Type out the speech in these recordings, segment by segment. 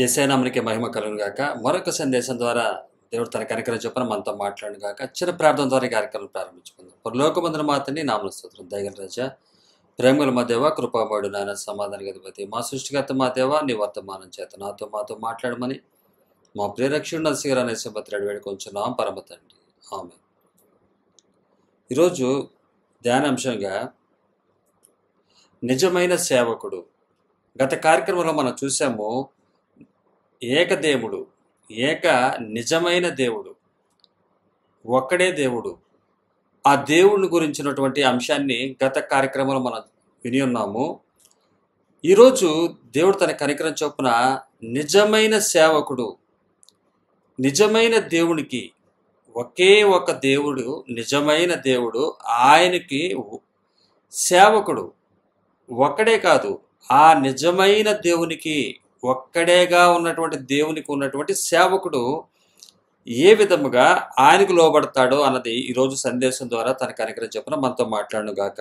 యేసయ్య నామమునకే మహిమ కలుగును గాక. మరొక సందేశం ద్వారా దేవుడు తన కనికరం చొప్పున మనతో మాట్లాడును గాక. చిన్న ప్రార్థన ద్వారా ఈ కార్యక్రమం ప్రారంభించుకుందాం. పరలోకమందున మా తండ్రి, నామమున స్తోత్రం. దయగల రాజా, ప్రేమగల మా దేవ, కృపామయుడు నాయన, సమాధానక అధిపతి, మా సృష్టికర్త మా దేవ, నీ వర్తమానం చేత మాతో మాట్లాడమని మా ప్రియరక్షుడు నరసింహరావు నేసపత్రాడు వేడుకొంచున్నాం పరమ తండ్రి. ఆమేన్. ఈరోజు ధ్యానాంశంగా నిజమైన సేవకుడు. గత కార్యక్రమంలో మనం చూసాము, ఏకదేవుడు, నిజమైన దేవుడు, ఒక్కడే దేవుడు. ఆ దేవుడిని గురించినటువంటి అంశాన్ని గత కార్యక్రమంలో మనం విని ఉన్నాము. ఈరోజు దేవుడు తన కనికరం చొప్పున నిజమైన సేవకుడు, నిజమైన దేవునికి, ఒకే ఒక దేవుడు, నిజమైన దేవుడు, ఆయనకి సేవకుడు ఒక్కడే కాదు, ఆ నిజమైన దేవునికి, ఒక్కడేగా ఉన్నటువంటి దేవునికి ఉన్నటువంటి సేవకుడు ఏ విధముగా ఆయనకు లోబడతాడో అన్నది ఈరోజు సందేశం ద్వారా తన కనికరం చొప్పున మనతో మాట్లాడును గాక.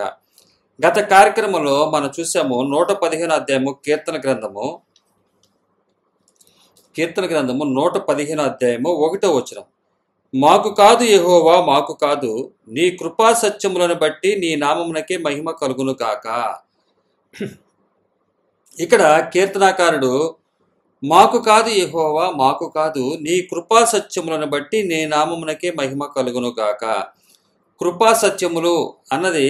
గత కార్యక్రమంలో మనం చూసాము 115 అధ్యాయము కీర్తన గ్రంథము 115 అధ్యాయము 1వ వచనం. మాకు కాదు యెహోవా, మాకు కాదు, నీ కృపా సత్యములను బట్టి నీ నామమునకే మహిమ కలుగును గాక. ఇక్కడ కీర్తనాకారుడు మాకు కాదు యెహోవా, మాకు కాదు, నీ కృపా సత్యములను బట్టి నీ నామమునకే మహిమ కలుగును గాక. కృపా సత్యములు అన్నది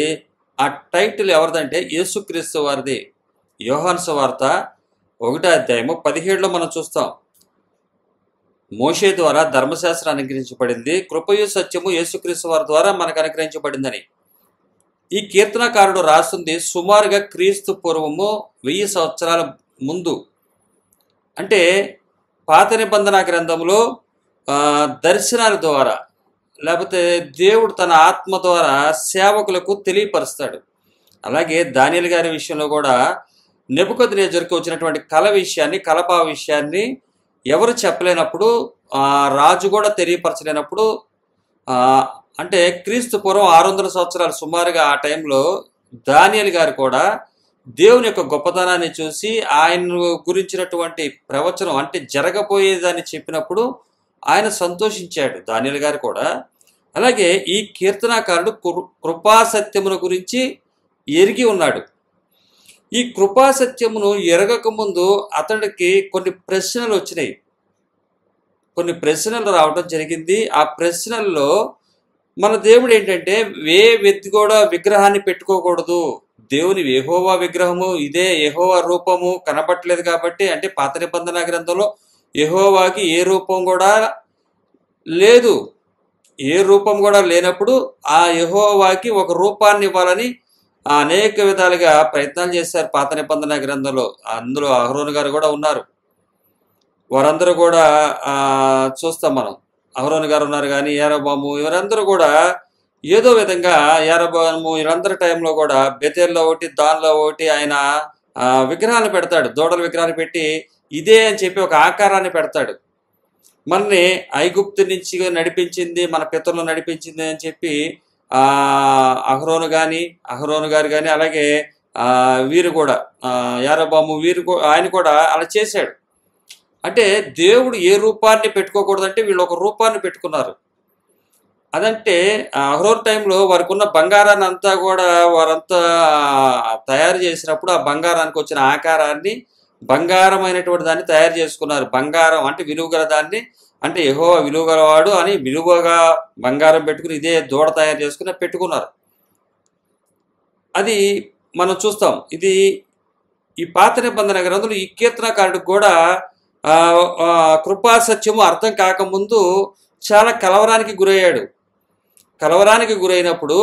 ఆ టైటిల్ ఎవరిదంటే యేసుక్రీస్తు వారిది. యోహాను సువార్త 1వ అధ్యాయము 17లో మనం చూస్తాం. మోషే ద్వారా ధర్మశాస్త్రం అనుగ్రహించబడింది, కృపయు సత్యము యేసుక్రీస్తు వారి ద్వారా మనకు అనుగ్రహించబడిందని. ఈ కీర్తనకారుడు రాస్తుంది సుమారుగా క్రీస్తు పూర్వము 1000 సంవత్సరాల ముందు. అంటే పాత నిబంధన గ్రంథంలో దర్శనాల ద్వారా, లేకపోతే దేవుడు తన ఆత్మ ద్వారా సేవకులకు తెలియపరుస్తాడు. అలాగే దానియేలు గారి విషయంలో కూడా నెబుకద్నెజరుకు వచ్చినటువంటి కలపా విషయాన్ని ఎవరు చెప్పలేనప్పుడు, రాజు కూడా తెలియపరచలేనప్పుడు, అంటే క్రీస్తు పూర్వం 600 సంవత్సరాలు సుమారుగా ఆ టైంలో దానియేలు గారు కూడా దేవుని యొక్క గొప్పతనాన్ని చూసి ఆయన గురించినటువంటి ప్రవచనం, అంటే జరగబోయేదాన్ని చెప్పినప్పుడు ఆయన సంతోషించాడు, దానియేలు గారు కూడా. అలాగే ఈ కీర్తనాకారుడు కృపా సత్యమును గురించి ఎరిగి ఉన్నాడు. ఈ కృపా సత్యమును ఎరగక ముందు అతడికి కొన్ని ప్రశ్నలు వచ్చినాయి, కొన్ని ప్రశ్నలు రావడం జరిగింది. ఆ ప్రశ్నల్లో మన దేవుడు ఏంటంటే, ఏ వ్యక్తి కూడా విగ్రహాన్ని పెట్టుకోకూడదు, దేవుని యెహోవా విగ్రహము, ఇదే యెహోవా రూపము కనపట్లేదు కాబట్టి, అంటే పాత నిబంధన గ్రంథంలో యెహోవాకి ఏ రూపం కూడా లేదు, ఏ రూపం కూడా లేనప్పుడు ఆ యెహోవాకి ఒక రూపాన్ని ఇవ్వాలని అనేక విధాలుగా ప్రయత్నాలు చేశారు పాత నిబంధన గ్రంథంలో. అందులో అహరోను గారు కూడా ఉన్నారు. వారందరూ కూడా చూస్తాం మనం. అహరోను గారు ఉన్నారు, కానీ యారబాము, ఇవరందరూ కూడా ఏదో విధంగా, యారబాము వీళ్ళందరి టైంలో కూడా బెతేల్లో ఒకటి, దానిలో ఒకటి ఆయన విగ్రహాలు పెడతాడు. దూడల విగ్రహాలు పెట్టి ఇదే అని చెప్పి ఒక ఆకారాన్ని పెడతాడు. మనని ఐగుప్తు నుంచి నడిపించింది, మన పితరులు నడిపించింది అని చెప్పి అహరోను గారు కానీ, అలాగే వీరు కూడా యారబాము, ఆయన కూడా అలా చేశాడు. అంటే దేవుడు ఏ రూపాన్ని పెట్టుకోకూడదంటే వీళ్ళు ఒక రూపాన్ని పెట్టుకున్నారు. అదంటే అహరోను టైంలో వారికి ఉన్న బంగారాన్ని అంతా కూడా వారంతా తయారు చేసినప్పుడు ఆ బంగారానికి వచ్చిన ఆకారాన్ని, బంగారమైనటువంటి దాన్ని తయారు చేసుకున్నారు. బంగారం అంటే విలువ గల దాన్ని, అంటే యెహోవా విలువ గలవాడు అని విలువగా బంగారం పెట్టుకుని ఇదే దూడ తయారు చేసుకుని పెట్టుకున్నారు. అది మనం చూస్తాం. ఇది ఈ పాత నిబంధన గ్రంథంలో ఈ కీర్తనకారుడికి కూడా కృపా సత్యము అర్థం కాకముందు చాలా కలవరానికి గురయ్యాడు. కలవరానికి గురైనప్పుడు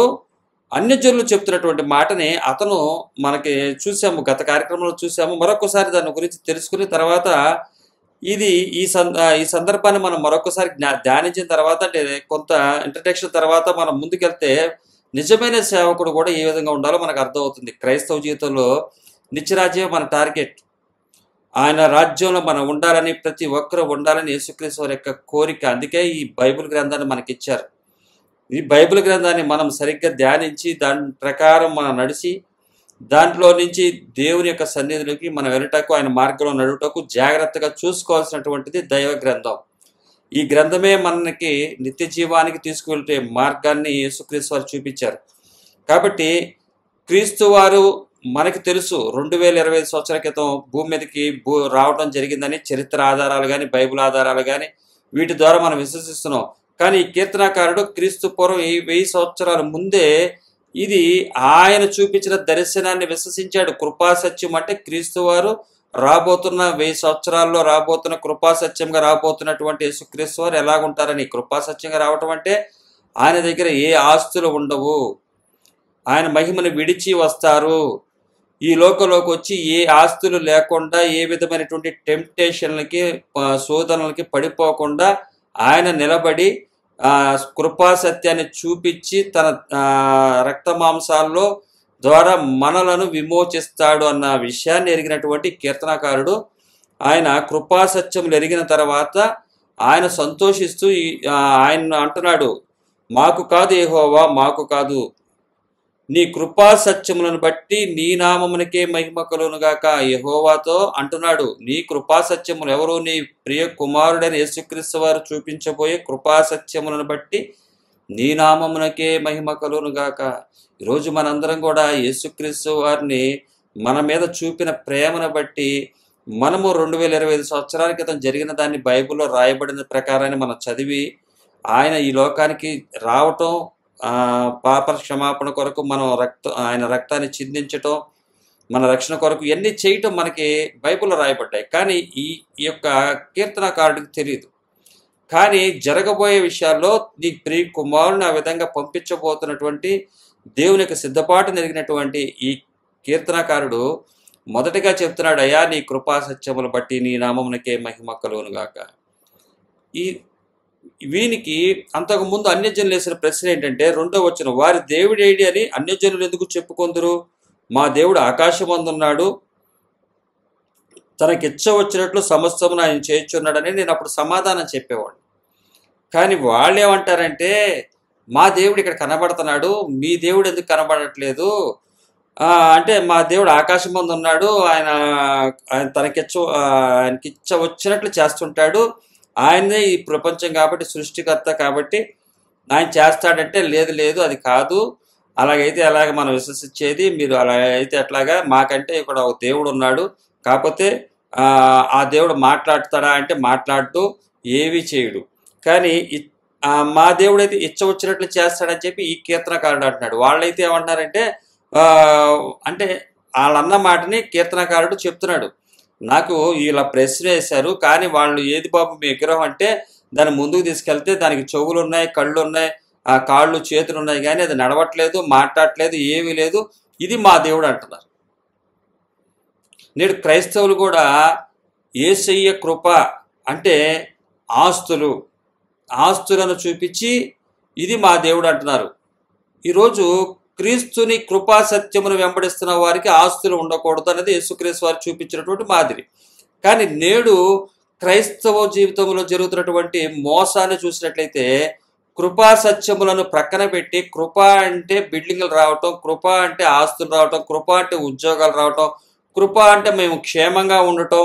అన్యజనులు చెప్తున్నటువంటి మాటని అతను మనకి చూసాము, గత కార్యక్రమంలో చూసాము. మరొకసారి దాని గురించి తెలుసుకుని తర్వాత ఈ సందర్భాన్ని మనం మరొకసారి ధ్యానించిన తర్వాత, అంటే కొంత ఇంట్రడక్షన్ తర్వాత మనం ముందుకెళ్తే నిజమైన సేవకుడు కూడా ఏ విధంగా ఉండాలో మనకు అర్థమవుతుంది. క్రైస్తవ జీవితంలో నిత్యరాజ్యం మన టార్గెట్. ఆయన రాజ్యంలో మనం ఉండాలని, ప్రతి ఒక్కరూ ఉండాలని యేసుక్రీస్తు వారి యొక్క కోరిక. అందుకే ఈ బైబిల్ గ్రంథాన్ని మనకిచ్చారు. ఈ బైబిల్ గ్రంథాన్ని మనం సరిగ్గా ధ్యానించి దాని ప్రకారం మనం నడిచి దాంట్లో నుంచి దేవుని యొక్క సన్నిధిలోకి మనం వెళ్ళటకు, ఆయన మార్గంలో నడుటకు జాగ్రత్తగా చూసుకోవాల్సినటువంటిది దైవ గ్రంథం. ఈ గ్రంథమే మనకి నిత్య జీవానికి తీసుకువెళ్ళే మార్గాన్ని యేసుక్రీస్తు వారు చూపించారు. కాబట్టి క్రీస్తు వారు మనకి తెలుసు 2025 సంవత్సరాల క్రితం భూమి మీదకి రావడం జరిగిందని చరిత్ర ఆధారాలు కానీ, బైబిల్ ఆధారాలు కానీ వీటి ద్వారా మనం విశ్వసిస్తున్నాం. కానీ ఈ కీర్తనాకారుడు క్రీస్తు పూర్వం 1000 సంవత్సరాల ముందే ఇది ఆయన చూపించిన దర్శనాన్ని విశ్వసించాడు. కృపాసత్యం అంటే క్రీస్తు వారు రాబోతున్న 1000 సంవత్సరాల్లో రాబోతున్న కృపాసత్యంగా రాబోతున్నటువంటి యేసుక్రీస్తు వారు ఎలాగుంటారని. కృపాసత్యంగా రావటం అంటే ఆయన దగ్గర ఏ ఆస్తులు ఉండవు, ఆయన మహిమను విడిచి వస్తారు, ఈ లోకంలోకి వచ్చి ఏ ఆస్తులు లేకుండా, ఏ విధమైనటువంటి టెంప్టేషన్లకి శోధనలకి పడిపోకుండా ఆయన నిలబడి కృపాసత్యాన్ని చూపించి తన రక్త మాంసాల్లో ద్వారా మనలను విమోచిస్తాడు అన్న విషయాన్ని ఎరిగినటువంటి కీర్తనాకారుడు ఆయన కృపాసత్యములు ఎరిగిన తర్వాత ఆయన సంతోషిస్తూ ఆయన అంటున్నాడు, మాకు కాదు యెహోవా, మాకు కాదు, నీ కృపాసత్యములను బట్టి నీ నామమునకే మహిమ కలుగునుగాక. యెహోవాతో అంటున్నాడు, నీ కృపాసత్యములు ఎవరు? నీ ప్రియ కుమారుడైన యేసుక్రీస్తు వారు చూపించబోయే కృపాసత్యములను బట్టి నీ నామమునకే మహిమ కలుగునుగాక. ఈరోజు మనందరం కూడా యేసుక్రీస్తు వారిని మన మీద చూపిన ప్రేమను బట్టి మనము 2025 సంవత్సరాల క్రితం జరిగిన దాన్ని బైబిల్లో రాయబడిన ప్రకారాన్ని మనం చదివి ఆయన ఈ లోకానికి రావటం, పాప క్షమాపణ కొరకు మనం ఆయన రక్తాన్ని చిందించటం, మన రక్షణ కొరకు ఇవన్నీ చేయటం మనకి బైబిల్లో రాయబడ్డాయి. కానీ ఈ యొక్క కీర్తనాకారుడికి తెలియదు. కానీ జరగబోయే విషయాల్లో నీ ప్రియ కుమారుని ఆ విధంగా పంపించబోతున్నటువంటి దేవుని యొక్క సిద్ధపాటు జరిగినటువంటి ఈ కీర్తనాకారుడు మొదటగా చెప్తున్నాడు, అయ్యా నీ కృపాసత్యములు బట్టి నీ నామమునకే మహిమ కలుగునుగాక. వీనికి అంతకుముందు అన్యజనులు వేసిన ప్రశ్న ఏంటంటే 2వ వచనం, వారి దేవుడేడి అని అన్యజనులు ఎందుకు చెప్పుకొందురు? మా దేవుడు ఆకాశమందున్నాడు, తనకిచ్చ వచ్చినట్లు సమస్తమును ఆయన చేయుచున్నాడని నేను అప్పుడు సమాధానం చెప్పేవాడు. కానీ వాళ్ళు ఏమంటారంటే, మా దేవుడు ఇక్కడ కనబడుతున్నాడు, మీ దేవుడు ఎందుకు కనబడట్లేదు అంటే, మా దేవుడు ఆకాశం మందు ఉన్నాడు, ఆయన ఆయనకిచ్చ వచ్చినట్లు చేస్తుంటాడు, ఆయనే ఈ ప్రపంచం కాబట్టి సృష్టికర్త కాబట్టి ఆయన చేస్తాడంటే, లేదు లేదు అది కాదు, అలాగైతే అలాగ మనం విశ్వసించేది, మీరు అలా అయితే ఎట్లాగా, మాకంటే ఇక్కడ ఒక దేవుడు ఉన్నాడు, కాకపోతే ఆ దేవుడు మాట్లాడతాడా అంటే మాట్లాడుతూ ఏవి చేయడు, కానీ మా దేవుడు అయితే ఇచ్చ వచ్చినట్లు చేస్తాడని చెప్పి ఈ కీర్తనకారుడు అంటున్నాడు. వాళ్ళైతే ఏమంటున్నారంటే అంటే వాళ్ళన్న మాటని కీర్తనకారుడు చెప్తున్నాడు, నాకు ఇలా ప్రశ్న వేశారు, కానీ వాళ్ళు ఏది బాబు మీ విగ్రహం అంటే దాన్ని ముందుకు తీసుకెళ్తే దానికి చెవులు ఉన్నాయి, కళ్ళు ఉన్నాయి, కాళ్ళు చేతులు ఉన్నాయి, కానీ అది నడవట్లేదు, మాట్లాడట్లేదు, ఏమీ లేదు, ఇది మా దేవుడు అంటున్నారు. నేడు క్రైస్తవులు కూడా యేసయ్య కృప అంటే ఆస్తులను చూపించి ఇది మా దేవుడు అంటున్నారు. ఈరోజు క్రీస్తుని కృపా సత్యమును వెంబడిస్తున్న వారికి ఆస్తులు ఉండకూడదు అనేది యేసుక్రీస్తు వారు చూపించినటువంటి మాదిరి. కానీ నేడు క్రైస్తవ జీవితంలో జరుగుతున్నటువంటి మోసాన్ని చూసినట్లయితే కృపా సత్యములను ప్రక్కన పెట్టి కృప అంటే బిల్డింగ్లు రావటం, కృప అంటే ఆస్తులు రావటం, కృప అంటే ఉద్యోగాలు రావటం, కృప అంటే మేము క్షేమంగా ఉండటం,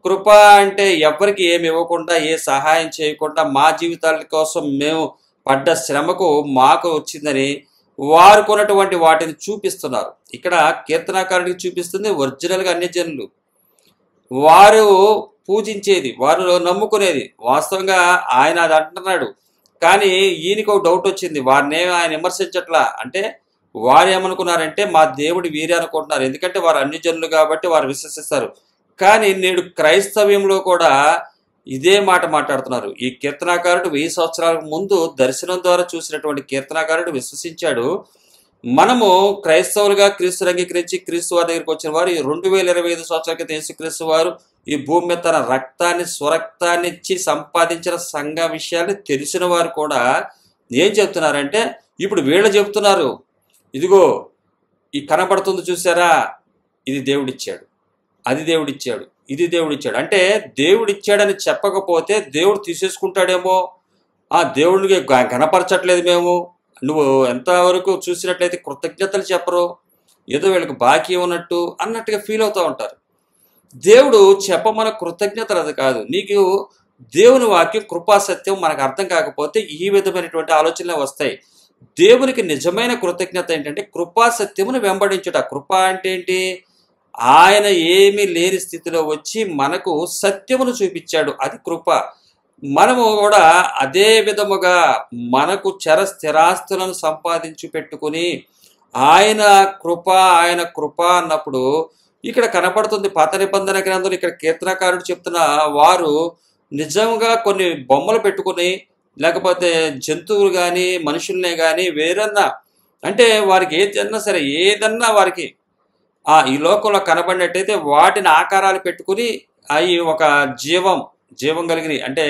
కృప అంటే ఎవరికి ఏమి ఇవ్వకుండా, ఏ సహాయం చేయకుండా మా జీవితాల కోసం మేము పడ్డ శ్రమకు మాకు వచ్చిందని వారు కొన్నటువంటి వాటిని చూపిస్తున్నారు. ఇక్కడ కీర్తనాకారుడికి చూపిస్తుంది ఒరిజినల్గా అన్యజనులు, వారు పూజించేది, వారు నమ్ముకునేది వాస్తవంగా ఆయన అది అంటున్నాడు. కానీ ఈయనకు ఒక డౌట్ వచ్చింది, వారిని ఆయన విమర్శించట్లా. అంటే వారు ఏమనుకున్నారంటే మా దేవుడు వీరే అనుకుంటున్నారు, ఎందుకంటే వారు అన్యజనులు కాబట్టి వారు విశ్వసిస్తారు. కానీ నేడు క్రైస్తవ్యంలో కూడా ఇదే మాట మాట్లాడుతున్నారు. ఈ కీర్తనాకారుడు 1000 సంవత్సరాలకు ముందు దర్శనం ద్వారా చూసినటువంటి కీర్తనాకారుడు విశ్వసించాడు. మనము క్రైస్తవులుగా క్రీస్తుని అంగీకరించి క్రీస్తు వారి దగ్గరికి వచ్చిన వారు 2025 సంవత్సరాల క్రితం యేసుక్రీస్తు వారు ఈ భూమి మీద తన రక్తాన్ని స్వరక్తాన్ని ఇచ్చి సంపాదించిన సంఘ విషయాన్ని తెలిసిన వారు కూడా ఏం చెప్తున్నారంటే, ఇప్పుడు వీళ్ళు చెప్తున్నారు, ఇదిగో ఈ కనబడుతుంది చూసారా, ఇది దేవుడిచ్చాడు, అది దేవుడిచ్చాడు, ఇది దేవుడిచ్చాడు. అంటే దేవుడిచ్చాడని చెప్పకపోతే దేవుడు తీసేసుకుంటాడేమో, ఆ దేవుడికి కనపరచట్లేదు మేము, నువ్వు ఎంతవరకు చూసినట్లయితే కృతజ్ఞతలు చెప్పరు, ఏదో వీళ్ళకి బాకీ ఉన్నట్టు అన్నట్టుగా ఫీల్ అవుతూ ఉంటారు. దేవుడు చెప్పమన్న కృతజ్ఞతలు అది కాదు. నీకు దేవుని వాక్యం కృపాసత్యం మనకు అర్థం కాకపోతే ఈ విధమైనటువంటి ఆలోచనలే వస్తాయి. దేవునికి నిజమైన కృతజ్ఞత ఏంటంటే కృపాసత్యమును వెంబడించుట. కృప అంటే ఏంటి? ఆయన ఏమీ లేని స్థితిలో వచ్చి మనకు సత్యమును చూపించాడు, అది కృప. మనము కూడా అదే విధముగా మనకు స్థిరాస్తులను సంపాదించి పెట్టుకుని ఆయన కృప అన్నప్పుడు ఇక్కడ కనపడుతుంది. పాత నిబంధన గ్రంథంలో ఇక్కడ కీర్తనకారుడు చెప్తున్న వారు నిజంగా కొన్ని బొమ్మలు పెట్టుకుని, లేకపోతే జంతువులు కానీ మనుషుల్నే కానీ వేరన్నా, అంటే వారికి ఏదన్నా వారికి ఈ లోకంలో కనబడినట్టయితే వాటిని ఆకారాలు పెట్టుకుని అవి ఒక జీవం కలిగినవి, అంటే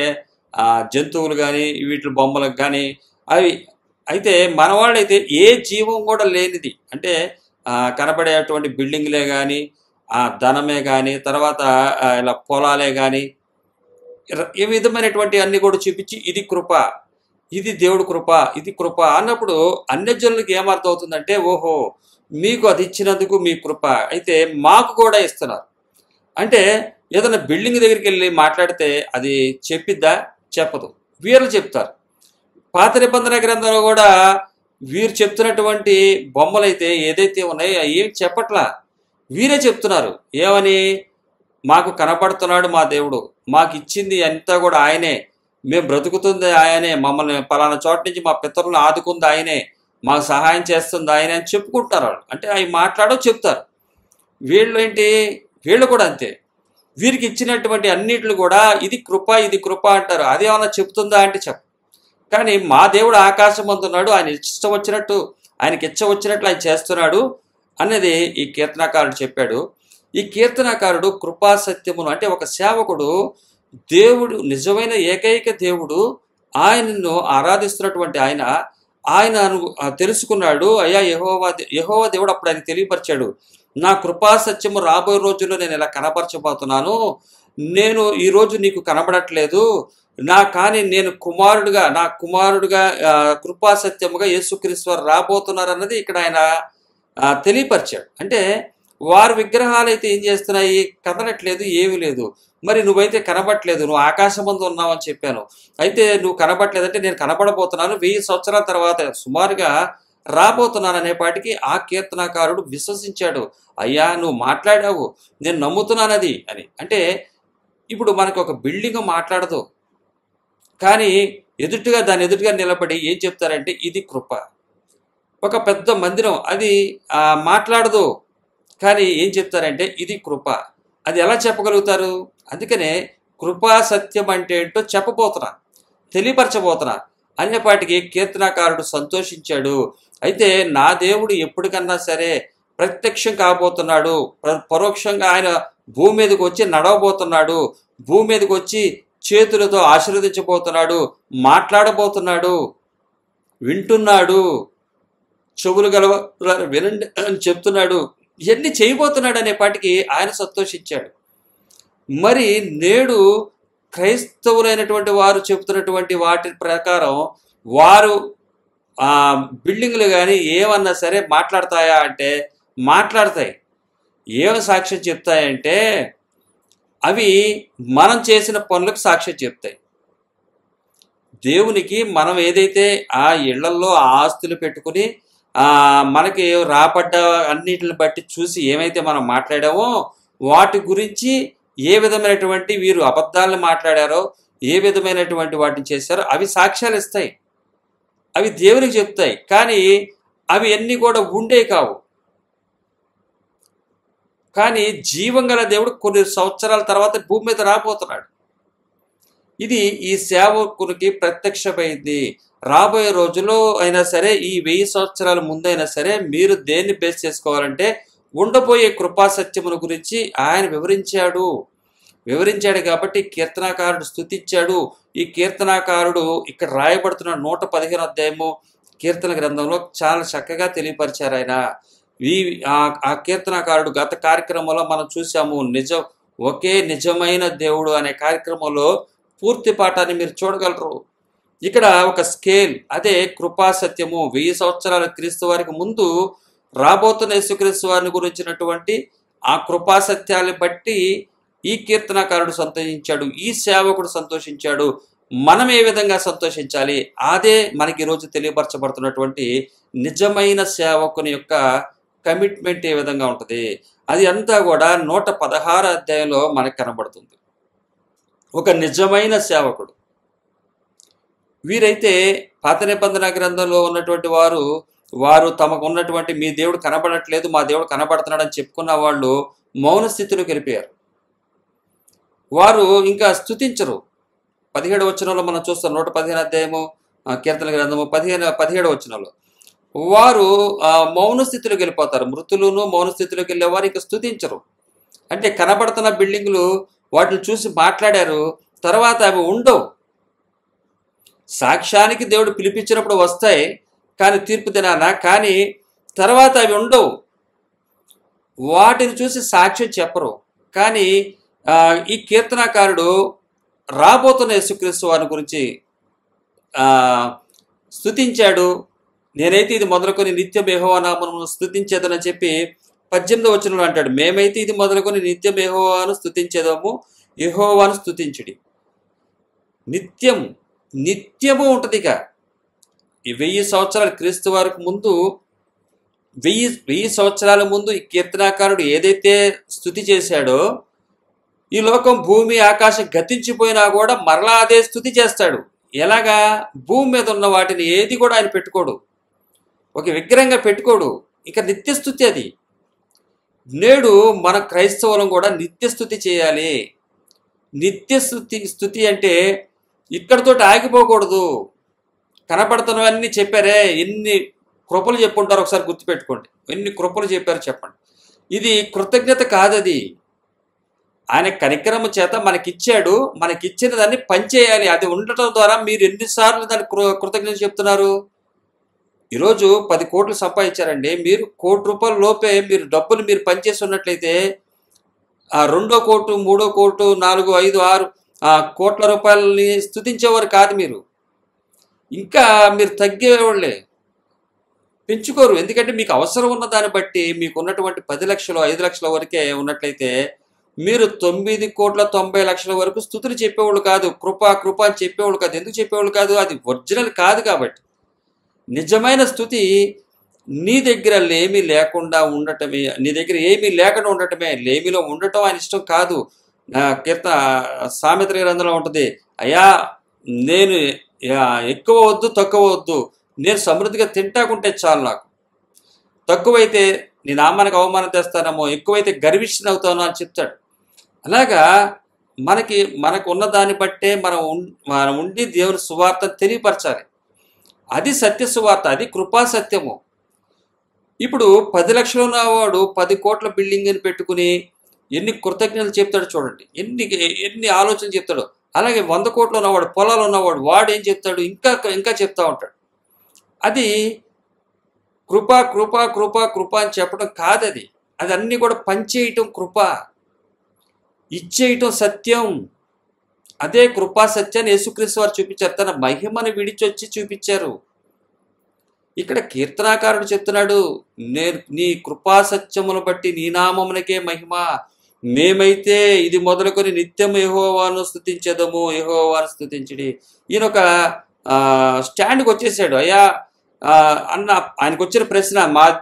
జంతువులు కానీ వీటి బొమ్మలకు కానీ అవి. అయితే మనవాళ్ళైతే ఏ జీవం కూడా లేనిది, అంటే కనబడేటువంటి బిల్డింగ్లే కానీ ధనమే కానీ తర్వాత ఇలా పొలాలే కానీ ఈ విధమైనటువంటి అన్ని కూడా చూపించి ఇది కృప, ఇది దేవుడు కృప, ఇది కృప అన్నప్పుడు అన్యజనులకు ఏమర్థం అవుతుందంటే, ఓహో మీకు అది ఇచ్చినందుకు మీ కృప, అయితే మాకు కూడా ఇస్తున్నారు. అంటే ఏదైనా బిల్డింగ్ దగ్గరికి వెళ్ళి మాట్లాడితే అది చెప్పిద్దా? చెప్పదు. వీళ్ళు చెప్తారు. పాత నిబంధన గ్రంథంలో కూడా వీరు చెప్తున్నటువంటి బొమ్మలైతే ఏదైతే ఉన్నాయో ఏం చెప్పట్లా, వీరే చెప్తున్నారు. ఏమని? మాకు కనపడుతున్నాడు మా దేవుడు, మాకు ఇచ్చింది అంతా కూడా ఆయనే, మేము బ్రతుకుతుంది ఆయనే, మమ్మల్ని పలానా చోట నుంచి మా పితరులను ఆదుకుంది ఆయనే, మాకు సహాయం చేస్తుంది ఆయనే అని చెప్పుకుంటున్నారు వాళ్ళు. అంటే అవి చెప్తారు. వీళ్ళు కూడా అంతే. వీరికి ఇచ్చినటువంటి అన్నిట్లు కూడా ఇది కృప అంటారు. అదేమన్నా చెప్తుందా అంటే కానీ మా దేవుడు ఆకాశం అందున్నాడు, ఆయనకి ఇచ్చ వచ్చినట్లు ఆయన చేస్తున్నాడు అనేది ఈ కీర్తనాకారుడు చెప్పాడు. ఈ కీర్తనాకారుడు కృపాసత్యమును, అంటే ఒక సేవకుడు దేవుడు నిజమైన ఏకైక దేవుడు ఆయనను ఆరాధిస్తున్నటువంటి ఆయన తెలుసుకున్నాడు. అయ్యా యెహోవా దేవుడు అప్పుడు ఆయన తెలియపరిచాడు, నా కృపాసత్యము రాబోయే రోజుల్లో నేను ఇలా కనపరచబోతున్నాను, నేను ఈరోజు నీకు కనబడట్లేదు, కానీ నేను నా కుమారుడుగా కృపాసత్యముగా యేసుక్రీస్తు వారు రాబోతున్నారు అన్నది ఇక్కడ ఆయన తెలియపరిచాడు. అంటే వారి విగ్రహాలు అయితే ఏం చేస్తున్నాయి? కదలట్లేదు, ఏమీ లేదు. మరి నువ్వైతే కనబడట్లేదు, నువ్వు ఆకాశమందు ఉన్నావు అని చెప్పాను, అయితే నువ్వు కనబడట్లేదంటే నేను కనబడబోతున్నాను, 1000 సంవత్సరాల తర్వాత సుమారుగా రాబోతున్నాను అనేపాటికి ఆ కీర్తనాకారుడు విశ్వసించాడు. అయ్యా నువ్వు మాట్లాడావు, నేను నమ్ముతున్నానది అని. అంటే ఇప్పుడు మనకు ఒక బిల్డింగ్ మాట్లాడదు, కానీ దాని ఎదుటిగా నిలబడి ఏం చెప్తారంటే ఇది కృప. ఒక పెద్ద మందిరం అది మాట్లాడదు, కానీ ఏం చెప్తారంటే ఇది కృప. అది ఎలా చెప్పగలుగుతారు? అందుకనే కృపా సత్యం అంటే ఏంటో తెలియపరచబోతున్నా అనేపాటికి కీర్తనాకారుడు సంతోషించాడు. అయితే నా దేవుడు ఎప్పటికన్నా సరే ప్రత్యక్షం కాబోతున్నాడు, పరోక్షంగా ఆయన భూమి మీదకి వచ్చి నడవబోతున్నాడు, భూమి మీదకి వచ్చి చేతులతో ఆశీర్వదించబోతున్నాడు, మాట్లాడబోతున్నాడు, వింటున్నాడు, చెవులు గలవ వినండి అని చెప్తున్నాడు, ఇవన్నీ చేయబోతున్నాడు అనేపాటికి ఆయన సంతోషించాడు. మరి నేడు క్రైస్తవులైనటువంటి వారు చెబుతున్నటువంటి వాటి ప్రకారం వారు బిల్డింగ్లు కానీ ఏమన్నా సరే మాట్లాడతాయా అంటే మాట్లాడతాయి. ఏం సాక్ష్యం చెప్తాయంటే అవి మనం చేసిన పనులకు సాక్ష్యం చెప్తాయి. దేవునికి మనం ఏదైతే ఆ ఇళ్లల్లో ఆస్తులు పెట్టుకుని మనకి రాబడ్డ అన్నిటిని బట్టి చూసి ఏమైతే మనం మాట్లాడామో వాటి గురించి ఏ విధమైనటువంటి వీరు అబద్ధాలను మాట్లాడారో, ఏ విధమైనటువంటి వాటిని చేశారో అవి సాక్ష్యాలు ఇస్తాయి, అవి దేవునికి చెప్తాయి. కానీ అవి అన్నీ కూడా ఉండే కావు. కానీ జీవం గల దేవుడు కొన్ని సంవత్సరాల తర్వాత భూమి మీద రాబోతున్నాడు. ఇది ఈ సేవకునికి ప్రత్యక్షమైంది. రాబోయే రోజుల్లో అయినా సరే, ఈ 1000 సంవత్సరాల ముందైనా సరే మీరు దేన్ని బేస్ చేసుకోవాలంటే ఉండబోయే కృపా సత్యమును గురించి ఆయన వివరించాడు కాబట్టి కీర్తనాకారుడు స్తుతించాడు. ఈ కీర్తనాకారుడు ఇక్కడ రాయబడుతున్న 115 అధ్యాయము కీర్తన గ్రంథంలో చాలా చక్కగా తెలియపరిచారు ఆయన. ఆ కీర్తనాకారుడు గత కార్యక్రమంలో మనం చూసాము, ఒకే నిజమైన దేవుడు అనే కార్యక్రమంలో పూర్తి పాఠాన్ని మీరు చూడగలరు. ఇక్కడ ఒక స్కేల్, అదే కృపా సత్యము 1000 సంవత్సరాల క్రీస్తు వారికి ముందు రాబోతున్న యేసుక్రీస్తు వారిని గురించినటువంటి ఆ కృపా సత్యాన్ని బట్టి ఈ కీర్తనకారుడు సంతోషించాడు, ఈ సేవకుడు సంతోషించాడు. మనం ఏ విధంగా సంతోషించాలి? అదే మనకి ఈరోజు తెలియపరచబడుతున్నటువంటి నిజమైన సేవకుని యొక్క కమిట్మెంట్ ఏ విధంగా ఉంటుంది. అది అంతా కూడా 116 అధ్యాయంలో మనకు కనబడుతుంది. ఒక నిజమైన సేవకుడు. వీరైతే పాత నిబంధన గ్రంథంలో ఉన్నటువంటి వారు తమకు ఉన్నటువంటి మీ దేవుడు కనబడట్లేదు, మా దేవుడు కనబడుతున్నాడని చెప్పుకున్న వాళ్ళు మౌన స్థితిలోకి వెళ్ళిపోయారు. వారు ఇంకా స్తుతించరు. 17వ వచనంలో మనం చూస్తాం, 115 అధ్యాయము కీర్తన గ్రంథము 17వ వచనంలో వారు మౌన స్థితిలోకి వెళ్ళిపోతారు. మృతులను మౌన స్థితిలోకి వెళ్ళేవారు ఇంకా స్తుతించరు. అంటే కనబడుతున్న బిల్డింగులు వాటిని చూసి మాట్లాడారు, తర్వాత అవి ఉండవు. సాక్ష్యానికి దేవుడు పిలిపించినప్పుడు వస్తాయి, కానీ తీర్పు దినాన, కానీ తర్వాత అవి ఉండవు. వాటిని చూసి సాక్ష్యం చెప్పరు. కానీ ఈ కీర్తనాకారుడు రాబోతున్న యేసుక్రీస్తు వారి గురించి స్తుతించాడు. నేనైతే ఇది మొదలుకొని నిత్యం యెహోవా నామమును స్తుతించేదనని చెప్పి 18వ వచనంలో అంటాడు, మేమైతే ఇది మొదలుకొని నిత్యం యెహోవాను స్తుతించేదము, యెహోవాను స్తుతించుడి. నిత్యము ఉంటుంది. ఇక ఈ 1000 సంవత్సరాలు క్రీస్తు వారికి ముందు 1000 సంవత్సరాల ముందు ఈ కీర్తనాకారుడు ఏదైతే స్తుతి చేశాడో, ఈ లోకం భూమి ఆకాశం గతించిపోయినా కూడా మరలా అదే స్తుతి చేస్తాడు. ఎలాగా? భూమి మీద ఉన్న వాటిని ఏది కూడా ఆయన పెట్టుకోడు, ఒక విగ్రహంగా పెట్టుకోడు. ఇక నిత్యస్తుతి అది. నేడు మన క్రైస్తవులం కూడా నిత్యస్తుతి చేయాలి. స్తుతి అంటే ఇక్కడితోటి ఆగిపోకూడదు. కనపడుతున్నవన్నీ చెప్పారే, ఎన్ని కృపలు చెప్పుంటారు ఒకసారి గుర్తుపెట్టుకోండి. ఎన్ని కృపలు చెప్పారు చెప్పండి. ఇది కృతజ్ఞత కాదది. ఆయన కనికరము చేత మనకిచ్చాడు, మనకిచ్చిన దాన్ని పనిచేయాలి. అది ఉండటం ద్వారా మీరు ఎన్నిసార్లు దాన్ని కృతజ్ఞత చెప్తున్నారు? ఈరోజు 10 కోట్లు సంపాదించారండి. మీరు ₹1,00,00,000 లోపే డబ్బులు మీరు పనిచేసి ఉన్నట్లయితే 2వ కోటు, 3వ కోటు, 4, 5, 6 కోట్ల రూపాయలని స్తుతించేవారు కాదు మీరు. ఇంకా మీరు తగ్గేవాళ్ళే, పెంచుకోరు. ఎందుకంటే మీకు అవసరం ఉన్న దాన్ని బట్టి మీకు ఉన్నటువంటి 10 లక్షలు 5 లక్షల వరకే ఉన్నట్లయితే మీరు 9,90,00,000 వరకు స్తుతులు చెప్పేవాళ్ళు కాదు. కృప అని చెప్పేవాళ్ళు కాదు. ఎందుకు చెప్పేవాళ్ళు కాదు? అది ఒరిజినల్ కాదు. కాబట్టి నిజమైన స్తుతి నీ దగ్గర లేమి లేకుండా ఉండటమే. నీ దగ్గర ఏమీ లేకుండా ఉండటమే. లేమిలో ఉండటం ఆయన ఇష్టం కాదు. సామెతల గ్రంథంలో ఉంటుంది, అయ్యా నేను ఎక్కువ వద్దు తక్కువ వద్దు, నేను సమృద్ధిగా తింటాకుంటే చాలు, నాకు తక్కువైతే నీ నామానికి అవమానం తెస్తానేమో, ఎక్కువైతే గర్విష్ఠుని అవుతాను అని చెప్తాడు. అలాగా మనకు ఉన్న దాన్ని బట్టే మనం ఉండి దేవుని సువార్తను తెలియపరచాలి. అది సత్య సువార్త, అది కృపా సత్యము. ఇప్పుడు 10 లక్షలు ఉన్నవాడు 10 కోట్ల బిల్డింగ్ని పెట్టుకుని ఎన్ని కృతజ్ఞతలు చెప్తాడు చూడండి, ఎన్ని ఆలోచనలు చెప్తాడు. అలాగే 100 కోట్లు ఉన్నవాడు, పొలాలు ఉన్నవాడు, వాడు ఏం చెప్తాడు? ఇంకా చెప్తా ఉంటాడు. అది కృప అని చెప్పడం కాదది. అది అన్నీ కూడా పనిచేయటం కృప, ఇచ్చేయటం సత్యం. అదే కృపా సత్యాన్ని యేసుక్రీస్తు వారు చూపించారు. తన మహిమను విడిచొచ్చి చూపించారు. ఇక్కడ కీర్తనాకారుడు చెప్తున్నాడు, నేను నీ కృపా సత్యమును బట్టి నీ నామమునకే మహిమ, మేమైతే ఇది మొదలుకొని నిత్యం యెహోవాను స్తుతించెదము, యెహోవాను స్తుతించుడి. ఈయన ఒక స్టాండ్కి వచ్చేసాడు. అయ్యా ఆయనకు వచ్చిన ప్రశ్న,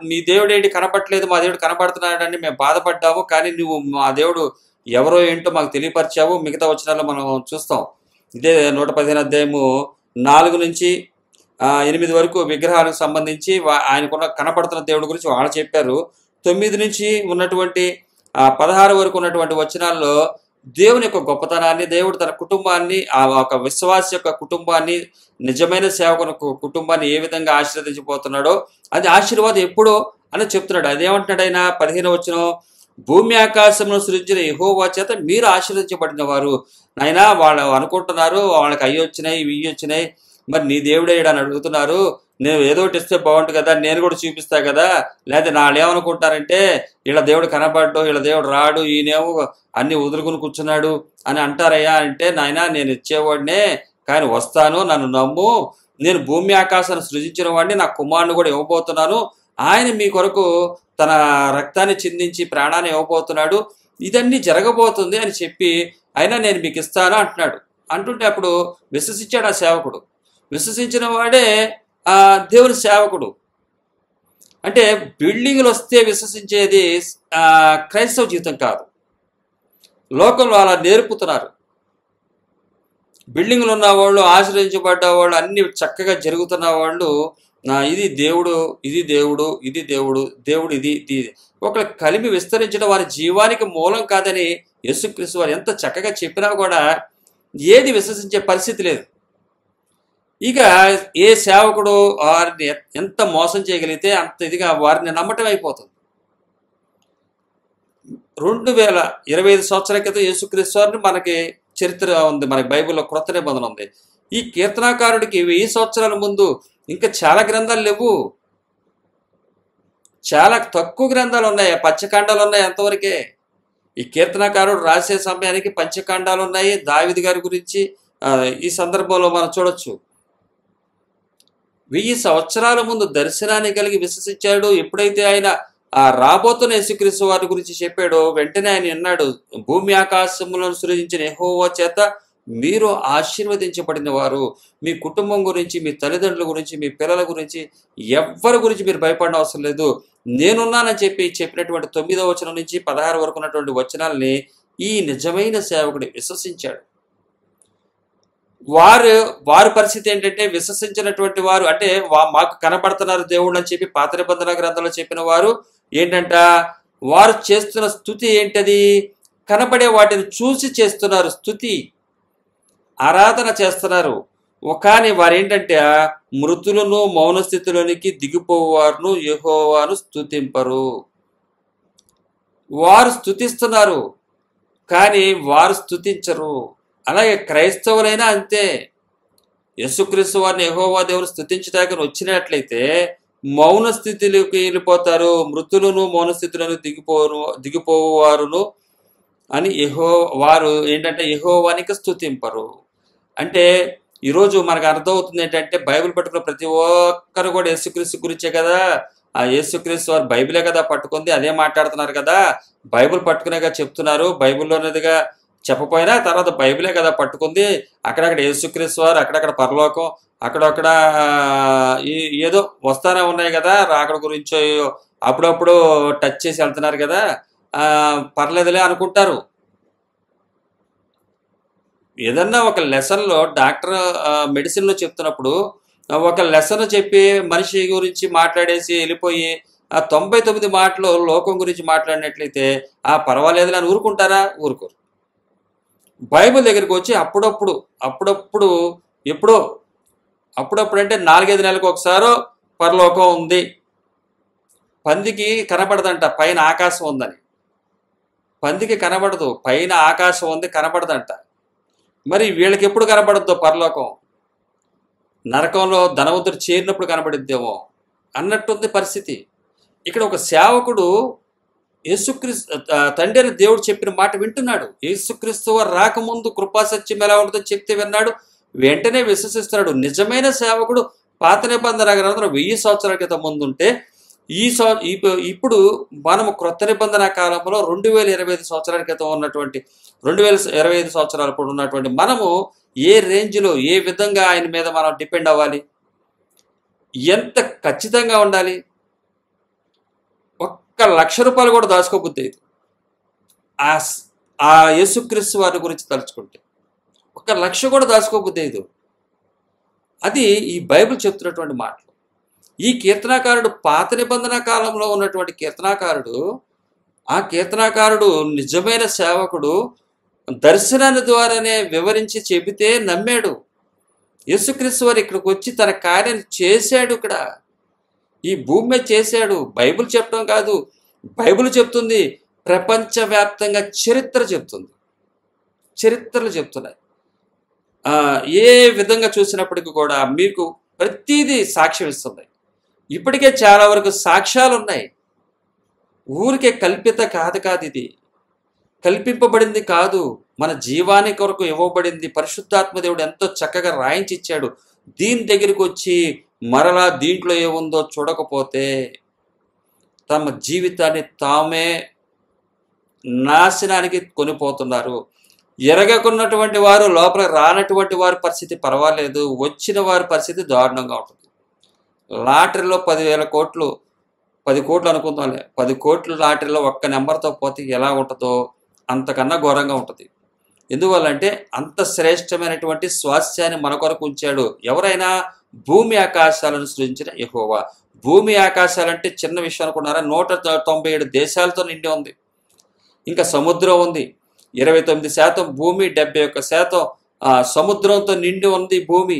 మీ దేవుడు ఏంటి కనపడట్లేదు, మా దేవుడు కనపడుతున్నాడని మేము బాధపడ్డాము, కానీ నువ్వు మా దేవుడు ఎవరో ఏంటో మాకు తెలియపరిచావు. మిగతా వచనాల్లో మనం చూస్తాం. ఇదే 115 అధ్యాయము 4 నుంచి 8 వరకు విగ్రహాలకు సంబంధించి ఆయనకున్న కనపడుతున్న దేవుడి గురించి వాళ్ళు చెప్పారు. 9 నుంచి ఉన్నటువంటి 16 వరకు ఉన్నటువంటి వచనాల్లో దేవుని యొక్క గొప్పతనాన్ని, దేవుడు తన కుటుంబాన్ని, ఆ ఒక విశ్వాస యొక్క కుటుంబాన్ని, నిజమైన సేవకుని కుటుంబాన్ని ఏ విధంగా ఆశీర్వదించబోతున్నాడో, అది ఆశీర్వాదం ఎప్పుడో అని చెప్తున్నాడు. అదేమంటున్నాడు ఆయన 15వ వచనం, భూమి ఆకాశమును సృజించిన యెహోవా చేత మీరు ఆశీర్వదించబడిన వారు. నాయనా వాళ్ళు అనుకుంటున్నారు, వాళ్ళకి అయ్యి వచ్చినాయి ఇవి వచ్చినాయి, మరి నీ దేవుడేయడా అని అడుగుతున్నారు. నేను ఏదో ఒకటి ఇస్తే బాగుంటుంది కదా, నేను కూడా చూపిస్తా కదా. లేదా వాళ్ళు ఏమనుకుంటారంటే వీళ్ళ దేవుడు కనబడ్డు, వీళ్ళ దేవుడు రాడు, ఈయనేమో అన్ని వదులుకుని కూర్చున్నాడు అని అంటారయ్యా. అంటే నాయనా నేను ఇచ్చేవాడినే, కానీ వస్తాను, నన్ను నమ్ము. నేను భూమి ఆకాశాన్ని సృజించిన వాడిని, నా కుమారుని కూడా ఇవ్వబోతున్నాను. ఆయన మీ కొరకు తన రక్తాన్ని చిందించి ప్రాణాన్ని ఇవ్వబోతున్నాడు, ఇదన్నీ జరగబోతుంది అని చెప్పి అయినా నేను మీకు ఇస్తాను అంటున్నాడు. అంటుంటే అప్పుడు విశ్వసించాడు ఆ సేవకుడు. విశ్వసించిన వాడే దేవుని సేవకుడు. అంటే బిల్డింగ్లు వస్తే విశ్వసించేది క్రైస్తవ జీవితం కాదు. లోకంలో అలా నేర్పుతున్నారు. బిల్డింగ్లు ఉన్న వాళ్ళు, ఆశ్రయించబడ్డ వాళ్ళు, అన్ని చక్కగా జరుగుతున్న వాళ్ళు ఇది దేవుడు, ఇది దేవుడు, ఇది దేవుడు, దేవుడు ఇది ఇది ఒకళ్ళు కలిమి విస్తరించడం వారి జీవానికి మూలం కాదని యేసుక్రీస్తు వారు ఎంత చక్కగా చెప్పినా కూడా ఏది విశ్వసించే పరిస్థితి లేదు. ఇక ఏ సేవకుడు వారిని ఎంత మోసం చేయగలిగితే అంత ఇదిగా వారిని నమ్మటం అయిపోతుంది. 2025 సంవత్సరాల క్రితం యేసుక్రీస్తు వారిని మనకి చరిత్ర ఉంది, మనకి బైబిల్లో క్రొత్త నిబంధన ఉంది. ఈ కీర్తనాకారుడికి 1000 సంవత్సరాల ముందు ఇంకా చాలా గ్రంథాలు లేవు, చాలా తక్కువ గ్రంథాలు ఉన్నాయి, పంచకాండాలు ఉన్నాయి అంతవరకే. ఈ కీర్తనాకారుడు రాసే సమయానికి పంచకాండాలు ఉన్నాయి. దావీదు గారి గురించి ఈ సందర్భంలో మనం చూడొచ్చు. 1000 సంవత్సరాల ముందు దర్శనాన్ని కలిగి విశ్వసించాడు. ఎప్పుడైతే ఆయన రాబోతున్న యేసుక్రీస్తు వారి గురించి చెప్పాడో వెంటనే ఆయన అన్నాడు, భూమి ఆకాశములను సృజించిన యెహోవా చేత మీరు ఆశీర్వదించబడిన వారు. మీ కుటుంబం గురించి, మీ తల్లిదండ్రుల గురించి, మీ పిల్లల గురించి, ఎవ్వరి గురించి మీరు భయపడిన అవసరం లేదు, నేనున్నానని చెప్పినటువంటి 9వ వచనం నుంచి 16 వరకు ఉన్నటువంటి వచనాలని ఈ నిజమైన సేవకుడు విశ్వసించాడు. వారి పరిస్థితి ఏంటంటే, విశ్వసించినటువంటి వారు అంటే మాకు కనపడుతున్నారు దేవుళ్ళు అని చెప్పి పాత నిబంధన గ్రంథంలో చెప్పిన వారు ఏంటంట, వారు చేస్తున్న స్తుతి ఏంటది, కనపడే వాటిని చూసి చేస్తున్నారు, స్తుతి ఆరాధన చేస్తున్నారు. కానీ వారు ఏంటంటే మృతులను మౌన స్థితిలోనికి దిగిపోవారును యెహోవాను స్తుతింపరు. వారు స్తుతిస్తున్నారు కానీ వారు స్తుతించరు. అలాగే క్రైస్తవులైనా అంతే. యేసుక్రీస్తు వారిని యెహోవా దేవుని స్తుతించడానికి వచ్చినట్లయితే మౌన స్థితిలోకి వెళ్ళిపోతారు. మృతులను మౌన స్థితిలోకి దిగిపోవారును అని వారు ఏంటంటే యెహోవానికి స్తుతింపరు. అంటే ఈరోజు మనకు అర్థమవుతుంది ఏంటంటే, బైబిల్ పట్టుకున్న ప్రతి ఒక్కరు కూడా యేసుక్రీస్తు గురించే కదా, ఆ యేసుక్రీస్తు వారు బైబిలే కదా పట్టుకుంది, అదే మాట్లాడుతున్నారు కదా, బైబిల్ పట్టుకునేగా చెప్తున్నారు, బైబిల్లోనేదిగా చెప్పపోయినా తర్వాత బైబిలే కదా పట్టుకుంది, అక్కడక్కడ యేసుక్రీస్తు వారు, అక్కడక్కడ పరలోకం, అక్కడక్కడ ఏదో వస్తానే ఉన్నాయి కదా, రాకడ గురించో అప్పుడప్పుడు టచ్ చేసి వెళ్తున్నారు కదా, పర్లేదులే అనుకుంటారు. ఏదన్నా ఒక లెసన్లో డాక్టర్ మెడిసిన్లో చెప్తున్నప్పుడు ఒక లెసన్ చెప్పి మనిషి గురించి మాట్లాడేసి వెళ్ళిపోయి 99 మాటలు లోకం గురించి మాట్లాడినట్లయితే పర్వాలేదులే అని ఊరుకుంటారా? ఊరుకోరు. బైబిల్ దగ్గరికి వచ్చి అప్పుడప్పుడు ఎప్పుడో అప్పుడప్పుడు అంటే 4-5 నెలలకు ఒకసారో పరలోకం ఉంది, పందికి కనపడదంట పైన ఆకాశం ఉందని. పందికి కనబడదు, పైన ఆకాశం ఉంది కనపడదంట. మరి వీళ్ళకి ఎప్పుడు కనపడద్దో పరలోకం? నరకంలో ధనవంతుడు చేరినప్పుడు కనబడిద్దేమో అన్నట్టుంది పరిస్థితి. ఇక్కడ ఒక సేవకుడు యేసుక్రీస్తు తండ్రి అని దేవుడు చెప్పిన మాట వింటున్నాడు. యేసుక్రీస్తు వారు రాకముందు కృపాసత్యం ఎలా ఉంటుందో చెప్తే విన్నాడు, వెంటనే విశ్వసిస్తున్నాడు. నిజమైన సేవకుడు పాత నిబంధన గ్రంథంలో 1000 సంవత్సరాల క్రితం ముందుంటే ఇప్పుడు మనము క్రొత్త నిబంధన కాలంలో 2025 సంవత్సరాల క్రితం ఉన్నటువంటి 2025 సంవత్సరాల ఇప్పుడు ఉన్నటువంటి మనము ఏ రేంజ్లో ఏ విధంగా ఆయన మీద మనం డిపెండ్ అవ్వాలి, ఎంత ఖచ్చితంగా ఉండాలి. 1,00,000 రూపాయలు కూడా దాచుకోబుద్ది ఆ యేసుక్రీస్తు వారి గురించి తలుచుకుంటే 1,00,000 కూడా దాచుకోబుద్ది. అది ఈ బైబిల్ చెప్తున్నటువంటి మాటలు. ఈ కీర్తనాకారుడు పాత నిబంధన కాలంలో ఉన్నటువంటి కీర్తనాకారుడు, ఆ కీర్తనాకారుడు నిజమైన సేవకుడు దర్శనాన్ని ద్వారానే వివరించి చెబితే నమ్మాడు. యేసుక్రీస్తు వారు ఇక్కడికి వచ్చి తన కార్యం చేశాడు, ఇక్కడ ఈ భూమి మీద చేశాడు. బైబిల్ చెప్పడం కాదు, బైబిల్ చెప్తుంది, ప్రపంచవ్యాప్తంగా చరిత్ర చెప్తుంది, చరిత్రలు చెప్తున్నాయి. ఏ విధంగా చూసినప్పటికీ కూడా మీకు ప్రతిదీ సాక్ష్యం ఇస్తుంది. ఇప్పటికే చాలా వరకు సాక్ష్యాలు ఉన్నాయి. ఊరికే కల్పిత కాదు, ఇది కల్పింపబడింది కాదు, మన జీవానికి కొరకు ఇవ్వబడింది. పరిశుద్ధాత్మ దేవుడు ఎంతో చక్కగా రాయించి ఇచ్చాడు. దీని దగ్గరికి వచ్చి మరలా దీంట్లో ఏముందో చూడకపోతే తమ జీవితాన్ని తామే నాశనానికి కొనిపోతున్నారు. ఎరగకున్నటువంటి వారు, లోపల రానటువంటి వారి పరిస్థితి పర్వాలేదు, వచ్చిన వారి పరిస్థితి దారుణంగా ఉంటుంది. లాటరీలో 10,000 కోట్లు, 10 కోట్లు అనుకుందాంలే, 10 కోట్లు లాటరీలో ఒక్క నెంబర్తో పోతే ఎలా ఉంటుందో అంతకన్నా ఘోరంగా ఉంటుంది. ఎందువల్లంటే అంత శ్రేష్టమైనటువంటి స్వాస్థ్యాన్ని మన కొరకు ఉంచాడు. ఎవరైనా? భూమి ఆకాశాలను సృజించిన యెహోవా. భూమి ఆకాశాలంటే చిన్న విషయం అనుకున్నారా? 197 దేశాలతో నిండి ఉంది. ఇంకా సముద్రం ఉంది. 29% భూమి, 71% సముద్రంతో నిండి ఉంది భూమి.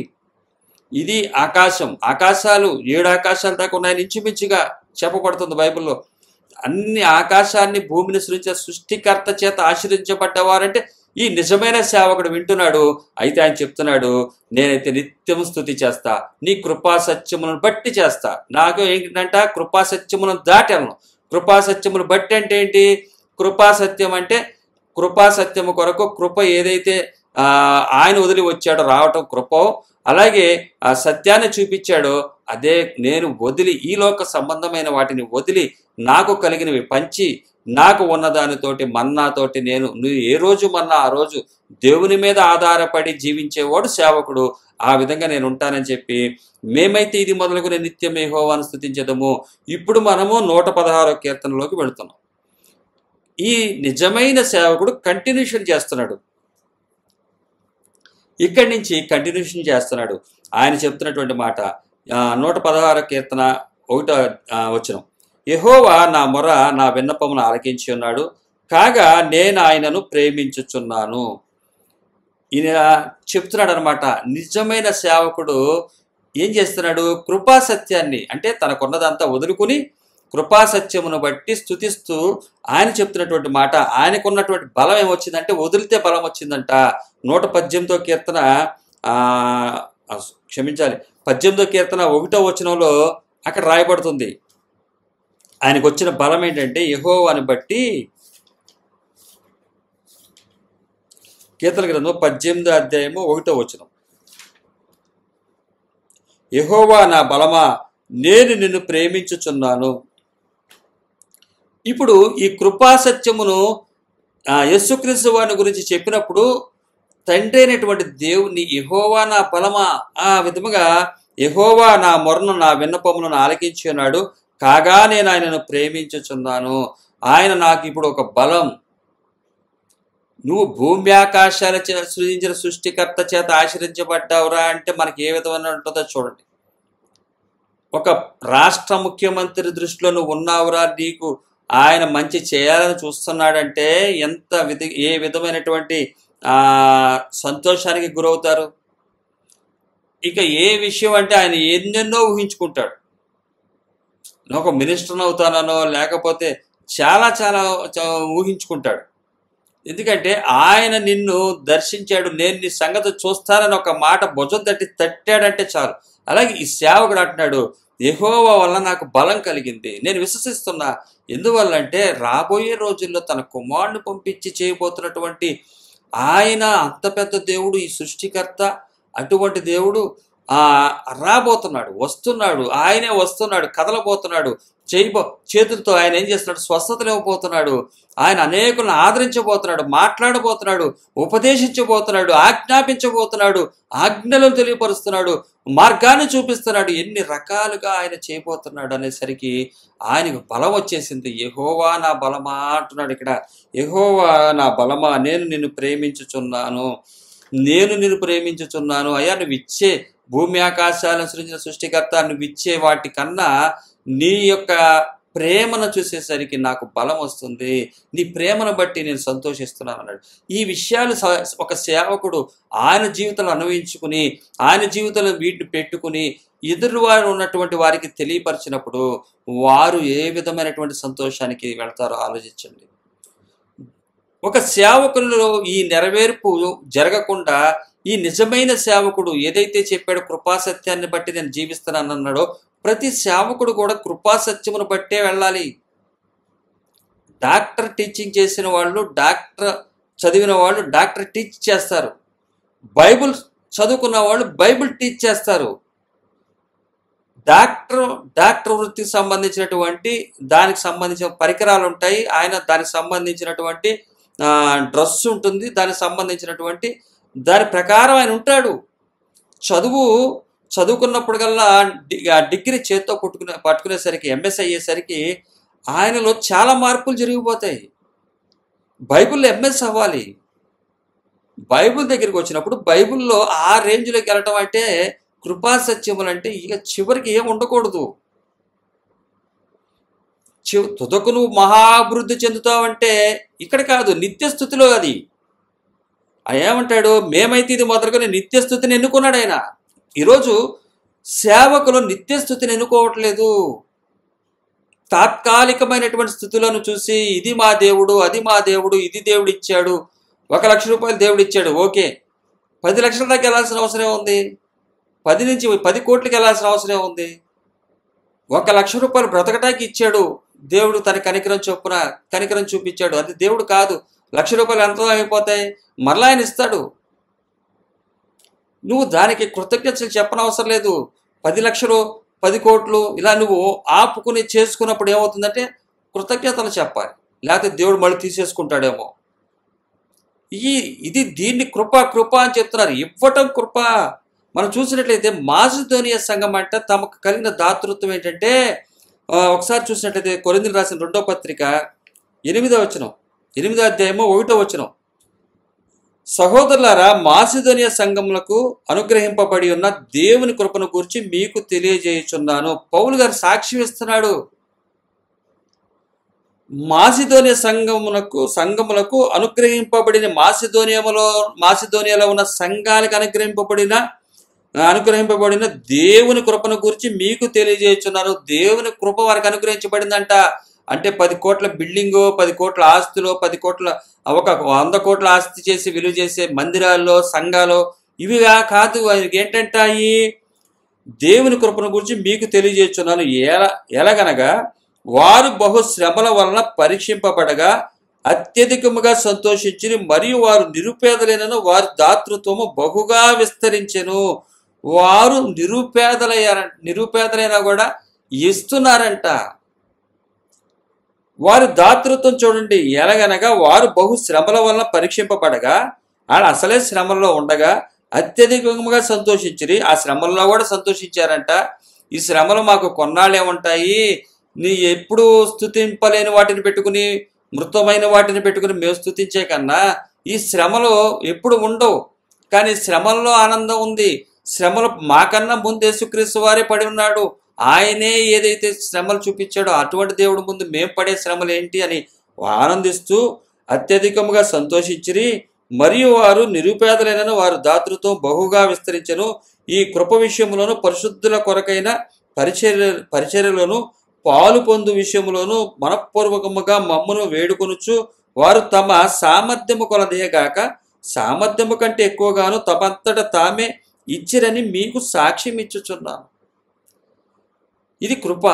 ఇది ఆకాశం. ఆకాశాలు 7 ఆకాశాల దాకా ఉన్నాయని ఇంచుమించుగా చెప్పబడుతుంది బైబిల్లో. అన్ని ఆకాశాన్ని, భూమిని సృష్టించిన సృష్టికర్త చేత ఆశీర్వదించబడ్డవారంటే ఈ నిజమైన సేవకుడు వింటున్నాడు. అయితే ఆయన చెప్తున్నాడు, నేనైతే నిత్యం స్తుతి చేస్తా, నీ కృపా సత్యములను బట్టి చేస్తా. నాకు ఏంటంట? కృపా సత్యములను దాటాను. కృపా సత్యమును బట్టి అంటే ఏంటి? కృపా సత్యం అంటే కృపా సత్యము కొరకు కృప ఏదైతే ఆయన వదిలి వచ్చాడో, రావటం కృపో, అలాగే ఆ సత్యాన్ని చూపించాడో అదే నేను వదిలి, ఈ లోక సంబంధమైన వాటిని వదిలి నాకు కలిగినవి పంచి, నాకు ఉన్నదానితోటి మన్నాతోటి నువ్వు ఏ రోజు మన్నా ఆ రోజు దేవుని మీద ఆధారపడి జీవించేవాడు సేవకుడు. ఆ విధంగా నేను ఉంటానని చెప్పి, మేమైతే ఇది మొదలుకొని నిత్యం యెహోవాను స్తుతించెదము. ఇప్పుడు మనము 116వ కీర్తనలోకి వెళుతున్నాం. ఈ నిజమైన సేవకుడు కంటిన్యూషన్ చేస్తున్నాడు. ఇక్కడి నుంచి కంటిన్యూషన్ చేస్తున్నాడు. ఆయన చెప్తున్నటువంటి మాట 116వ కీర్తన 1వ వచనం. యెహోవా నా మొర, నా విన్నపమును ఆలకించి ఉన్నాడు, కాగా నేను ఆయనను ప్రేమించుచున్నాను. ఈయన చెప్తున్నాడు అనమాట. నిజమైన సేవకుడు ఏం చేస్తున్నాడు? కృపా సత్యాన్ని, అంటే తనకున్నదంతా వదులుకుని కృపాసత్యమును బట్టి స్తుతిస్తూ ఆయన చెప్తున్నటువంటి మాట. ఆయనకున్నటువంటి బలం ఏమొచ్చిందంటే వదిలితే బలం వచ్చిందంట. 118వ కీర్తన 18వ కీర్తన 1వ వచనంలో అక్కడ రాయబడుతుంది. ఆయనకు వచ్చిన బలం ఏంటంటే యెహోవాని బట్టి. కీర్తన గ్రంథం 18వ అధ్యాయము 1వ వచనం. యెహోవా నా బలమా, నేను నిన్ను ప్రేమించుచున్నాను. ఇప్పుడు ఈ కృపాసత్యమును యేసుక్రీస్తు వారిని గురించి చెప్పినప్పుడు తండ్రి అయినటువంటి దేవుని యెహోవా నా బలమా, ఆ విధముగా యెహోవా నా మొరను, నా విన్నపములను ఆలకించి ఉన్నాడు, కాగా నేను ఆయనను ప్రేమించుచున్నాను. ఆయన నాకు ఇప్పుడు ఒక బలం. నువ్వు భూమి ఆకాశాల సృజించిన సృష్టికర్త చేత ఆశ్రయించబడ్డావురా అంటే మనకి ఏ విధమైన ఉంటుందో చూడండి. ఒక రాష్ట్ర ముఖ్యమంత్రి దృష్టిలో నువ్వు ఉన్నావురా, నీకు ఆయన మంచి చేయాలని చూస్తున్నాడంటే ఏ విధమైనటువంటి సంతోషానికి గురవుతారు. ఇక ఏ విషయం అంటే ఆయన ఎన్నెన్నో ఊహించుకుంటాడు. నేను ఒక మినిస్టర్ని అవుతానో లేకపోతే చాలా చాలా ఊహించుకుంటాడు. ఎందుకంటే ఆయన నిన్ను దర్శించాడు, నేను నీ సంగతి చూస్తానని ఒక మాట భుజం తట్టాడంటే చాలు. అలాగే ఈ సేవకుడు అంటున్నాడు, యెహోవా వల్ల నాకు బలం కలిగింది, నేను విశ్వసిస్తున్నా. ఎందువల్లంటే రాబోయే రోజుల్లో తన కుమారుని పంపించి చేయబోతున్నటువంటి ఆయన అంత పెద్ద దేవుడు, ఈ సృష్టికర్త, అటువంటి దేవుడు రాబోతున్నాడు, వస్తున్నాడు. ఆయనే వస్తున్నాడు, కదలబోతున్నాడు. చేతులతో ఆయన ఏం చేస్తున్నాడు? స్వస్థతలు ఇవ్వబోతున్నాడు. ఆయన అనేకులను ఆదరించబోతున్నాడు, మాట్లాడబోతున్నాడు, ఉపదేశించబోతున్నాడు, ఆజ్ఞాపించబోతున్నాడు, ఆజ్ఞలను తెలియపరుస్తున్నాడు, మార్గాన్ని చూపిస్తున్నాడు. ఎన్ని రకాలుగా ఆయన చేయబోతున్నాడు అనేసరికి ఆయనకు బలం వచ్చేసింది. యెహోవా నా బలమా అంటున్నాడు ఇక్కడ. యెహోవా నా బలమా, నేను నిన్ను ప్రేమించుచున్నాను, నేను నిన్ను ప్రేమించుచున్నాను. అయ్యా, నువ్వు ఇచ్చే భూమి ఆకాశాలను సృజించిన సృష్టికర్త, నువ్వు ఇచ్చే వాటి కన్నా నీ యొక్క ప్రేమను చూసేసరికి నాకు బలం వస్తుంది, నీ ప్రేమను బట్టి నేను సంతోషిస్తున్నాను అన్నాడు. ఈ విషయాలు ఒక సేవకుడు ఆయన జీవితంలో అనుభవించుకుని, ఆయన జీవితంలో వీటిని పెట్టుకుని ఎదురు వారు ఉన్నటువంటి వారికి తెలియపరిచినప్పుడు వారు ఏ విధమైనటువంటి సంతోషానికి వెళ్తారో ఆలోచించండి. ఒక సేవకులలో ఈ నెరవేర్పు జరగకుండా ఈ నిజమైన సేవకుడు ఏదైతే చెప్పాడో కృపాసత్యాన్ని బట్టి నేను జీవిస్తున్నాను అన్నాడో, ప్రతి సేవకుడు కూడా కృపాసత్యమును బట్టే వెళ్ళాలి. డాక్టర్ టీచింగ్ చేసిన వాళ్ళు, డాక్టర్ చదివిన వాళ్ళు డాక్టర్ టీచ్ చేస్తారు. బైబిల్ చదువుకున్న వాళ్ళు బైబిల్ టీచ్ చేస్తారు. డాక్టర్ డాక్టర్ వృత్తికి సంబంధించినటువంటి దానికి సంబంధించిన పరికరాలు ఉంటాయి. ఆయన దానికి సంబంధించినటువంటి డ్రెస్ ఉంటుంది, దానికి సంబంధించినటువంటి దాని ప్రకారం ఆయన ఉంటాడు. చదువుకున్నప్పుడు కల్లా డిగ్రీ చేత్తో పట్టుకునేసరికి ఎంఎస్ అయ్యేసరికి ఆయనలో చాలా మార్పులు జరిగిపోతాయి. బైబిల్లో ఎంఎస్ అవ్వాలి. బైబిల్ దగ్గరికి వచ్చినప్పుడు బైబిల్లో ఆ రేంజ్లోకి వెళ్ళటం అంటే కృపా సత్యములు అంటే ఇక చివరికి ఏం ఉండకూడదు. తుదకు నువ్వు మహాభివృద్ధి చెందుతావంటే ఇక్కడ కాదు, నిత్యస్థుతిలో. అది ఏమంటాడు, మేమైతే ఇది మొదలుకొని నిత్యస్థుతిని ఎన్నుకున్నాడు ఆయన. ఈరోజు సేవకులు నిత్యస్థుతిని ఎన్నుకోవట్లేదు. తాత్కాలికమైనటువంటి స్థుతులను చూసి ఇది మా దేవుడు, అది మా దేవుడు, ఇది దేవుడు ఇచ్చాడు, 1 లక్ష రూపాయలు దేవుడు ఇచ్చాడు, ఓకే. 10 లక్షల దాకా వెళ్ళాల్సిన అవసరం ఉంది, 10 నుంచి 10 కోట్లకి వెళ్ళాల్సిన అవసరం ఉంది. 1 లక్ష రూపాయలు బ్రతకటానికి ఇచ్చాడు దేవుడు, తన కనికరం చూపించాడు. అది దేవుడు కాదు. 1 లక్ష రూపాయలు ఎంత అయిపోతాయి, మరలా ఆయన ఇస్తాడు. నువ్వు దానికి కృతజ్ఞతలు చెప్పనవసరం లేదు. 10 లక్షలు 10 కోట్లు ఇలా నువ్వు ఆపుకుని చేసుకున్నప్పుడు ఏమవుతుందంటే కృతజ్ఞతలు చెప్పాలి, లేకపోతే దేవుడు మళ్ళీ తీసేసుకుంటాడేమో. దీన్ని కృప అని చెప్తున్నారు. ఇవ్వటం కృప. మనం చూసినట్లయితే మాసిదోనియా సంఘం అంటే తమకు కలిగిన దాతృత్వం ఏంటంటే, ఒకసారి చూసినట్లయితే కొరింథీయులకు రాసిన 2వ పత్రిక 8వ వచనం, 8వ అధ్యాయము 1వ వచనం, సహోదరులారా, మాసిదోనియా సంఘములకు అనుగ్రహింపబడి ఉన్న దేవుని కృపను గురించి మీకు తెలియజేయుచున్నాను. పౌలు గారు సాక్ష్యం ఇస్తున్నాడు. మాసిదోనియా సంఘములకు అనుగ్రహింపబడిన మాసిదోనియాలో ఉన్న సంఘాలకు అనుగ్రహింపబడిన దేవుని కృపను గురించి మీకు తెలియజేయుచున్నాను. దేవుని కృప వారికి అనుగ్రహించబడిందంట. అంటే 10 కోట్ల బిల్డింగు, 10 కోట్ల ఆస్తులు, 10 కోట్ల 100 కోట్ల ఆస్తి చేసి విలువ చేసే మందిరాల్లో, సంఘాలు ఇవిగా కాదు. ఏంటంటే ఈ దేవుని కృపను గురించి మీకు తెలియజేస్తున్నాను. ఎలాగనగా వారు బహు శ్రమల వలన పరీక్షింపబడగా అత్యధికముగా సంతోషించి, మరియు వారు నిరుపేదలైనను వారి దాతృత్వము బహుగా విస్తరించెను. వారు నిరుపేదలైనా కూడా ఇస్తున్నారంట. వారి దాతృత్వం చూడండి. ఎలాగనగా వారు బహు శ్రమల వలన పరీక్షింపబడగా, వాళ్ళు అసలే శ్రమల్లో ఉండగా అత్యధికంగా సంతోషించిరి. ఆ శ్రమల్లో కూడా సంతోషించారంట. ఈ శ్రమలు మాకు కొన్నాళ్ళే ఉంటాయి, నీ ఎప్పుడు స్తుతింపలేని వాటిని పెట్టుకుని, మృతమైన వాటిని పెట్టుకుని మేము స్తుతించే కన్నా ఈ శ్రమలు ఎప్పుడు ఉండవు. కానీ శ్రమల్లో ఆనందం ఉంది. శ్రమలు మాకన్నా ముందు యేసుక్రీస్తు వారే పడి ఉన్నాడు. ఆయనే ఏదైతే శ్రమలు చూపించాడో అటువంటి దేవుడి ముందు మేము పడే శ్రమలు ఏంటి అని ఆనందిస్తూ అత్యధికంగా సంతోషించిరి. మరియు వారు నిరుపేదలైన వారు దాతృత్వం బహుగా విస్తరించెను. ఈ కృప విషయంలోను పరిశుద్ధుల కొరకైన పరిచర్యలోను పాలు పొందు విషయంలోను మనఃపూర్వకముగా మమ్మను వేడుకొనుచు, వారు తమ సామర్థ్యము కొలదేగాక సామర్థ్యము కంటే ఎక్కువగాను తమంతట తామే ఇచ్చిరని మీకు సాక్ష్యం ఇచ్చుచున్నాను. ఇది కృప.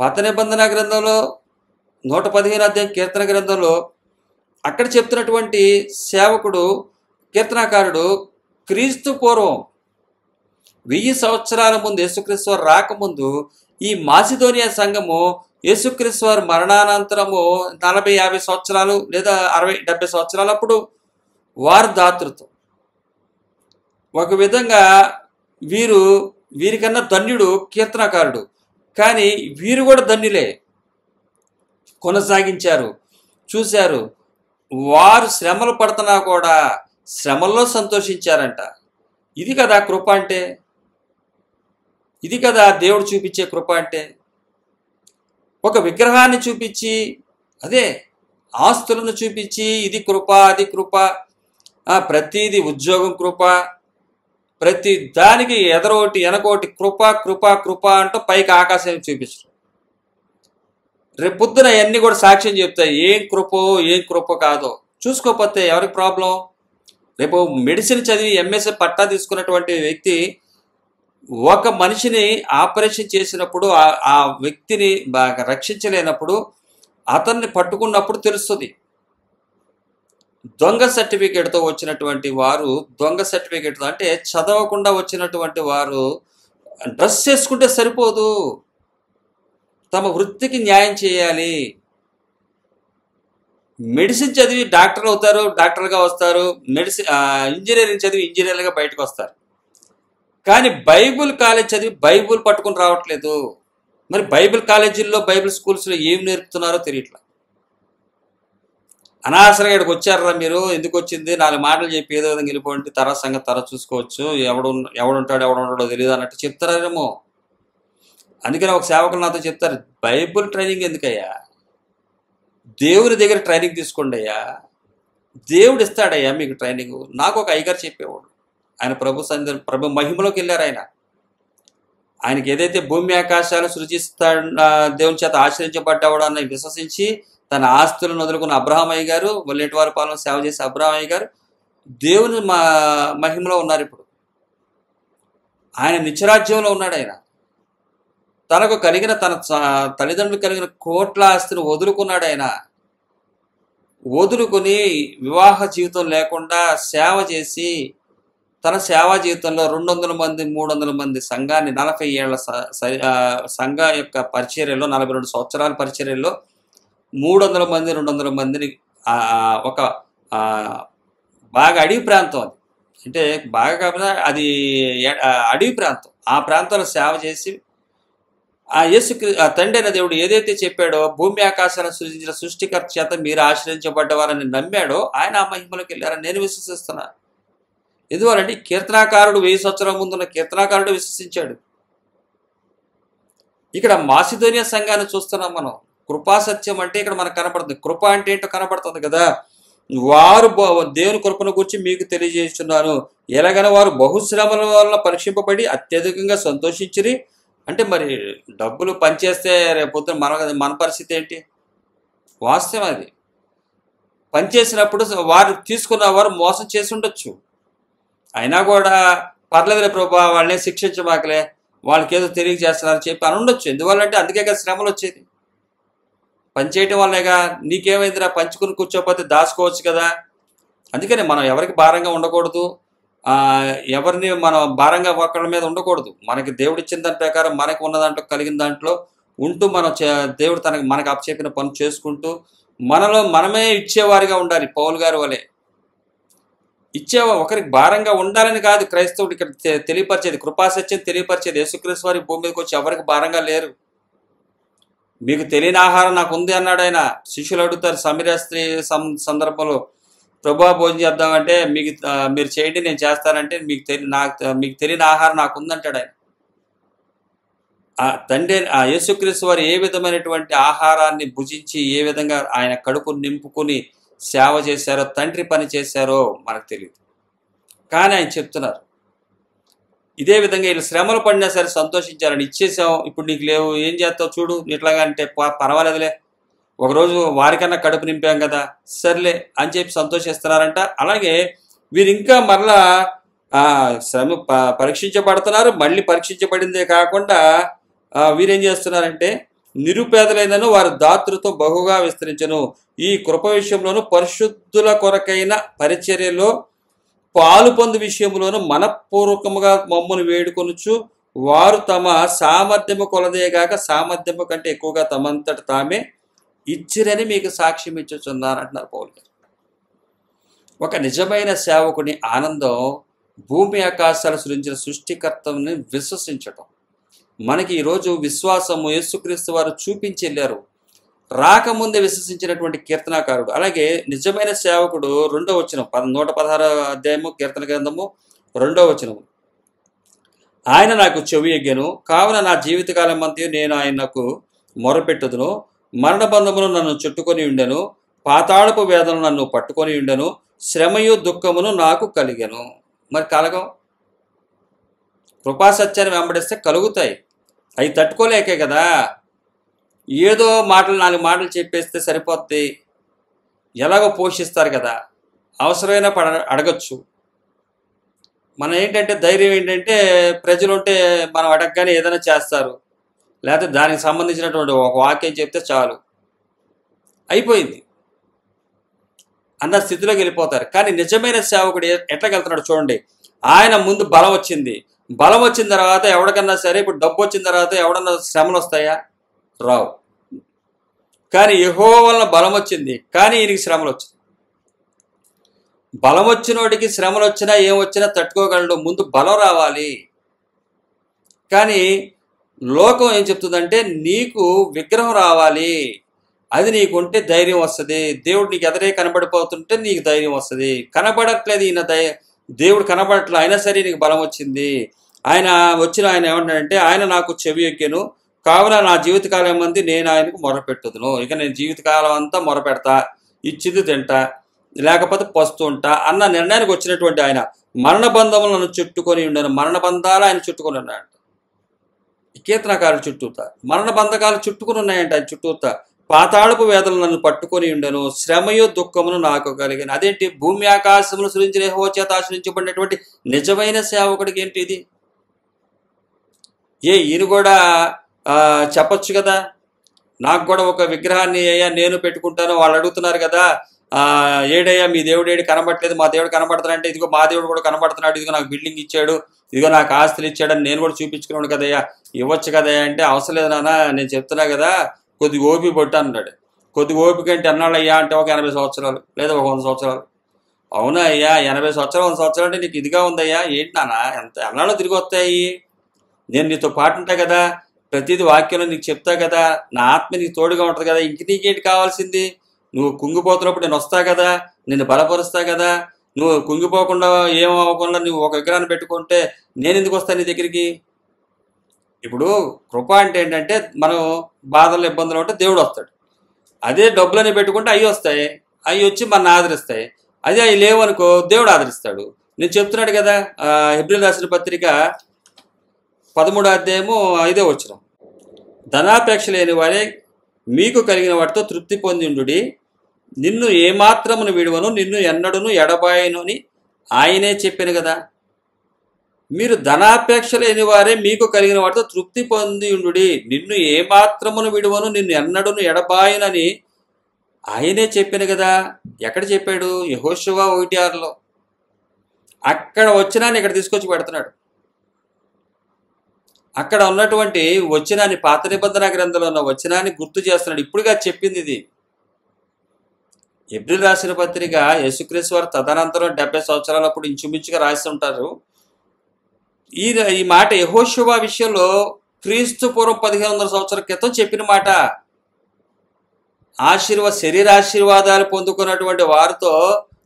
పాత నిబంధన గ్రంథంలో 115 అధ్యాయం కీర్తన గ్రంథంలో అక్కడ చెప్తున్నటువంటి సేవకుడు, కీర్తనాకారుడు క్రీస్తు పూర్వం 1000 సంవత్సరాల ముందు యేసుక్రీస్తు వారు రాకముందు ఈ మాసిదోనియా సంఘము యేసుక్రీస్తు వారి మరణానంతరము 40-50 సంవత్సరాలు లేదా 60-70 సంవత్సరాలు అప్పుడు వారి దాతృత్వం. ఒక విధంగా వీరికన్నా ధన్యుడు కీర్తనాకారుడు. కానీ వీరు కూడా ధన్యులే. కొనసాగించారు, చూశారు. వారు శ్రమలు పడుతున్నా కూడా శ్రమల్లో సంతోషించారంట. ఇది కదా కృప అంటే. ఇది కదా దేవుడు చూపించే కృప అంటే. ఒక విగ్రహాన్ని చూపించి, అదే ఆస్తులను చూపించి ఇది కృప, అది కృప, ప్రతిదీ ఉద్యోగం కృప, ప్రతి దానికి ఎదరోటి వెనకోటి కృప కృప కృప అంటూ పైకి ఆకాశం చూపించరు. రేపు పొద్దున అవన్నీ కూడా సాక్ష్యం చెప్తాయి. ఏం కృపో కాదో చూసుకోకపోతే ఎవరికి ప్రాబ్లం? రేపు మెడిసిన్ చదివి ఎంఎస్ఏ పట్టా తీసుకున్నటువంటి వ్యక్తి ఒక మనిషిని ఆపరేషన్ చేసినప్పుడు ఆ వ్యక్తిని బాగా రక్షించలేనప్పుడు అతన్ని పట్టుకున్నప్పుడు తెలుస్తుంది. దొంగ సర్టిఫికేట్తో వచ్చినటువంటి వారు, దొంగ సర్టిఫికేట్తో అంటే చదవకుండా వచ్చినటువంటి వారు డ్రెస్ చేసుకుంటే సరిపోదు, తమ వృత్తికి న్యాయం చేయాలి. మెడిసిన్ చదివి డాక్టర్లు అవుతారు, డాక్టర్గా వస్తారు. ఇంజనీరింగ్ చదివి ఇంజనీర్లుగా బయటకు వస్తారు. కానీ బైబుల్ కాలేజ్ చదివి బైబుల్ పట్టుకుని రావట్లేదు. మరి బైబిల్ కాలేజీల్లో, బైబిల్ స్కూల్స్లో ఏం నేర్పుతున్నారో తెలియట్లా. అనవసరంగా ఇక్కడికి వచ్చారా మీరు, ఎందుకు వచ్చింది, 4 మాటలు చెప్పి ఏదో విధంగా వెళ్ళిపోండి, తర్వాత సంగతి తర్వాత చూసుకోవచ్చు, ఎవడుంటాడో ఎవడుంటాడో తెలియదు అన్నట్టు చెప్తారేమో. అందుకని ఒక సేవకులు నాతో చెప్తారు, బైబిల్ ట్రైనింగ్ ఎందుకయ్యా, దేవుని దగ్గర ట్రైనింగ్ తీసుకోండి అయ్యా, దేవుడు ఇస్తాడయ్యా మీకు ట్రైనింగ్. నాకు ఒక అయ్యగారు చెప్పేవాడు, ఆయన ప్రభు మహిమలోకి వెళ్ళారు. ఆయనకి ఏదైతే భూమి ఆకాశాలు సృజిస్తాడు, దేవుని చేత ఆశ్రయించబడ్డాడు అన్న విశ్వసించి తన ఆస్తులను వదులుకున్న అబ్రహామయ్య గారు, వల్లేటివారి పాలన సేవ చేసే అబ్రహామయ్య గారు దేవుని మహిమలో ఉన్నారు. ఇప్పుడు ఆయన నిత్యరాజ్యంలో ఉన్నాడు. ఆయన తనకు కలిగిన, తన తల్లిదండ్రులు కలిగిన కోట్ల ఆస్తిని వదులుకున్నాడు. ఆయన వదులుకొని వివాహ జీవితం లేకుండా సేవ చేసి తన సేవా జీవితంలో 200 మంది 300 మంది సంఘాన్ని 40 ఏళ్ల సంఘ యొక్క పరిచర్యలో, 42 సంవత్సరాల పరిచర్యలో 300 మంది 200 మందిని ఒక బాగా అడవి ప్రాంతం, అది అంటే బాగా కాకుండా అది అడవి ప్రాంతం, ఆ ప్రాంతంలో సేవ చేసి ఆ తండ్రి అయిన దేవుడు ఏదైతే చెప్పాడో, భూమి ఆకాశాలను సృజించిన సృష్టికర్త చేత మీరు ఆశ్రయించబడ్డవారని నమ్మాడో ఆయన ఆ మహిమలోకి వెళ్ళారని నేను విశ్వసిస్తున్నాను. ఎందువల్లంటే కీర్తనాకారుడు 1000 సంవత్సరాల ముందున్న కీర్తనాకారుడు విశ్వసించాడు. ఇక్కడ మాసిదోనియా సంఘాన్ని చూస్తున్నాం మనం. కృపాసత్యం అంటే ఇక్కడ మనకు కనపడుతుంది. కృప అంటే ఏంటో కనపడుతుంది కదా. వారు దేవుని కృపను గురించి మీకు తెలియజేస్తున్నాను, ఎలాగైనా వారు బహుశ్రమల వల్ల పరీక్షింపబడి అత్యధికంగా సంతోషించిరి. అంటే మరి డబ్బులు పనిచేస్తే రేపొద్దున మన పరిస్థితి ఏంటి? వాస్తవం అది. పనిచేసినప్పుడు వారు తీసుకున్న వారు మోసం చేసి ఉండొచ్చు, అయినా కూడా పర్లేదులే ప్రభా, వాళ్ళనే శిక్షించమాకలే, వాళ్ళకి ఏదో తెలియజేస్తున్నారని చెప్పి అని ఉండొచ్చు. ఎందువల్లంటే అందుకే కదా శ్రమలు వచ్చేది, పనిచేయటం వల్లేగా. నీకేమైందిరా, పంచుకుని కూర్చోపోతే దాచుకోవచ్చు కదా. అందుకని మనం ఎవరికి భారంగా ఉండకూడదు, ఎవరిని మనం భారంగా ఒకళ్ళ మీద ఉండకూడదు. మనకి దేవుడు ఇచ్చిన దాని ప్రకారం మనకు ఉన్న దాంట్లో, కలిగిన దాంట్లో ఉంటూ మనం దేవుడు మనకు అప్పచెప్పిన పనులు చేసుకుంటూ మనలో మనమే ఇచ్చేవారిగా ఉండాలి. పౌలు గారు వలె ఒకరికి భారంగా ఉండాలని కాదు క్రైస్తవుడు ఇక్కడ తెలియపరిచేది, కృపాసత్యం తెలియపరిచేది. యేసుక్రీస్తు వారి భూమి మీదకి వచ్చి ఎవరికి భారంగా లేరు. మీకు తెలియని ఆహారం నాకు ఉంది అన్నాడు ఆయన. శిష్యులు అడుగుతారు సమరయ స్త్రీ సందర్భంలో, ప్రభువా భోజనం చేద్దామంటే మీరు చేయండి నేను చేస్తానంటే, మీకు తెలియని ఆహారం నాకు ఉందంటాడు ఆయన. తండ్రి యేసుక్రీస్తు వారు ఏ విధమైనటువంటి ఆహారాన్ని భుజించి ఏ విధంగా ఆయన కడుపు నింపుకుని సేవ చేశారో, తండ్రి పని చేశారో మనకు తెలియదు. కానీ ఆయన చెప్తున్నారు, ఇదే విధంగా వీళ్ళు శ్రమలు పడినా సరే సంతోషించారని. ఇచ్చేసాం, ఇప్పుడు నీకు లేవు, ఏం చేస్తావు చూడు ఇట్లాగా అంటే, పర్వాలేదులే, ఒకరోజు వారికన్నా కడుపు నింపాం కదా, సర్లే అని చెప్పి సంతోషిస్తున్నారంట. అలాగే వీరు ఇంకా మరలా శ్రమ పరీక్షించబడుతున్నారు. మళ్ళీ పరీక్షించబడిందే కాకుండా వీరేం చేస్తున్నారంటే, నిరుపేదలైనను వారి దాతృత్వం బహుగా విస్తరించను, ఈ కృప విషయంలోను పరిశుద్ధుల కొరకైన పరిచర్యలో పాలు పొందు విషయంలోనూ మనపూర్వకముగా మమ్మల్ని వేడుకొనుచు వారు తమ సామర్థ్యము కొలదేగాక సామర్థ్యము కంటే ఎక్కువగా తమంతట తామే ఇచ్చిరని మీకు సాక్ష్యం ఇచ్చుచున్నారు అంటున్నారు పౌలు గారు. ఒక నిజమైన సేవకుని ఆనందం భూమి ఆకాశాలు సృజించిన సృష్టికర్తని విశ్వసించటం. మనకి ఈరోజు విశ్వాసము యేసుక్రీస్తు వారు చూపించి వెళ్ళారు, రాకముందే విశ్వసించినటువంటి కీర్తనాకారుడు. అలాగే నిజమైన సేవకుడు 2వ వచనం 116వ అధ్యాయము కీర్తన గ్రంథము 2వ వచనం, ఆయన నాకు చెవి ఎగ్గెను, కావున నా జీవితకాలం అంతా నేను ఆయనకు మొరపెట్టుదును. మరణబంధమును నన్ను చుట్టుకొని ఉండెను, పాతాళపు వేదనలు నన్ను పట్టుకొని ఉండెను, శ్రమయు దుఃఖమును నాకు కలిగెను. మరి కలగం, కృపాసత్యాన్ని వెంబడిస్తే కలుగుతాయి. అవి తట్టుకోలేకే కదా. ఏదో 4 మాటలు చెప్పేస్తే సరిపోద్ది, ఎలాగో పోషిస్తారు కదా, అవసరమైన అడగచ్చు. మనం ఏంటంటే ధైర్యం ఏంటంటే, ప్రజలు ఉంటే మనం అడగగానే ఏదైనా చేస్తారు, లేకపోతే దానికి సంబంధించినటువంటి ఒక వాక్యం చెప్తే చాలు అయిపోయింది అన్న స్థితిలోకి వెళ్ళిపోతారు. కానీ నిజమైన సేవకుడు ఎట్లా వెళ్తున్నాడు చూడండి. ఆయన ముందు బలం వచ్చింది, బలం వచ్చిన తర్వాత ఎవరికన్నా సరే, ఇప్పుడు డబ్బు వచ్చిన తర్వాత ఎవడన్నా శ్రమలు వస్తాయా? రావు. కానీ యెహోవా వలన బలం వచ్చింది, కానీ ఈయనకి శ్రమలు వచ్చింది. బలం వచ్చినోడికి శ్రమలు వచ్చినా ఏం వచ్చినా తట్టుకోగలడు. ముందు బలం రావాలి. కానీ లోకం ఏం చెప్తుందంటే నీకు విగ్రహం రావాలి, అది నీకుంటే ధైర్యం వస్తుంది. దేవుడు నీకు ఎదురే కనబడిపోతుంటే నీకు ధైర్యం వస్తుంది. కనబడట్లేదు ఈయన దేవుడు కనబడట్లేదు, అయినా సరే నీకు బలం వచ్చింది. ఆయన ఏమంటాడంటే, ఆయన నాకు చెవి ఎక్కెను, కావున నా జీవితకాలం మంది నేను ఆయనకు మొరపెట్టుదును. ఇక నేను జీవితకాలం అంతా మొరపెడతా, ఇచ్చింది తింటా, లేకపోతే పస్తుంటా అన్న నిర్ణయానికి వచ్చినటువంటి ఆయన మరణ బంధములను చుట్టుకొని ఉండను. మరణ బంధాలు ఆయన చుట్టుకొని ఉన్నాయంట. కీర్తనకారుడు చుట్టూతా మరణ బంధకాలు చుట్టుకుని ఉన్నాయంట ఆయన చుట్టూతా. పాతాళపు వేదలు నన్ను పట్టుకొని ఉండను, శ్రమయు దుఃఖమును నాకు కలిగిన. అదేంటి? భూమి ఆకాశములు సృజించిన యెహోవా చేత ఆశ్రయించబడినటువంటి నిజమైన సేవకుడికి ఏంటి ఇది? ఈయన కూడా చెప్పొచ్చు కదా, నాకు కూడా ఒక విగ్రహాన్ని అయ్యా నేను పెట్టుకుంటాను. వాళ్ళు అడుగుతున్నారు కదా, ఏడయ్యా మీ దేవుడు ఏడు కనబడట్లేదు, మా దేవుడు కనబడుతున్నాడంటే, ఇదిగో మా దేవుడు కూడా కనబడుతున్నాడు, ఇదిగో నాకు బిల్డింగ్ ఇచ్చాడు, ఇదిగో నాకు ఆస్తులు ఇచ్చాడని నేను కూడా చూపించుకున్నాడు కదయ్యా, ఇవ్వచ్చు కదయ్యా అంటే, అవసరం లేదు నాన్న, నేను చెప్తున్నా కదా కొద్దిగా ఓపిక పట్టు అన్నాడు. కొద్దిగా ఓపిక అంటే ఎన్నాళ్ళు అయ్యా అంటే, ఒక 80 సంవత్సరాలు లేదా ఒక 100 సంవత్సరాలు. అవునా అయ్యా, 80 సంవత్సరాలు 100 సంవత్సరాలు అంటే నీకు ఇదిగా ఉందయ్యా, ఏంటి నాన్న ఎంత ఎన్నాళ్ళు తిరిగి వస్తాయి? నేను నీతో పాటు ఉంటా కదా, ప్రతిదీ వాక్యంలో నీకు చెప్తా కదా, నా ఆత్మ నీకు తోడుగా ఉంటుంది కదా, ఇంక నీకేంటి కావాల్సింది? నువ్వు కుంగిపోతున్నప్పుడు నేను వస్తా కదా, నిన్ను బలపరుస్తా కదా. నువ్వు కుంగిపోకుండా ఏమవ్వకుండా నువ్వు ఒక విగ్రహాన్ని పెట్టుకుంటే నేను ఎందుకు వస్తాను నీ దగ్గరికి? ఇప్పుడు కృప అంటే ఏంటంటే, మనం బాధలు ఇబ్బందులు ఉంటే దేవుడు వస్తాడు. అదే డబ్బులని పెట్టుకుంటే అవి వస్తాయి, అవి వచ్చి మన ఆదరిస్తాయి. అదే అవి లేవనుకో దేవుడు ఆదరిస్తాడు. నేను చెప్తున్నాడు కదా, హెబ్రీయులకు రాసిన పత్రిక 13వ అధ్యాయము 5వ వచనం, ధనాపేక్ష లేని వారే మీకు కలిగిన వాటితో తృప్తి పొందిండుడి, నిన్ను ఏమాత్రమును విడువను, నిన్ను ఎన్నడును ఎడబాయను అని ఆయనే చెప్పాను కదా. మీరు ధనాపేక్ష లేని వారే మీకు కలిగిన వాటితో తృప్తి పొంది ఉండుడి, నిన్ను ఏమాత్రమును విడువను, నిన్ను ఎన్నడును ఎడబాయనని ఆయనే చెప్పాను కదా. ఎక్కడ చెప్పాడు? యెహోషువ 1:6లో. అక్కడ వచనాన్ని ఇక్కడ తీసుకొచ్చి పెడుతున్నాడు. అక్కడ ఉన్నటువంటి వచనాన్ని, పాత నిబంధన గ్రంథంలో ఉన్న వచనాన్ని గుర్తు చేస్తున్నాడు. ఇప్పుడుగా చెప్పింది ఇది. హెబ్రీయులకు రాసిన పత్రిక యేసుక్రీస్తు వారు తదనంతరం 70 సంవత్సరాలప్పుడు ఇంచుమించుగా రాసి ఉంటారు. ఈ మాట యెహోషువ విషయంలో క్రీస్తు పూర్వం 1500 సంవత్సరాల క్రితం చెప్పిన మాట. శరీరాశీర్వాదాలు పొందుకున్నటువంటి వారితో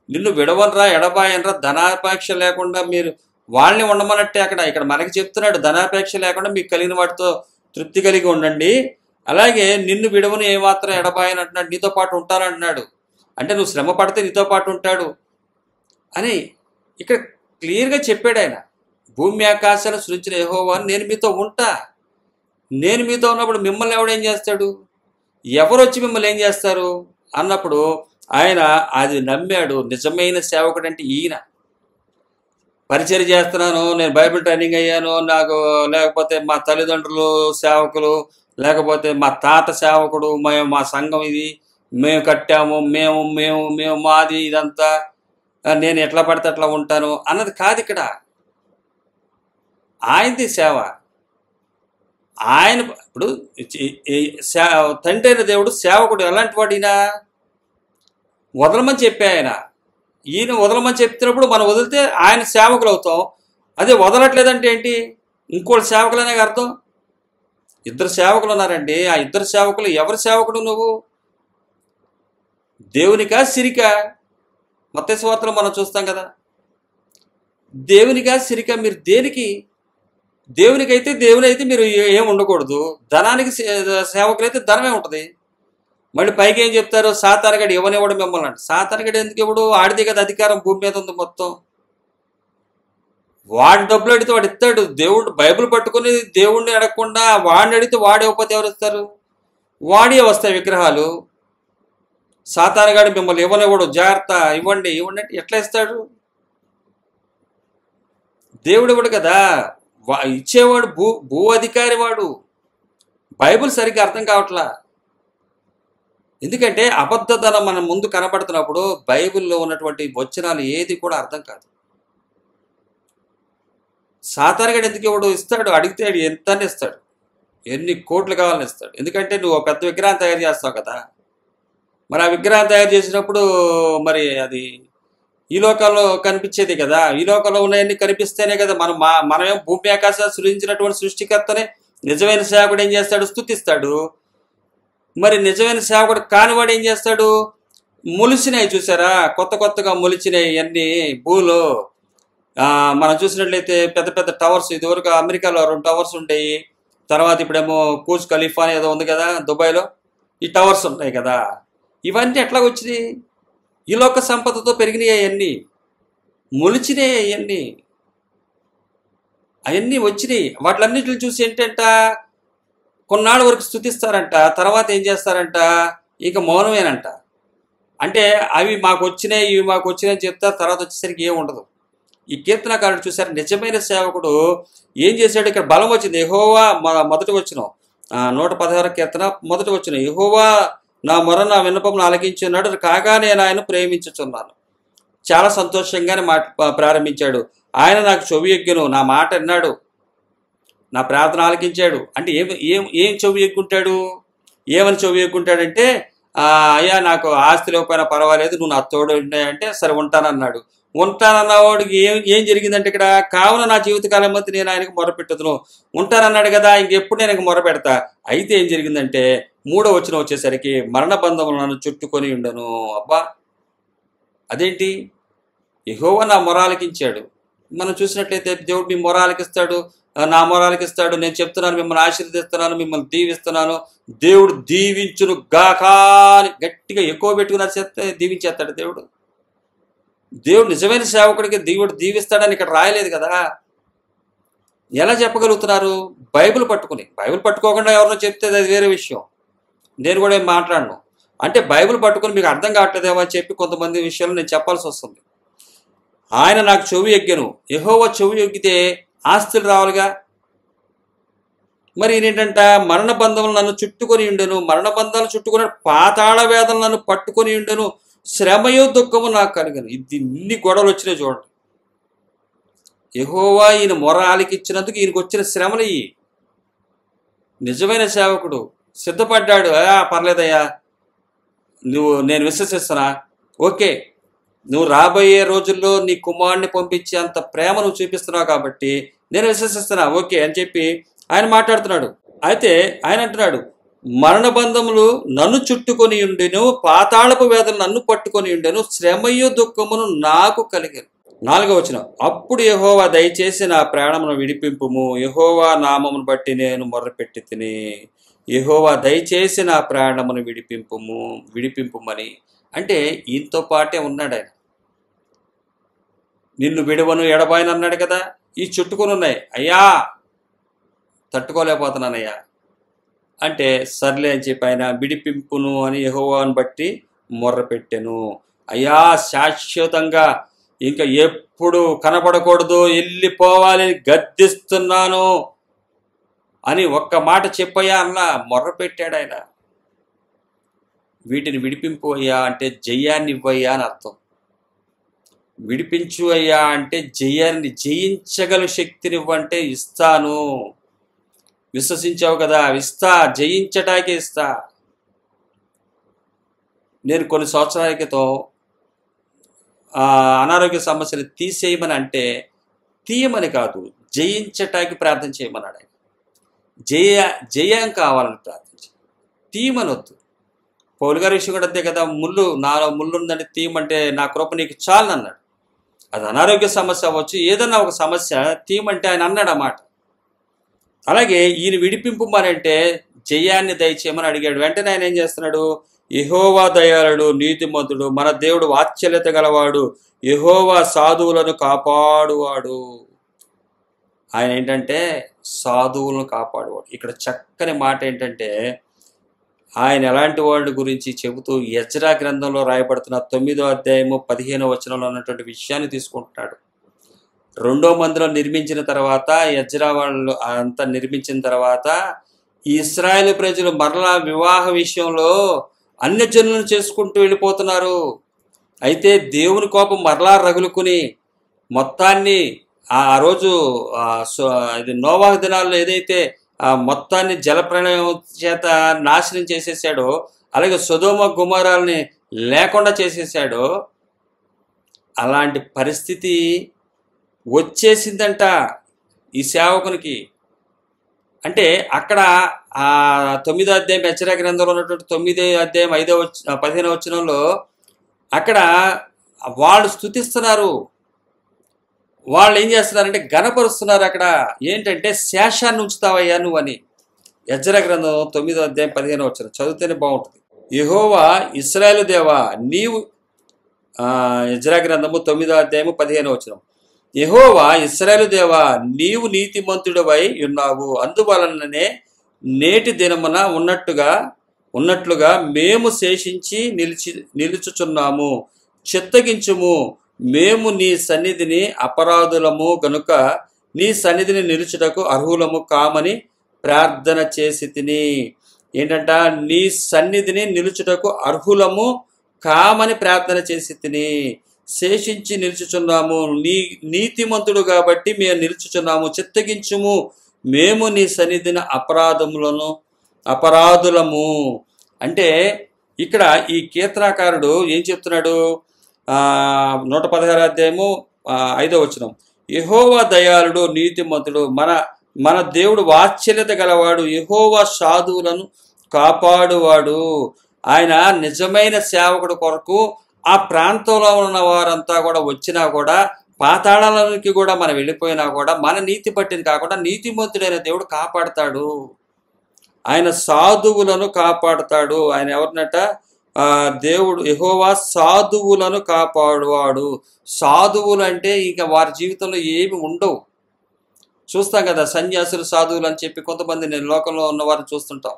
నిన్ను విడవనరా ఎడబాయనరా, ధనాపేక్ష లేకుండా మీరు వాళ్ళని ఉండమన్నట్టే. ఇక్కడ మనకి చెప్తున్నాడు, ధనాపేక్ష లేకుండా మీకు కలిగిన వాటితో తృప్తి కలిగి ఉండండి, అలాగే నిన్ను విడవను ఏమాత్రం ఎడబాయని అంటున్నాడు, నీతో పాటు ఉంటానంటున్నాడు. అంటే నువ్వు శ్రమ పడితే నీతో పాటు ఉంటాడు అని ఇక్కడ క్లియర్గా చెప్పాడు ఆయన. భూమి ఆకాశాలను సృజించిన యెహోవా నేను మీతో ఉంటా. నేను మీతో ఉన్నప్పుడు మిమ్మల్ని ఎవడేం చేస్తాడు? ఎవరు వచ్చి మిమ్మల్ని ఏం చేస్తారు అన్నప్పుడు ఆయన అది నమ్మాడు. నిజమైన సేవకుడు అంటే ఈయన. పరిచయం చేస్తున్నాను, నేను బైబిల్ ట్రైనింగ్ అయ్యాను, నాకు లేకపోతే మా తల్లిదండ్రులు సేవకులు, లేకపోతే మా తాత సేవకుడు, మా సంఘం ఇది, మేము కట్టాము, మేము మాది ఇదంతా, నేను ఎట్లా పడితే అట్లా ఉంటాను అన్నది కాదు ఇక్కడ. ఆయనది సేవ. ఆయన ఇప్పుడు తండ్రి అయిన దేవుడు సేవకుడు ఎలాంటి వాడినా వదలమని చెప్పే ఈయన వదలమని చెప్తున్నప్పుడు మనం వదిలితే ఆయన సేవకులు అవుతాం. అదే వదలట్లేదంటే ఏంటి? ఇంకోటి సేవకులనే అర్థం. 2 సేవకులు ఉన్నారండి. ఆ 2 సేవకులు ఎవరి సేవకుడు నువ్వు? దేవునికా సిరికా? మత్తయి సువార్తలో మనం చూస్తాం కదా, దేవునికా సిరికా? మీరు దేనికి? దేవునికైతే దేవుని అయితే మీరు ఏం ఉండకూడదు, ధనానికి సేవకులైతే ధనమే ఉంటుంది. మళ్ళీ పైకి ఏం చెప్తారు? సాతానుగాడు ఇవ్వనివ్వడు మిమ్మల్ని అంటే. సాతానుగాడు ఎందుకు ఇవ్వడు? ఆడితే కదా అధికారం భూమి మీద ఉంది మొత్తం. వాడి డబ్బులు అడిగితే వాడు ఇస్తాడు. దేవుడు బైబిల్ పట్టుకుని దేవుడిని అడగకుండా వాడిని అడిగితే వాడు ఇవ్వకపోతే ఎవరు ఇస్తారు? వాడే వస్తాయి విగ్రహాలు. సాతానుగాడు మిమ్మల్ని ఇవ్వనివ్వడు, జాగ్రత్త, ఇవ్వండి అంటే ఎట్లా ఇస్తాడు? దేవుడు ఇవ్వడు కదా, ఇచ్చేవాడు భూ అధికారి వాడు. బైబిల్ సరిగ్గా అర్థం కావట్లా. ఎందుకంటే అబద్ధతనం మన ముందు కనబడుతున్నప్పుడు బైబిల్లో ఉన్నటువంటి వచనాలు ఏది కూడా అర్థం కాదు. సాతానుగాడు ఎందుకు ఇవ్వడు? ఇస్తాడు, అడిగితే ఎంత ఇస్తాడు, ఎన్ని కోట్లు కావాలని ఇస్తాడు. ఎందుకంటే నువ్వు పెద్ద విగ్రహం తయారు చేస్తావు కదా. మరి ఆ విగ్రహం తయారు చేసినప్పుడు మరి అది ఈ లోకంలో కనిపించేది కదా. ఈ లోకంలో ఉన్నాయన్నీ కనిపిస్తేనే కదా మనమేం భూమి ఆకాశాలు సృష్టించినటువంటి సృష్టికర్తనే నిజమైన సేవకుడు ఏం చేస్తాడు? స్తుతిస్తాడు. మరి నిజమైన సేవకుడు కానివాడు ఏం చేస్తాడు? మొలిచినాయి చూసారా, కొత్తగా మొలిచినాయి అన్ని భూలో. మనం చూసినట్లయితే పెద్ద పెద్ద టవర్స్, ఇదివరకు అమెరికాలో 2 టవర్స్ ఉంటాయి, తర్వాత ఇప్పుడేమో బుర్జ్ ఖలీఫా అని ఏదో ఉంది కదా దుబాయ్లో, ఈ టవర్స్ ఉంటాయి కదా. ఇవన్నీ ఎట్లా వచ్చినాయి? ఈ లోక సంపదతో పెరిగినాయి, అవన్నీ మొలిచినాయి, అవన్నీ వచ్చినాయి. వాటిలన్నిటిని చూసి ఏంటంట, కొన్నాళ్ళ వరకు స్తుతిస్తారంట, తర్వాత ఏం చేస్తారంట, ఇక మౌనమేనంట. అంటే అవి మాకు వచ్చినాయి, ఇవి మాకు వచ్చినాయి అని చెప్తారు, తర్వాత వచ్చేసరికి ఏం ఉండదు. ఈ కీర్తనకారుడు చూశారు, నిజమైన సేవకుడు ఏం చేశాడు? ఇక్కడ బలం వచ్చింది. యెహోవా మొదటి వచనం, 116 కీర్తన మొదటి వచనం, యెహోవా నా మొర నా విన్నపమును ఆలకించున్నాడు, కాగా నేను ఆయన ప్రేమించుచున్నాను. చాలా సంతోషంగానే ప్రారంభించాడు. ఆయన నాకు చెవి ఎగ్గెను, నా మాట విన్నాడు, నా ప్రార్థన ఆలకించాడు. అంటే ఏం చెవి ఎగ్గుంటాడు? ఏమని చెవి ఎగ్గుంటాడంటే, అయ్యా నాకు ఆస్తి లేకపోయినా పర్వాలేదు, నువ్వు నా తోడు ఉన్నాయంటే సరే ఉంటానన్నాడు. ఉంటానన్నవాడికి ఏం జరిగిందంటే, ఇక్కడ కావున నా జీవితకాలం మధ్య నేను ఆయనకు మొరపెట్టుదును. ఉంటానన్నాడు కదా, ఇంకెప్పుడు నేను మొర పెడతా. అయితే ఏం జరిగిందంటే 3వ వచనం వచ్చేసరికి, మరణ బంధములు నన్ను చుట్టుకొని ఉండను. అబ్బా, అదేంటి? యెహోవా నా మొర ఆలకించాడు. మనం చూసినట్లయితే దేవుడు మీ మొర ఆలకిస్తాడు, నా మొర ఆలకిస్తాడు. నేను చెప్తున్నాను, మిమ్మల్ని ఆశీర్వదిస్తున్నాను, మిమ్మల్ని దీవిస్తున్నాను, దేవుడు దీవించును గాకా అని గట్టిగా ఎక్కువ పెట్టుకున్నారు చేస్తే దీవించేస్తాడు దేవుడు. దేవుడు నిజమైన సేవకుడికి దేవుడు దీవిస్తాడని ఇక్కడ రాయలేదు కదా. ఎలా చెప్పగలుగుతున్నారు? బైబిల్ పట్టుకుని. బైబిల్ పట్టుకోకుండా ఎవరినో చెప్తే అది వేరే విషయం, నేను కూడా ఏం మాట్లాడను. అంటే బైబిల్ పట్టుకుని మీకు అర్థం కావట్లేదేమో అని చెప్పి కొంతమంది విషయాలు నేను చెప్పాల్సి వస్తుంది. ఆయన నాకు చెవి ఎగ్గెను. యెహోవా చెవి ఎగ్గితే ఆస్తులు రావాలిగా. మరి ఏంటంట, మరణ బంధములు నన్ను చుట్టుకొని ఉండెను. మరణ బంధాలు చుట్టుకుని పాతాళ వేదనలు నన్ను పట్టుకొని ఉండెను. శ్రమయో దుఃఖము నాకు కలిగను. ఇన్ని గొడవలు వచ్చినాయి చూడండి. యెహోవా ఈయన మొర ఆలకించినందుకు ఈయనకు వచ్చిన శ్రమలు ఇవి. నిజమైన సేవకుడు సిద్ధపడ్డాడు, పర్లేదయ్యా, నేను విశ్వసిస్తున్నా, ఓకే, నువ్వు రాబోయే రోజుల్లో నీ కుమారుడిని పంపించి అంత ప్రేమ నువ్వు చూపిస్తున్నావు కాబట్టి నేను విశ్వసిస్తున్నా, ఓకే అని చెప్పి ఆయన మాట్లాడుతున్నాడు. అయితే ఆయన అంటున్నాడు, మరణ బంధములు నన్ను చుట్టుకొని ఉండెను, పాతాళపు వేదనలు నన్ను పట్టుకొని ఉండెను, శ్రమయు దుఃఖమును నాకు కలిగెను. 4వ వచనం, అప్పుడు యెహోవా దయచేసి నా ప్రాణమును విడిపింపుము, యెహోవా నామమును బట్టి నేను మొర్రపెట్టి తిని. యెహోవా దయచేసి నా ప్రాణమును విడిపింపుమని అంటే ఈయనతో పాటే ఉన్నాడు ఆయన. నిన్ను విడవను ఎడబాయను అన్నాడు కదా. ఈ చుట్టుకొని ఉన్నాయి. అయ్యా తట్టుకోలేకపోతున్నానయ్యా అంటే సర్లే అని చెప్పి ఆయన విడిపింపును అని యెహోవాను బట్టి మొర్రపెట్టెను. అయ్యా శాశ్వతంగా ఇంకా ఎప్పుడు కనపడకూడదు, వెళ్ళిపోవాలి, గద్దిస్తున్నాను అని ఒక్క మాట చెప్పయ్యా అన్నా మొర్రపెట్టాడు ఆయన. వీటిని విడిపింపు అయ్యా అంటే జయాన్ని ఇవ్వయ్యా అని అర్థం. విడిపించు అయ్యా అంటే జయాన్ని, జయించగల శక్తిని ఇవ్వంటే ఇస్తాను. విశ్వసించావు కదా, ఇస్తా, జయించటానికి ఇస్తా. నేను కొన్ని సంవత్సరాల క్రితం అనారోగ్య సమస్యలు తీసేయమని అంటే తీయమని కాదు, జయించటానికి ప్రార్థన చేయమన్నాడు ఆయన. జయం కావాలని ప్రార్థించి, తీయమనొద్దు. పౌలు గారి విషయం కూడా అంతే కదా, నాలో ముళ్ళు ఉందంటే తీయమంటే నా కృప నీకు చాలు అన్నాడు. అది అనారోగ్య సమస్య అవ్వచ్చు, ఏదన్నా ఒక సమస్య తీయమంటే ఆయన అన్నాడు అన్నమాట. అలాగే ఈయన విడిపింపుమనంటే జయాన్ని దయచేయమని అడిగాడు. వెంటనే ఆయన ఏం చేస్తున్నాడు, యెహోవా దయాళుడు, నీతిమంతుడు, మన దేవుడు వాత్సల్యత గలవాడు, యెహోవా సాధువులను కాపాడువాడు. ఆయన ఏంటంటే సాధువులను కాపాడువాడు. ఇక్కడ చక్కని మాట ఏంటంటే ఆయన ఎలాంటి వాళ్ళ గురించి చెబుతూ ఎజ్రా గ్రంథంలో రాయబడుతున్న 9వ అధ్యాయము 15వ వచనంలో ఉన్నటువంటి విషయాన్ని తీసుకుంటున్నాడు. 2వ మందిరం నిర్మించిన తర్వాత, ఎజ్రా వాళ్ళు అంతా నిర్మించిన తర్వాత ఈ ఇశ్రాయేలు ప్రజలు మరలా వివాహ విషయంలో అన్యజనులను చేసుకుంటూ వెళ్ళిపోతున్నారు. అయితే దేవుని కోపం మరలా రగులుకుని మొత్తాన్ని ఆ రోజు ఇది నోవాహు దినాల్లో ఏదైతే మొత్తాన్ని జలప్రళయం చేత నాశనం చేసేసాడో, అలాగే సొదొమ గొమొర్రాల్ని లేకుండా చేసేసాడో, అలాంటి పరిస్థితి వచ్చేసిందంట ఈ సేవకునికి. అంటే అక్కడ ఆ 9వ అధ్యాయం హెచ్చరిక గ్రంథంలో ఉన్నటువంటి 9వ అధ్యాయం 15వ వచనంలో అక్కడ వాళ్ళు స్తుతిస్తున్నారు. వాళ్ళు ఏం చేస్తున్నారంటే గణపరుస్తున్నారు. అక్కడ ఏంటంటే శేషాన్ని ఉంచుతావయ్యా నువ్వు అని. హెచ్చరిక గ్రంథం 9వ అధ్యాయం 15వ వచనం చదివితేనే బాగుంటుంది. యెహోవా ఇశ్రాయేలు దేవా నీవు హెచ్చరిక గ్రంథము 9వ అధ్యాయము 15వ వచనం. యెహోవా ఇశ్రాయేలు దేవా నీవు నీతిమంతుడవై ఉన్నావు, అందువలననే నేటి దినమున ఉన్నట్లుగా మేము శేషించి నిలుచుచున్నాము. చిత్తగించుము, మేము నీ సన్నిధిని అపరాధులము గనుక నీ సన్నిధిని నిలుచుటకు అర్హులము కామని ప్రార్థన చేసి తిని. ఏంటంట? నీ సన్నిధిని నిలుచుటకు అర్హులము కామని ప్రార్థన చేసి తిని. శేషించి నిలుచుచున్నాము, నీ నీతిమంతుడు కాబట్టి మేము నిలుచుచున్నాము. చిత్తగించుము, మేము నీ సన్నిధిని అపరాధులము. అంటే ఇక్కడ ఈ కీర్తనాకారుడు ఏం చెప్తున్నాడు? 116వ అధ్యాయము 5వ వచనం. యెహోవా దయాళుడు నీతిమంతుడు, మన దేవుడు వాత్సల్యత గలవాడు, యెహోవా సాధువులను కాపాడువాడు. ఆయన నిజమైన సేవకుడు కొరకు ఆ ప్రాంతంలో ఉన్న వారంతా కూడా వచ్చినా కూడా, పాతాళానికి కూడా మనం వెళ్ళిపోయినా కూడా మన నీతి పట్టింది కాకుండా నీతిమంతుడైన దేవుడు కాపాడతాడు. ఆయన సాధువులను కాపాడతాడు. ఆయన ఎవరినట? దేవుడు యెహోవా సాధువులను కాపాడువాడు. సాధువులు అంటే ఇక వారి జీవితంలో ఏమి ఉండవు. చూస్తాం కదా సన్యాసులు సాధువులు అని చెప్పి కొంతమంది నేను లోకంలో ఉన్నవారు చూస్తుంటాం.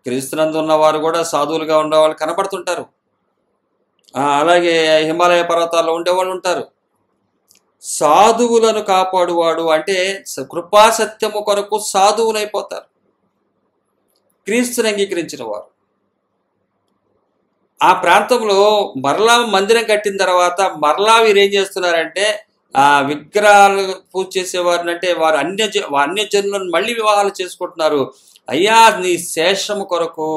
క్రీస్తునందు ఉన్నవారు కూడా సాధువులుగా ఉండేవాళ్ళు కనపడుతుంటారు. అలాగే హిమాలయ పర్వతాల్లో ఉండేవాళ్ళు ఉంటారు. సాధువులను కాపాడువాడు అంటే కృపాసత్యము కొరకు సాధువులైపోతారు క్రీస్తుని అంగీకరించిన వారు. ఆ ప్రాంతంలో మరలా మందిరం కట్టిన తర్వాత మరలా వీరు ఏం చేస్తున్నారంటే విగ్రహాలు పూజ చేసేవారిని, అంటే వారు అన్యజనులను మళ్ళీ వివాహాలు చేసుకుంటున్నారు. అయ్యా నీ శేషము కొరకు,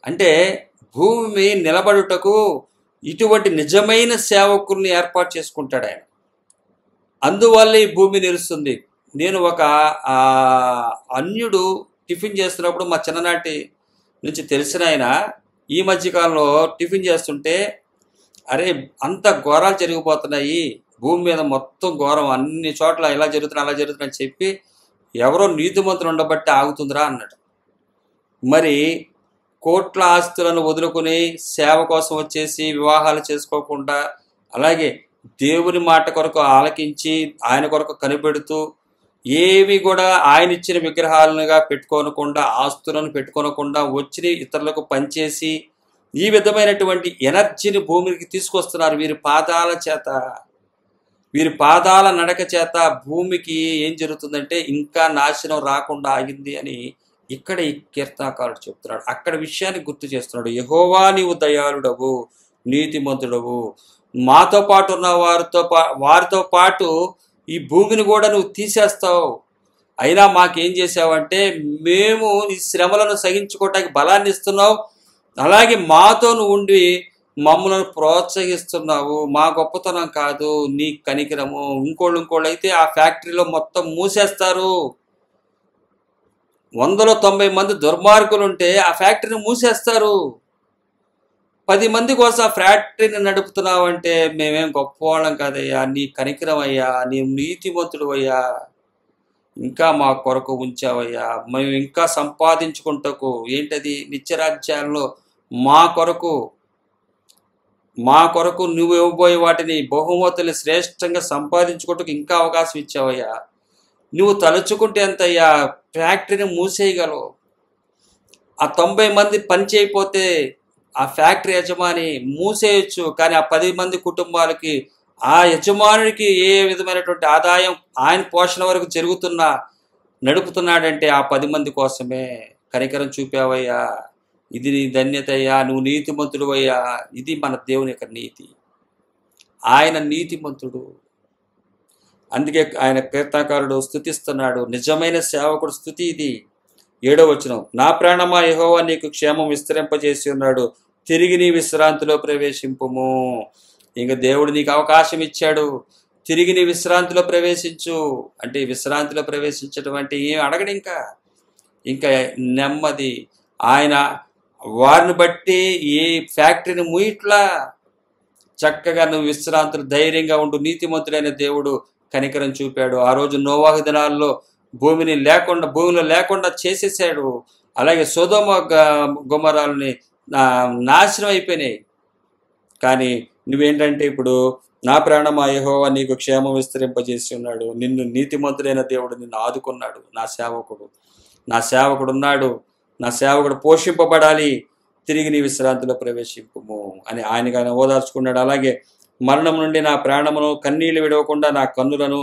అంటే భూమి నిలబడుటకు ఇటువంటి నిజమైన సేవకుల్ని ఏర్పాటు చేసుకుంటాడు ఆయన. అందువల్ల ఈ భూమి నిలుస్తుంది. నేను ఒక అన్యుడు టిఫిన్ చేస్తున్నప్పుడు మా చిన్ననాటి నుంచి తెలిసిన ఆయన ఈ మధ్యకాలంలో టిఫిన్ చేస్తుంటే, అరే అంత ఘోరాలు జరిగిపోతున్నాయి భూమి మీద, మొత్తం ఘోరం, అన్ని చోట్ల ఇలా జరుగుతున్నాయి అలా జరుగుతున్నాయని చెప్పి ఎవరో నీతిమంతులు ఉండబట్టి ఆగుతుందిరా అన్నాడు. మరి కోట్ల ఆస్తులను వదులుకుని సేవ కోసం వచ్చేసి వివాహాలు చేసుకోకుండా, అలాగే దేవుని మాట కొరకు ఆలకించి ఆయన కొరకు కనిపెడుతూ, ఏవి కూడా ఆయన ఇచ్చిన విగ్రహాలుగా పెట్టుకోనకుండా, ఆస్తులను పెట్టుకోనకుండా వచ్చి ఇతరులకు పనిచేసి ఈ విధమైనటువంటి ఎనర్జీని భూమికి తీసుకొస్తున్నారు. వీరి పాదాల నడక చేత భూమికి ఏం జరుగుతుందంటే ఇంకా నాశనం రాకుండా ఆగింది అని ఇక్కడ ఈ కీర్తనాకారుడు చెప్తున్నాడు. అక్కడ విషయాన్ని గుర్తు చేస్తున్నాడు. యెహోవా నీవు దయాళుడవు, నీతిమంతుడవు, మాతో పాటు ఉన్న వారితో పాటు ఈ భూమిని కూడా నువ్వు తీసేస్తావు. అయినా మాకేం చేసావంటే మేము ఈ శ్రమలను సహించుకోవటానికి బలాన్ని ఇస్తున్నావు, అలాగే మాతో నువ్వు ఉండి మమ్మల్ని ప్రోత్సహిస్తున్నావు. మా గొప్పతనం కాదు, నీ కనికరము. ఇంకోళ్ళు అయితే ఆ ఫ్యాక్టరీలో మొత్తం మూసేస్తారు. 190 మంది దుర్మార్గులు ఉంటే ఆ ఫ్యాక్టరీని మూసేస్తారు. 10 మంది కోసం ఆ ఫ్యాక్టరీని నడుపుతున్నావు అంటే మేమేం గొప్పవాళ్ళం కాదయ్యా, నీ కనికరం అయ్యా, నీ నీతిమంతుడు అయ్యా, ఇంకా మా కొరకు ఉంచావయ్యా. మేము ఇంకా సంపాదించుకుంటకు ఏంటది నిత్యరాజ్యాల్లో మా కొరకు నువ్వు ఇవ్వబోయే వాటిని బహుమతులు శ్రేష్టంగా సంపాదించుకుంటూ ఇంకా అవకాశం ఇచ్చావయ్యా. నువ్వు తలుచుకుంటే ఎంతయ్యా ఫ్యాక్టరీని మూసేయగలవు. ఆ 90 మంది పని చేయకపోతే ఆ ఫ్యాక్టరీ యజమాని మూసేయచ్చు, కానీ ఆ 10 మంది కుటుంబాలకి ఆ యజమానుడికి ఏ విధమైనటువంటి ఆదాయం ఆయన పోషణ వరకు నడుపుతున్నాడంటే ఆ 10 మంది కోసమే. కనికరం చూపావయ్యా, ఇది నీ ధన్యత అయ్యా, నువ్వు నీతిమంతుడు అయ్యా. ఇది మన దేవుని యొక్క నీతి. ఆయన నీతిమంతుడు. అందుకే ఆయన కీర్తనకారుడు స్తుతిస్తున్నాడు. నిజమైన సేవకుడు స్తుతి ఇది. 7వ వచనం, నా ప్రాణమా యెహోవా నీకు క్షేమం విస్తరింపజేసి ఉన్నాడు, తిరిగి నీ విశ్రాంతిలో ప్రవేశింపుము. ఇంక దేవుడు నీకు అవకాశం ఇచ్చాడు, తిరిగి నీ విశ్రాంతిలో ప్రవేశించు అంటే విశ్రాంతిలో ప్రవేశించడం అంటే ఏం అడగడు. ఇంకా నెమ్మది. ఆయన వారిని బట్టి ఏ ఫ్యాక్టరీని ముయిట్లా, చక్కగా నువ్వు విశ్రాంతులు ధైర్యంగా ఉండు. నీతిమంతుడైన దేవుడు కనికరం చూపాడు. ఆ రోజు నోవాహు దినాల్లో భూమిలో లేకుండా చేసేసాడు. అలాగే సొదొమ గొమొర్రాలని నాశనం అయిపోయినాయి. కానీ నువ్వేంటంటే ఇప్పుడు నా ప్రాణమా యెహోవా నీకు క్షేమం విస్తరింపజేసి ఉన్నాడు, నిన్ను నీతిమంతుడైన దేవుడు నిన్ను ఆదుకున్నాడు. నా సేవకుడు ఉన్నాడు, నా సేవకుడు పోషింపబడాలి, తిరిగి నీ విశ్రాంతిలో ప్రవేశింపుము అని ఆయన ఓదార్చుకున్నాడు. అలాగే మరణం నుండి నా ప్రాణమును, కన్నీళ్లు విడవకుండా నా కన్నులను,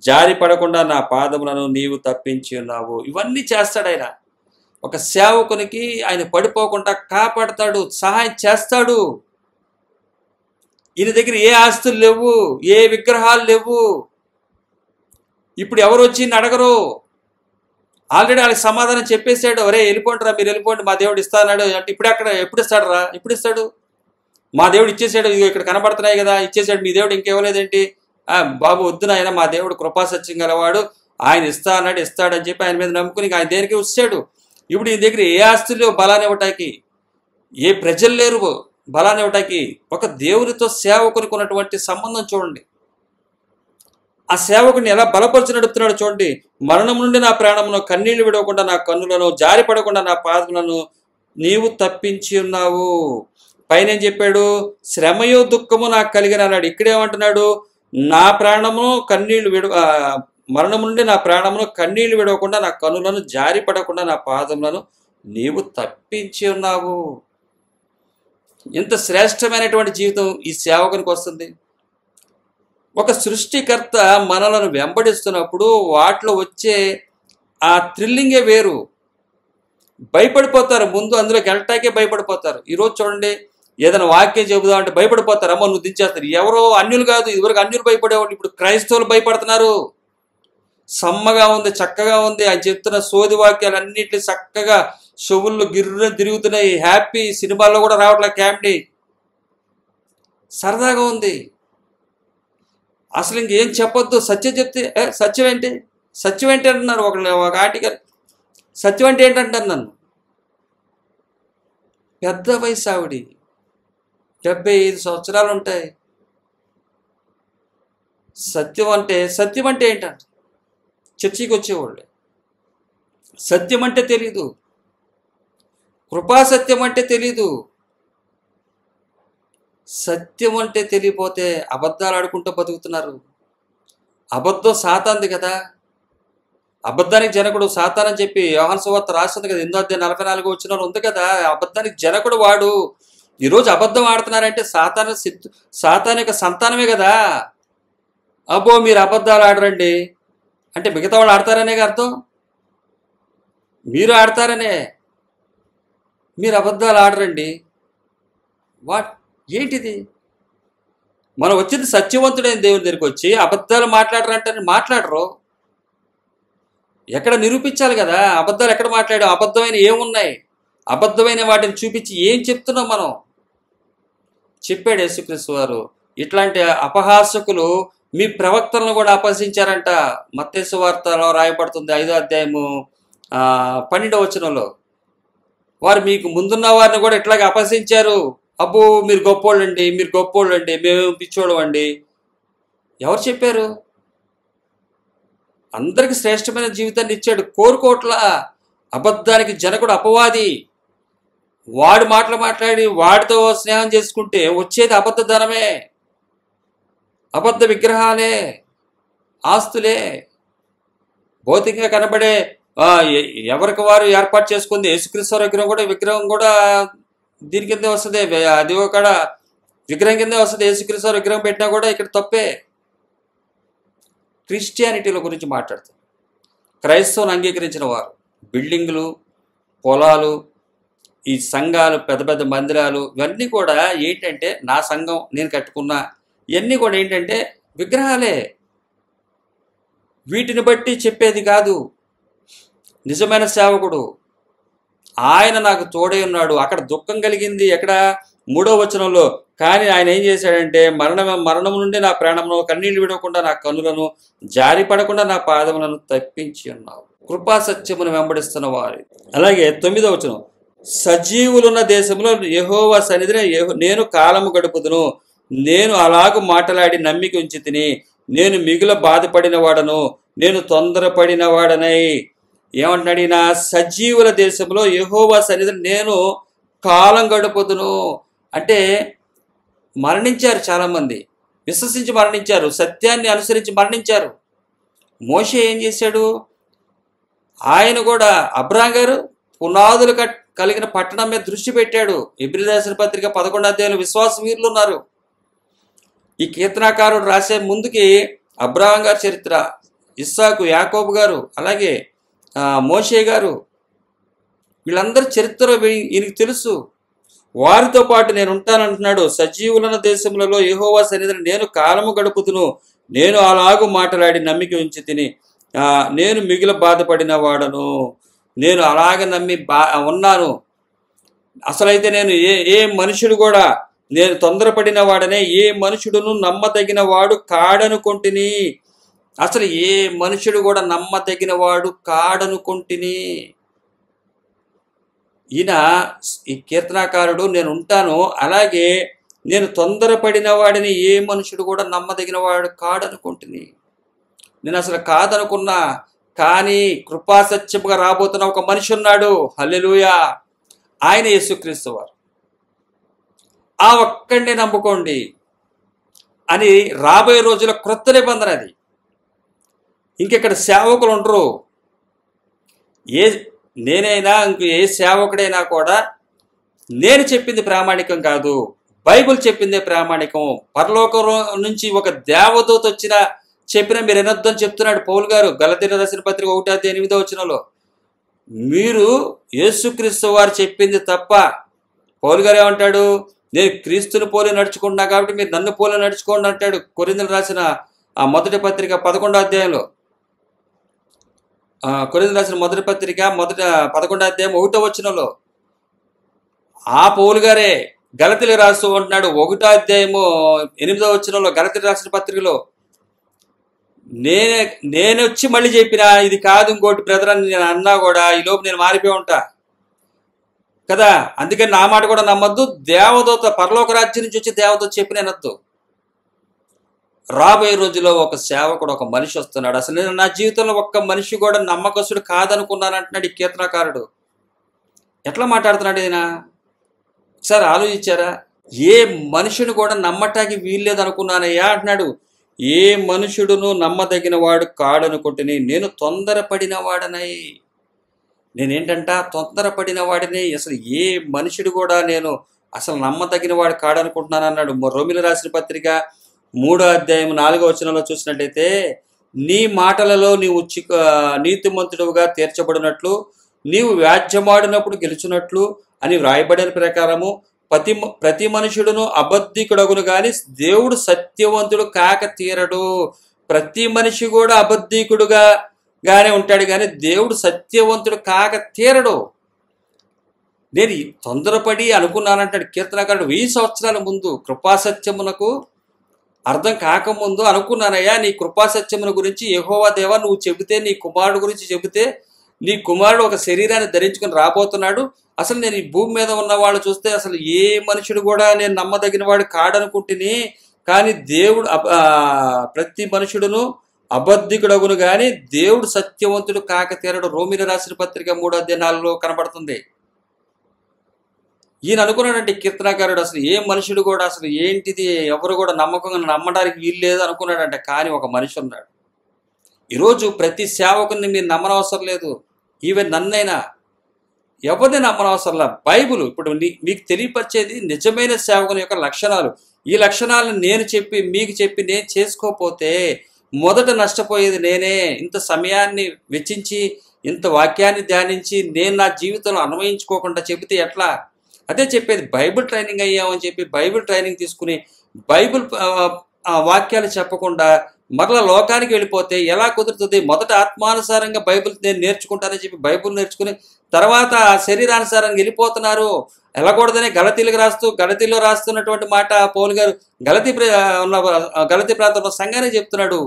జారి పడకుండా నా పాదములను నీవు తప్పించి ఉన్నావు. ఇవన్నీ చేస్తాడు ఆయన. ఒక సేవకునికి ఆయన పడిపోకుండా కాపాడతాడు, సహాయం చేస్తాడు. ఈయన దగ్గర ఏ ఆస్తులు లేవు, ఏ విగ్రహాలు లేవు. ఇప్పుడు ఎవరు వచ్చి అడగరు. ఆల్రెడీ వాళ్ళకి సమాధానం చెప్పేశాడు. ఒరే వెళ్ళిపోండిరా, మీరు వెళ్ళిపోండి, మా దేవుడు ఇస్తాడు అంటే ఎప్పుడు ఇస్తాడు? మా దేవుడు ఇచ్చేసాడు, ఇక్కడ కనబడుతున్నాయి కదా, ఇచ్చేసాడు. మీ దేవుడు ఇంకేవలేదేంటి? బాబు వద్దు నాయన, మా దేవుడు కృపాసత్యం గలవాడు, ఆయన ఇస్తాడని చెప్పి ఆయన మీద నమ్ముకుని ఆయన దేనికి వచ్చాడు. ఇప్పుడు ఈ దగ్గర ఏ ఆస్తులు లేవు బలాన్ని ఇవ్వటానికి, ఏ ప్రజలు లేరు బలాన్ని ఇవ్వటానికి. ఒక దేవునితో సేవకునికి ఉన్నటువంటి సంబంధం చూడండి. ఆ సేవకుని ఎలా బలపరిచి నడుపుతున్నాడు చూడండి. మరణం నుండి నా ప్రాణమును, కన్నీళ్లు విడవకుండా నా కన్నులను, జారి పడకుండా నా పాదములను నీవు తప్పించి ఉన్నావు. పైన ఏం చెప్పాడు? శ్రమయో దుఃఖము నాకు కలిగిన అన్నాడు. ఇక్కడేమంటున్నాడు? నా ప్రాణమును మరణం నుండి నా ప్రాణమును, కన్నీళ్లు విడవకుండా నా కన్నులను, జారి పడకుండా నా పాదములను నీవు తప్పించి ఉన్నావు. ఎంత శ్రేష్టమైనటువంటి జీవితం ఈ సేవకునికి వస్తుంది. ఒక సృష్టికర్త మనలను వెంబడిస్తున్నప్పుడు వాటిలో వచ్చే ఆ థ్రిల్లింగే వేరు. భయపడిపోతారు, ముందు అందులోకి వెళ్ళటాకే భయపడిపోతారు. ఈరోజు చూడండి, ఏదైనా వాక్యం చెబుదాం అంటే భయపడిపోతారు. అమ్మ నువ్వు దించేస్తారు. ఎవరో అన్యులు కాదు, ఇదివరకు అన్యులు భయపడేవాళ్ళు, ఇప్పుడు క్రైస్తవులు భయపడుతున్నారు. సమ్మగా ఉంది, చక్కగా ఉంది, ఆయన చెప్తున్న సోది వాక్యాలు అన్నింటినీ చక్కగా చెవుళ్ళు గిర్ర తిరుగుతున్నాయి. హ్యాపీ. సినిమాల్లో కూడా రావట్లే కామెడీ, సరదాగా ఉంది. అసలు ఇంకేం చెప్పొద్దు, సత్యం చెప్తే సత్యం ఏంటి అంటున్నారు. ఒక ఆర్టికల్ సత్యం అంటే ఏంటంటారు నన్ను. పెద్ద వయసు ఆవిడి, 75 సంవత్సరాలు ఉంటాయి. సత్యం అంటే ఏంటంట. చర్చికి వచ్చేవాళ్ళు సత్యం అంటే తెలీదు, కృపాసత్యం అంటే తెలీదు. సత్యం అంటే తెలియపోతే అబద్ధాలు ఆడుకుంటూ బతుకుతున్నారు. అబద్ధం సాతాంది కదా. అబద్ధానికి జనకుడు సాతాన్ అని చెప్పి యోహాను సువార్త రాస్తుంది కదా, 8:44 వచ్చిన ఉంది కదా. అబద్ధానికి జనకుడు వాడు. ఈరోజు అబద్ధం ఆడుతున్నారంటే సాతాన్ యొక్క సంతానమే కదా. అబ్బో మీరు అబద్ధాలు ఆడరండి అంటే మిగతా వాళ్ళు ఆడతారనే అర్థం. మీరు ఆడతారనే, మీరు అబద్ధాలు ఆడరండి. ఏంటిది? మనం వచ్చింది సత్యవంతుడైన దేవుని దగ్గరికి వచ్చి అబద్ధాలు మాట్లాడరంటే మాట్లాడరు. ఎక్కడ నిరూపించాలి కదా. అబద్ధాలు ఎక్కడ మాట్లాడాం? అబద్ధమైన ఏమున్నాయి? అబద్ధమైన వాటిని చూపించి ఏం చెప్తున్నాం మనం? చెప్పాడు యేసుక్రీస్తు వారు, ఇట్లాంటి అపహాసకులు మీ ప్రవక్తలను కూడా అపహసించారంట. మత్తయి సువార్తలో రాయబడుతుంది 5వ అధ్యాయము 12వ వచనంలో. వారు మీకు ముందున్న వారిని కూడా ఇట్లాగే అపహసించారు. అబ్బో మీరు గొప్పోళ్ళండి, మేము పిచ్చోళ్ళం అండి. ఎవరు చెప్పారు? అందరికి శ్రేష్టమైన జీవితాన్ని ఇచ్చాడు. కోరుకోట్ల. అబద్ధానికి జనకుడు అపవాది. వాడు మాటలు మాట్లాడి వాడితో స్నేహం చేసుకుంటే వచ్చేది అబద్ధ ధనమే, అబద్ధ విగ్రహాలే, ఆస్తులే. భౌతికంగా కనబడే ఎవరికి వారు ఏర్పాటు చేసుకుంది. యేసుక్రీస్తు విగ్రహం కూడా దీని కిందే వస్తుంది. అది ఒక విగ్రహం కిందే వస్తుంది. యేసుక్రీస్తు విగ్రహం పెట్టినా కూడా ఇక్కడ తప్పే. క్రిస్టియానిటీల గురించి మాట్లాడుతారు. క్రైస్తవుని అంగీకరించిన వారు బిల్డింగులు, పొలాలు, ఈ సంఘాలు, పెద్ద పెద్ద మందిరాలు, ఇవన్నీ కూడా ఏంటంటే నా సంఘం నేను కట్టుకున్నా, ఇవన్నీ కూడా ఏంటంటే విగ్రహాలే. వీటిని బట్టి చెప్పేది కాదు. నిజమైన సేవకుడు ఆయన నాకు తోడై ఉన్నాడు. అక్కడ దుఃఖం కలిగింది ఎక్కడ 3వ వచనంలో. కానీ ఆయన ఏం చేశాడంటే, మరణము నుండి నా ప్రాణమును, కన్నీళ్లు విడవకుండా నా కన్నులను, జారి పడకుండా నా పాదములను తప్పించి ఉన్నావు. కృపా సత్యమును వెంబడిస్తున్న వారు. అలాగే 9వ వచనం, సజీవులున్న దేశంలో యెహోవా సన్నిధిని నేను కాలము గడుపుదును. నేను అలాగూ మాటలాడి నమ్మిక ఉంచి తిని, నేను మిగుల బాధపడిన వాడను, నేను తొందరపడిన వాడనై. ఏమంటున్నాడు ఈయన? సజీవుల దేశంలో యెహోవా సన్నిధిని నేను కాలం గడుపుదును. అంటే మరణించారు చాలామంది, విశ్వసించి మరణించారు, సత్యాన్ని అనుసరించి మరణించారు. మోషే ఏం చేశాడు? ఆయన కూడా అబ్రాహాం గారు పునాదులు కలిగిన పట్టణం మీద దృష్టి పెట్టాడు. హెబ్రీ రాసిన పత్రిక 11వ అధ్యాయంలో విశ్వాస వీరులు ఉన్నారు. ఈ కీర్తనాకారుడు రాసే ముందుకి అబ్రాహాం గారి చరిత్ర, ఇస్సాకు, యాకోబు గారు, అలాగే మోషే గారు, వీళ్ళందరి చరిత్ర ఈయనకి తెలుసు. వారితో పాటు నేను ఉంటానంటున్నాడు. సజీవులైన దేశములలో యెహోవా సన్నిధిని నేను కాలము గడుపుదును. నేను అలాగూ మాటలాడి నమ్మిక ఉంచి తిని, నేను మిగిల బాధపడిన వాడను. నేను అలాగ నమ్మి ఉన్నాను. అసలైతే నేను ఏ మనుషుడు కూడా, నేను తొందరపడిన వాడనే, ఏ మనుషుడును నమ్మదగిన వాడు కాడనుకొంటిని. అసలు ఏ మనుషుడు కూడా నమ్మదగిన వాడు కాడనుకొంటిని. ఈయన ఈ కీర్తనాకారుడు నేను ఉంటాను, అలాగే నేను తొందరపడిన వాడిని ఏ మనుషుడు కూడా నమ్మదగిన వాడు కాడనుకుంటుని. నేను అసలు కాదనుకున్నా, కానీ కృపాసత్యముగా రాబోతున్న ఒక మనిషి ఉన్నాడు. హల్లెలూయా! ఆయన యేసుక్రీస్తు వారు. ఆ ఒక్కడిని నమ్ముకోండి అని రాబోయే రోజుల క్రొత్త నిబంధన అది. ఇంకెక్కడ సేవకులు ఉండరు. నేనైనా ఏ సేవకుడైనా కూడా నేను చెప్పింది ప్రామాణికం కాదు, బైబిల్ చెప్పిందే ప్రామాణికం. పరలోకం నుంచి ఒక దేవదూత చెప్పిన మీరు వినొద్దని చెప్తున్నాడు పౌలు గారు గలతీయులకు రాసిన పత్రిక 1:8 వచనంలో. మీరు యేసుక్రీస్తు వారు చెప్పింది తప్ప. పౌలు గారు ఏమంటాడు? నేను క్రీస్తుని పోలి నడుచుకుంటున్నా కాబట్టి మీరు నన్ను పోలి నడుచుకోండి అంటాడు. కొరింథీయులకు రాసిన మొదటి పత్రిక 11వ అధ్యాయంలో. కొరింథీయులకు రాసిన మొదటి పత్రిక 11వ అధ్యాయం 1వ వచనంలో ఆ పౌలు గారే గలతీయులకు రాస్తూ ఉంటున్నాడు. 1వ అధ్యాయము 8వ వచనంలో గలతీయులకు రాసిన పత్రికలో, నేను వచ్చి మళ్ళీ చెప్పినా ఇది కాదు ఇంకోటి బ్రదర్ అని నేను అన్నా కూడా ఈలోపు నేను మారిపోయి ఉంటా కదా. అందుకని నా మాట కూడా నమ్మద్దు. దేవదూత, పరలోక రాజ్యం నుంచి వచ్చి దేవదూత చెప్పిన వినొద్దు. రాబోయే రోజుల్లో ఒక సేవకుడు, ఒక మనిషి వస్తున్నాడు. అసలు నేను నా జీవితంలో ఒక్క మనిషి కూడా నమ్మకస్తుడు కాదనుకున్నాను అంటున్నాడు ఈ కీర్తనకారుడు. ఎట్లా మాట్లాడుతున్నాడు ఈయన? ఒకసారి ఆలోచించారా? ఏ మనుషుని కూడా నమ్మటానికి వీల్లేదు అనుకున్నానయ్యా అంటున్నాడు. ఏ మనుషుడును నమ్మదగిన వాడు కాడనుకుంటుని, నేను తొందరపడిన వాడనై. నేనేంటంట? తొందరపడిన వాడిని. అసలు ఏ మనుషుడు కూడా నేను అసలు నమ్మదగిన వాడు కాడనుకుంటున్నాను అన్నాడు. రోమీయులకు రాసిన పత్రిక 3వ అధ్యాయం 4వ వచనంలో చూసినట్లయితే, నీ మాటలలో నీవు నీతిమంతుడుగా తీర్చబడినట్లు, నీవు వ్యాజ్యమాడినప్పుడు గెలుచున్నట్లు అని వ్రాయబడిన ప్రకారము ప్రతి మనుషుడును అబద్ధికుడగును గాని దేవుడు సత్యవంతుడు కాక తీరడు. ప్రతి మనిషి కూడా అబద్ధికుడుగానే ఉంటాడు కానీ దేవుడు సత్యవంతుడు కాక తీరడు. నేను తొందరపడి అనుకున్నానంటాడు కీర్తనకారుడు. 1000 సంవత్సరాల ముందు కృపాసత్యమునకు అర్థం కాకముందు అనుకున్నానయ్యా, నీ కృపాసత్యమున గురించి యెహోవా దేవా నువ్వు చెబితే, నీ కుమారుడు గురించి చెబితే, నీ కుమారుడు ఒక శరీరాన్ని ధరించుకుని రాబోతున్నాడు. అసలు నేను ఈ భూమి మీద ఉన్న వాళ్ళు చూస్తే అసలు ఏ మనుషుడు కూడా నేను నమ్మదగిన వాడు కాడనుకుంటుని, కానీ దేవుడు ప్రతి మనుషుడును అబద్ధికుడగును కానీ దేవుడు సత్యవంతుడు కాక తీరడు. రోమీయులకు రాసిన పత్రిక 3వ అధ్యాయం 4లో కనబడుతుంది. ఈయన అనుకున్నాడంటే కీర్తనకారుడు అసలు ఏ మనుషుడు కూడా అసలు ఏంటిది, ఎవరు కూడా నమ్మకంగా నమ్మడానికి వీలు లేదు అనుకున్నాడంటే. కానీ ఒక మనిషి ఉన్నాడు. ఈరోజు ప్రతి సేవకుని మీరు నమ్మనవసరం లేదు. ఈవెన్ నన్నైనా ఎవరిని నమ్మనవసరంలా. బైబుల్ ఇప్పుడు మీకు తెలియపరిచేది నిజమైన సేవకుని యొక్క లక్షణాలు. ఈ లక్షణాలను మీకు చెప్పి నేను చేసుకోకపోతే మొదట నష్టపోయేది నేనే. ఇంత సమయాన్ని వెచ్చించి ఇంత వాక్యాన్ని ధ్యానించి నేను నా జీవితంలో అన్వయించుకోకుండా చెబితే ఎట్లా? అదే చెప్పేది. బైబిల్ ట్రైనింగ్ అయ్యామని చెప్పి బైబిల్ ట్రైనింగ్ తీసుకుని బైబిల్ వాక్యాలు చెప్పకుండా మరలా లోకానికి వెళ్ళిపోతే ఎలా కుదురుతుంది? మొదట ఆత్మానుసారంగా బైబిల్ నేను నేర్చుకుంటానని చెప్పి బైబిల్ నేర్చుకుని తర్వాత శరీరానుసారంగా వెళ్ళిపోతున్నారు. వెళ్ళకూడదని గలతీలో రాస్తున్నటువంటి మాట పౌలు గారు గలతీ ప్రాంతంలో సంఘానికి చెప్తున్నాడు.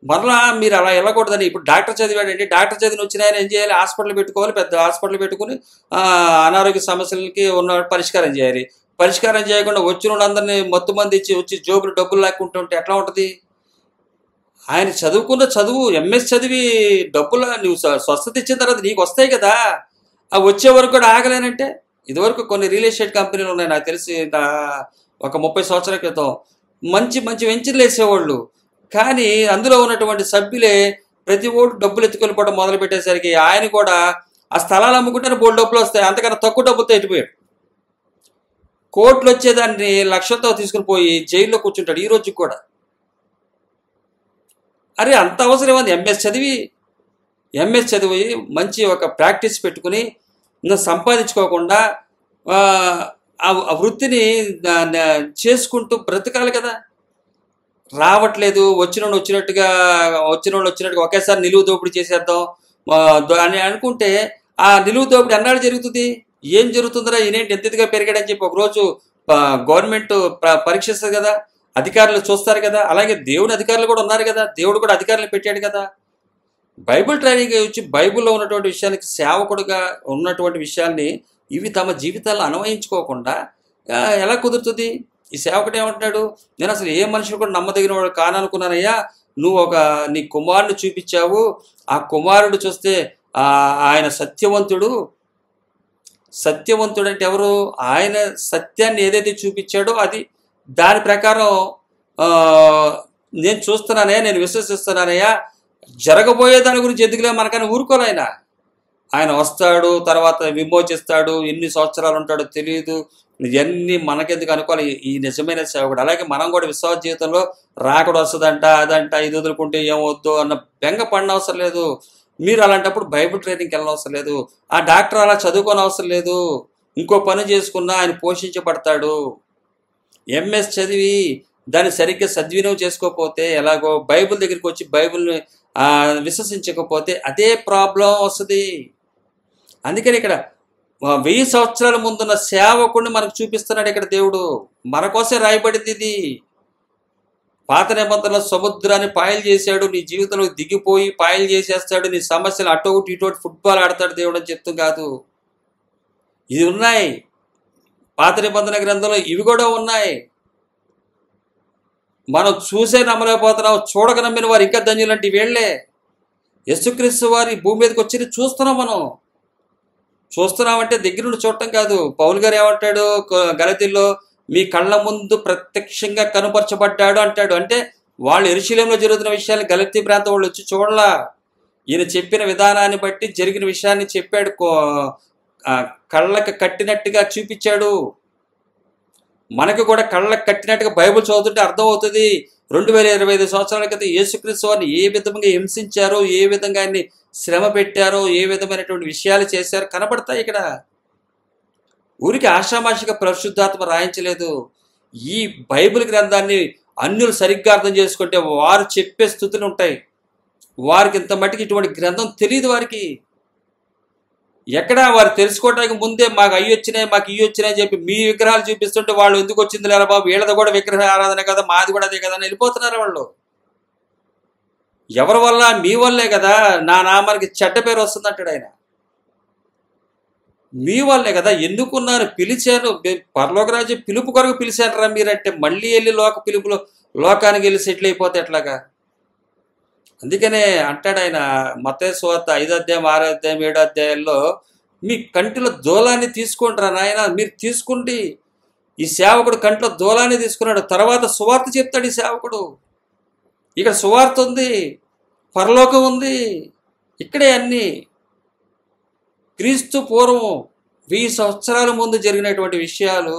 మరలా మీరు అలా వెళ్ళకూడదని. ఇప్పుడు డాక్టర్ చదివాడండి, డాక్టర్ చదివిన వచ్చిన ఆయన ఏం చేయాలి? హాస్పిటల్ పెట్టుకోవాలి, పెద్ద హాస్పిటల్ పెట్టుకుని అనారోగ్య సమస్యలకి ఉన్న పరిష్కారం చేయాలి. పరిష్కారం చేయకుండా వచ్చిన వాళ్ళందరినీ మత్తు మంది ఇచ్చి వచ్చి జోబులు డబ్బులు లాక్కుంటుంటే ఎట్లా ఉంటుంది? ఆయన చదువుకున్న చదువు ఎంఎస్ చదివి డబ్బులు నువ్వు స్వస్థత ఇచ్చిన తర్వాత నీకు వస్తాయి కదా, అవి వచ్చే వరకు కూడా ఆగలేనంటే. ఇదివరకు కొన్ని రియల్ ఎస్టేట్ కంపెనీలు ఉన్నాయి, నాకు తెలిసి ఒక 30 సంవత్సరాల క్రితం మంచి మంచి వెంచర్లు వేసేవాళ్ళు. కానీ అందులో ఉన్నటువంటి సభ్యులే ప్రతి ఓటు డబ్బులు ఎత్తుకెళ్ళిపోవడం మొదలు పెట్టేసరికి ఆయన కూడా ఆ స్థలాలు అమ్ముకుంటే బోల్డ్ డబ్బులు వస్తాయి, అంతకన్నా తక్కువ డబ్బులతో ఎట్టిపోయాడు. కోట్లు వచ్చేదాన్ని లక్షలతో తీసుకుని పోయి జైల్లో కూర్చుంటాడు ఈ రోజుకి కూడా. అరే అంత అవసరం ఉంది? ఎంఎస్ చదివి మంచి ఒక ప్రాక్టీస్ పెట్టుకుని ఇంకా సంపాదించుకోకుండా ఆ వృత్తిని చేసుకుంటూ బ్రతకాలి కదా. రావట్లేదు, వచ్చిన వాళ్ళు వచ్చినట్టుగా ఒకేసారి నిలువు దోపిడీ చేసేద్దాం అని అనుకుంటే ఆ నిలువు దోపిడీ అన్నాడు జరుగుతుంది. ఏం జరుగుతుందిరా ఈయనేంటి ఎంతగా పెరిగాడని చెప్పి ఒకరోజు గవర్నమెంట్ పరీక్షిస్తుంది కదా, అధికారులు చూస్తారు కదా. అలాగే దేవుని అధికారులు కూడా ఉన్నారు కదా, దేవుడు కూడా అధికారులు పెట్టాడు కదా. బైబిల్ ట్రైనింగ్ వచ్చి బైబిల్లో ఉన్నటువంటి విషయానికి సేవకుడుగా ఉన్నటువంటి విషయాల్ని ఇవి తమ జీవితాల్లో అన్వయించుకోకుండా ఎలా కుదురుతుంది? ఈ సేవకుడు ఏమంటున్నాడు? నేను అసలు ఏ మనిషిని కూడా నమ్మదగిన వాడు కాననుకున్నానయ్యా, నువ్వు నీ కుమారుడు చూపించావు, ఆ కుమారుడు చూస్తే ఆయన సత్యవంతుడు అంటే ఎవరు? ఆయన సత్యాన్ని ఏదైతే చూపించాడో అది దాని ప్రకారం నేను చూస్తున్నానయ్యా, నేను విశ్వసిస్తున్నానయ్యా, జరగబోయే దాని గురించి ఎందుకులే మనకని ఊరుకోలేనా. ఆయన వస్తాడు, తర్వాత విమోచిస్తాడు, ఎన్ని సంవత్సరాలు ఉంటాడో తెలియదు, ఇవన్నీ మనకెందుకు అనుకోవాలి ఈ నిజమైన సేవకుడు. అలాగే మనం కూడా విశ్వాస జీవితంలో రాకడ వస్తుందంట, అదంట, ఇది వదులుకుంటే ఏమవుద్దు అన్న బెంగ పడిన అవసరం లేదు. మీరు అలాంటప్పుడు బైబిల్ ట్రైనింగ్కి వెళ్ళిన అవసరం లేదు. ఆ డాక్టర్ అలా చదువుకోని అవసరం లేదు. ఇంకో పని చేసుకున్నా ఆయన పోషించబడతాడు. ఎంఎస్ చదివి దాన్ని సరిగ్గా సద్వినియోగం చేసుకోకపోతే ఎలాగో, బైబిల్ దగ్గరికి వచ్చి బైబిల్ని విశ్వసించకపోతే అదే ప్రాబ్లం వస్తుంది. అందుకని ఇక్కడ 1000 సంవత్సరాల ముందున్న సేవకుడిని మనకు చూపిస్తున్నాడు ఇక్కడ దేవుడు. మన కోసే రాయబడింది ఇది. పాత నిబంధనలో సముద్రాన్ని పాయలు చేశాడు, నీ జీవితంలో దిగిపోయి పాయలు చేసేస్తాడు, నీ సమస్యలు అటోటి ఇటోటి ఫుట్బాల్ ఆడతాడు దేవుడు అని చెప్తూ కాదు. ఇది ఉన్నాయి పాత నిబంధన గ్రంథంలో, ఇవి కూడా ఉన్నాయి. మనం చూసే నమ్మలేకపోతున్నాం, చూడక నమ్మిన వారు ఇంకా ధన్యులంటే వీళ్లే. యేసుక్రీస్తు వారి భూమి మీదకి వచ్చి చూస్తున్నామంటే దగ్గర నుండి చూడటం కాదు. పౌలు గారు ఏమంటాడు గలతీల్లో? మీ కళ్ళ ముందు ప్రత్యక్షంగా కనుపరచబడ్డాడు అంటాడు. అంటే వాళ్ళు యెరూషలేములో జరుగుతున్న విషయాలు గలతీ ప్రాంతం వాళ్ళు వచ్చి చూడలా. ఈయన చెప్పిన విధానాన్ని బట్టి జరిగిన విషయాన్ని చెప్పాడు, కళ్ళకి కట్టినట్టుగా చూపించాడు. మనకు కూడా కళ్ళకు కట్టినట్టుగా బైబిల్ చదువుతుంటే అర్థమవుతుంది. 2025 సంవత్సరాల క్రితం యేసుక్రీస్తు వారిని ఏ విధంగా హింసించారో, ఏ విధంగా ఆయన్ని శ్రమ పెట్టారో, ఏ విధమైనటువంటి విషయాలు చేశారో కనపడతాయి ఇక్కడ. ఊరికి ఆషామాషిగా పరిశుద్ధాత్మ రాయించలేదు. ఈ బైబిల్ గ్రంథాన్ని అన్యులు సరిగ్గా అర్థం చేసుకుంటే వారు చెప్పే స్థుతులు ఉంటాయి. వారికి ఇంత మట్టికి ఇటువంటి గ్రంథం తెలియదు. వారికి ఎక్కడా వారు తెలుసుకోవడానికి ముందే మాకు అయ్యి వచ్చినాయి, మాకు ఇవి వచ్చినాయి అని చెప్పి మీ విగ్రహాలు చూపిస్తుంటే వాళ్ళు ఎందుకు వచ్చింది లేరా బాబు, వీళ్ళది కూడా విగ్రహ ఆరాధన కదా, మాది కూడా అదే కదా అని వెళ్ళిపోతున్నారు వాళ్ళు. ఎవరి వల్ల? మీ వల్లే కదా నా నామానికి చెడ్డ పేరు వస్తుంది అంటాడు ఆయన. మీ వల్లే కదా, ఎన్నుకున్నాను, పిలిచాను, పరలోకరాజు పిలుపు కొరకు పిలిచాను రా మీరంటే మళ్ళీ వెళ్ళి లోకానికి వెళ్ళి సెటిల్ అయిపోతే ఎట్లాగా? అందుకనే అంటాడు ఆయన మత్తయి సువార్త 5వ అధ్యాయం, 6వ అధ్యాయం, 7వ అధ్యాయాల్లో మీ కంటిలో దూలాన్ని తీసుకుంటారా నాయన, మీరు తీసుకోండి. ఈ సేవకుడు కంటిలో దూలాన్ని తీసుకున్నాడు, తర్వాత సువార్త చెప్తాడు ఈ సేవకుడు. ఇక్కడ సువార్త ఉంది, పరలోకం ఉంది, ఇక్కడే అన్నీ. క్రీస్తు పూర్వం 1000 సంవత్సరాల ముందు జరిగినటువంటి విషయాలు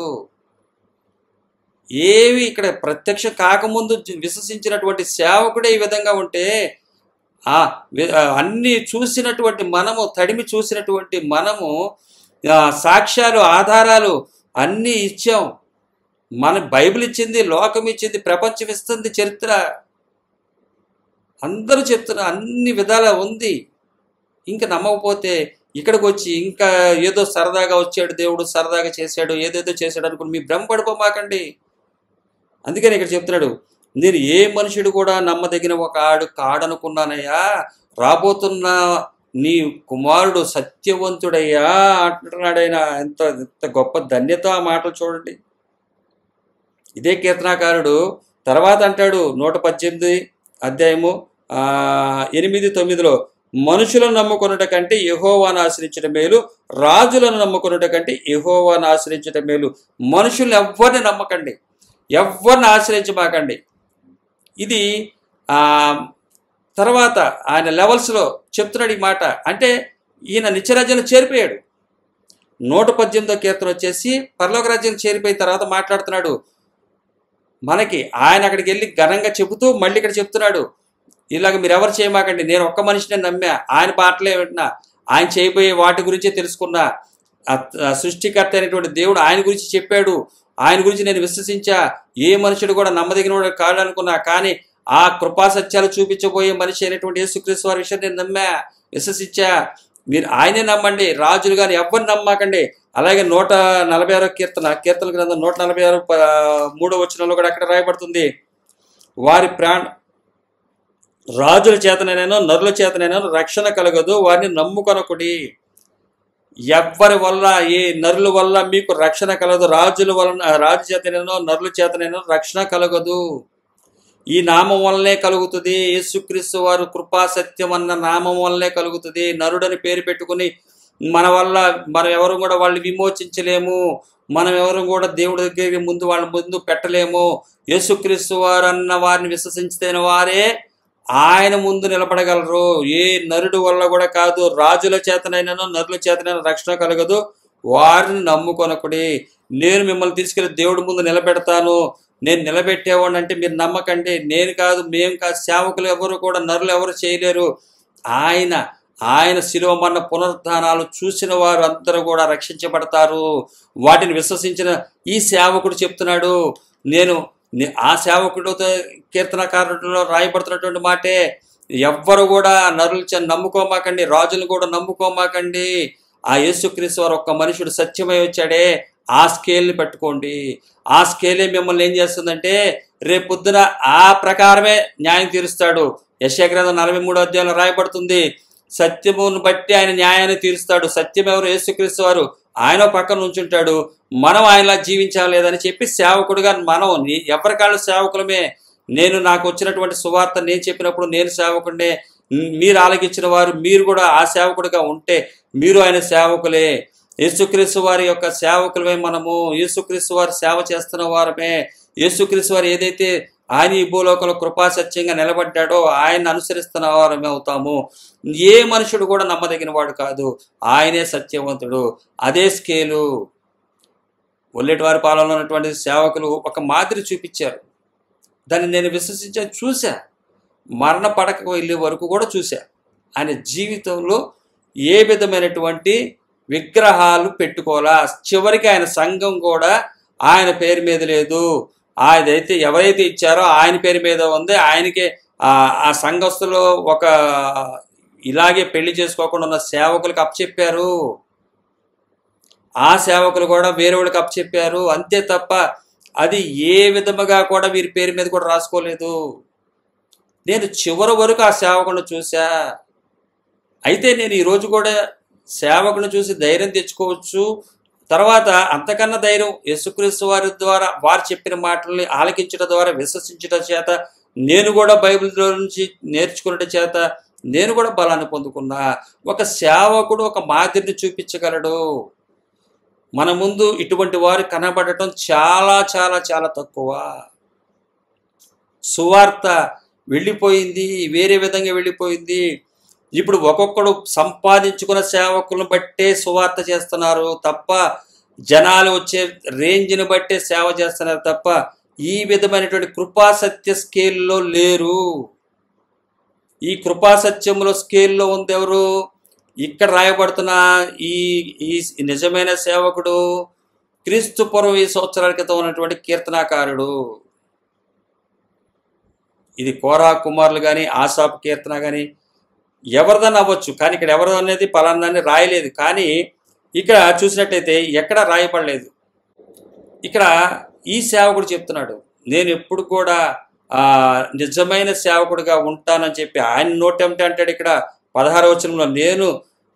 ఏవి ఇక్కడ ప్రత్యక్షం కాకముందు విశ్వసించినటువంటి సేవకుడే ఈ విధంగా ఉంటే, అన్నీ చూసినటువంటి మనము, తడిమి చూసినటువంటి మనము, సాక్ష్యాలు, ఆధారాలు అన్నీ ఇచ్చాం. మన బైబిల్ ఇచ్చింది, లోకం ఇచ్చింది, ప్రపంచం ఇస్తుంది, చరిత్ర అందరూ చెప్తున్నారు, అన్ని విధాల ఉంది. ఇంకా నమ్మకపోతే ఇక్కడికి వచ్చి ఇంకా ఏదో సరదాగా వచ్చాడు దేవుడు, సరదాగా చేశాడు, ఏదేదో చేశాడు అనుకుని మీ భ్రమ పడిపోమాకండి. అందుకని ఇక్కడ చెప్తున్నాడు, నేను ఏ మనుషుడు కూడా నమ్మదగిన ఒక ఆడు కాడనుకున్నానయ్యా, రాబోతున్న నీ కుమారుడు సత్యవంతుడయ్యా అంటున్నాడైనా. ఎంత ఎంత గొప్ప ధన్యత ఆ మాటలు చూడండి. ఇదే కీర్తనాకారుడు తర్వాత అంటాడు 118 అధ్యాయము 8-9లో, మనుషులను నమ్ముకొనుట కంటే యెహోవాను ఆశ్రయించడం మేలు, రాజులను నమ్ముకొనుట కంటే యెహోవాను ఆశ్రయించడం మేలు. మనుషులను ఎవ్వరిని నమ్మకండి, ఎవరిని ఆశ్రయించమాకండి. ఇది తర్వాత ఆయన లెవెల్స్లో చెప్తున్నాడు ఈ మాట. అంటే ఈయన నిత్యరాజ్యంలో చేరిపోయాడు. 118వ కీర్తన వచ్చేసి పరలోక రాజ్యం చేరిపోయిన తర్వాత మాట్లాడుతున్నాడు. మనకి ఆయన అక్కడికి వెళ్ళి ఘనంగా చెబుతూ మళ్ళీ ఇక్కడ చెప్తున్నాడు, ఇలాగ మీరు ఎవరు చేయమాకండి, నేను ఒక్క మనిషిని నమ్మా, ఆయన మాటలే వింటున్నా, ఆయన చేయబోయే వాటి గురించే తెలుసుకున్నా, సృష్టికర్త అయినటువంటి దేవుడు ఆయన గురించి చెప్పాడు, ఆయన గురించి నేను విశ్వసించా. ఏ మనుషుడు కూడా నమ్మదగిన వాడు కాడనుకున్నా, కానీ ఆ కృపా సత్యాలు చూపించబోయే మనిషి అయినటువంటి యేసుక్రీస్తు వారి విషయం నేను నమ్మా, విశ్వసించా. మీరు ఆయనే నమ్మండి, రాజులు కానీ ఎవరిని నమ్మకండి. అలాగే 146 కీర్తన గ్రంథం 146 3వ వచనంలో కూడా అక్కడ రాయబడుతుంది, వారి రాజుల చేతనైనా నరుల చేతనైనా రక్షణ కలగదు, వారిని నమ్ముకొనకుడి. ఎవ్వరి వల్ల, ఏ నరుల వల్ల మీకు రక్షణ కలగదు, రాజు చేతనైనా నరుల చేతనైనా రక్షణ కలగదు. ఈ నామం వల్లనే కలుగుతుంది. యేసుక్రీస్తు వారు కృపా సత్యం అన్న నామం వల్లనే కలుగుతుంది. నరుడని పేరు పెట్టుకుని మనం ఎవరు కూడా వాళ్ళని విమోచించలేము, మనం ఎవరు కూడా దేవుడి దగ్గర వాళ్ళ ముందు పెట్టలేము. యేసుక్రీస్తు వారు అన్న వారిని విశ్వసించిన వారే ఆయన ముందు నిలబడగలరు. ఏ నరుడు వల్ల కూడా కాదు. రాజుల చేతనైనా నరుల చేతనైనా రక్షణ కలగదు, వారిని నమ్ముకొనకుడి. నేను మిమ్మల్ని తీసుకెళ్లి దేవుడి ముందు నిలబెడతాను, నేను నిలబెట్టేవాడిని అంటే మీరు నమ్మకండి. నేను కాదు, మేము కాదు, సేవకులు ఎవరు కూడా, నరులు ఎవరు చేయలేరు. ఆయన శిలువ మరణ పునరుద్ధానాలు చూసిన వారు అందరూ కూడా రక్షించబడతారు. వాటిని విశ్వసించిన ఈ సేవకుడు చెప్తున్నాడు. ఆ సేవకుడితో కీర్తనకారుడిలో రాయబడుతున్నటువంటి మాటే, ఎవ్వరు కూడా నరులు నమ్ముకోమాకండి, రాజులు కూడా నమ్ముకోమాకండి. ఆ యేసుక్రీస్తు వారు ఒక్క మనుషుడు సత్యమై వచ్చాడే, ఆ స్కేల్ని పెట్టుకోండి. ఆ స్కేలే మిమ్మల్ని ఏం చేస్తుందంటే రేపు పొద్దున ఆ ప్రకారమే న్యాయం తీరుస్తాడు. యెషయా గ్రంథం 43వ అధ్యాయంలో రాయబడుతుంది, సత్యమును బట్టి ఆయన న్యాయాన్ని తీరుస్తాడు. సత్యం ఎవరు? యేసుక్రీస్తు వారు. ఆయన పక్కన ఉంచుంటాడు. మనం ఆయనలా జీవించాలి లేదని చెప్పి సేవకుడుగా మనం ఎవరి కాళ్ళు సేవకులమే. నాకు వచ్చినటువంటి సువార్త నేను చెప్పినప్పుడు నేను సేవకుడినే, మీరు ఆలకించిన వారు మీరు కూడా ఆ సేవకుడిగా ఉంటే మీరు ఆయన సేవకులే. యేసుక్రీస్తు వారి యొక్క సేవకులమే మనము. యేసుక్రీస్తు వారి సేవ చేస్తున్న వారమే. యేసుక్రీస్తు వారు ఏదైతే ఆయన ఈ భూలోకంలో కృపాసత్యంగా నిలబడ్డాడో ఆయన అనుసరిస్తున్న వారమే అవుతాము. ఏ మనుషుడు కూడా నమ్మదగిన వాడు కాదు, ఆయనే సత్యవంతుడు. అదే స్కేలు. ఒల్లెటివారి పాలనలో ఉన్నటువంటి సేవకులు ఒక మాదిరి చూపించారు. దాన్ని నేను చూసా, మరణ పడకకు వెళ్ళే వరకు కూడా చూసా. ఆయన జీవితంలో ఏ విధమైనటువంటి విగ్రహాలు పెట్టుకోవాలా. చివరికి ఆయన సంఘం కూడా ఆయన పేరు మీద లేదు, ఆయనైతే ఎవరైతే ఇచ్చారో ఆయన పేరు మీద ఉంది. ఆయనకే ఆ సంఘస్థులు ఒక ఇలాగే పెళ్లి చేసుకోకుండా ఉన్న సేవకులకు అప్పచెప్పారు. ఆ సేవకులు కూడా వేరే వాళ్ళకి అప్పచెప్పారు. అంతే తప్ప అది ఏ విధముగా కూడా వీరి పేరు మీద కూడా రాసుకోలేదు. నేను చివరి వరకు ఆ సేవకులను చూసా. అయితే నేను ఈరోజు కూడా సేవకులను చూసి ధైర్యం తెచ్చుకోవచ్చు. తర్వాత అంతకన్నా ధైర్యం యేసుక్రీస్తు వారి ద్వారా వారు చెప్పిన మాటల్ని ఆలకించడం ద్వారా, విశ్వసించడం చేత, నేను కూడా బైబిల్లో నుంచి నేర్చుకునడం చేత నేను కూడా బలాన్ని పొందుకున్నా. ఒక సేవకుడు ఒక మాదిరిని చూపించగలడు. మన ముందు ఇటువంటి వారు కనబడటం చాలా చాలా చాలా తక్కువ. సువార్త వెళ్ళిపోయింది, వేరే విధంగా వెళ్ళిపోయింది. ఇప్పుడు ఒక్కొక్కడు సంపాదించుకున్న సేవకులను బట్టే సువార్త చేస్తున్నారు తప్ప, జనాలు వచ్చే రేంజ్ని బట్టే సేవ చేస్తున్నారు తప్ప, ఈ విధమైనటువంటి కృపాసత్య స్కేల్లో లేరు. ఈ కృపాసత్యంలో స్కేల్లో ఉంది ఎవరు? ఇక్కడ రాయబడుతున్న ఈ నిజమైన సేవకుడు క్రీస్తు పూర్వం 1000 సంవత్సరాల క్రితం ఉన్నటువంటి కీర్తనాకారుడు. ఇది కోరా కుమారులు కానీ ఆసాపు కీర్తన కానీ ఎవరిదన్నా అవ్వచ్చు, కానీ ఇక్కడ ఎవరు అనేది పలానాన్ని రాయలేదు. కానీ ఇక్కడ చూసినట్లయితే ఎక్కడ రాయబడలేదు. ఇక్కడ ఈ సేవకుడు చెప్తున్నాడు, నేను ఎప్పుడు కూడా నిజమైన సేవకుడిగా ఉంటానని చెప్పి ఆయన నోటేమిటి అంటాడు. ఇక్కడ 16వ వచనంలో, నేను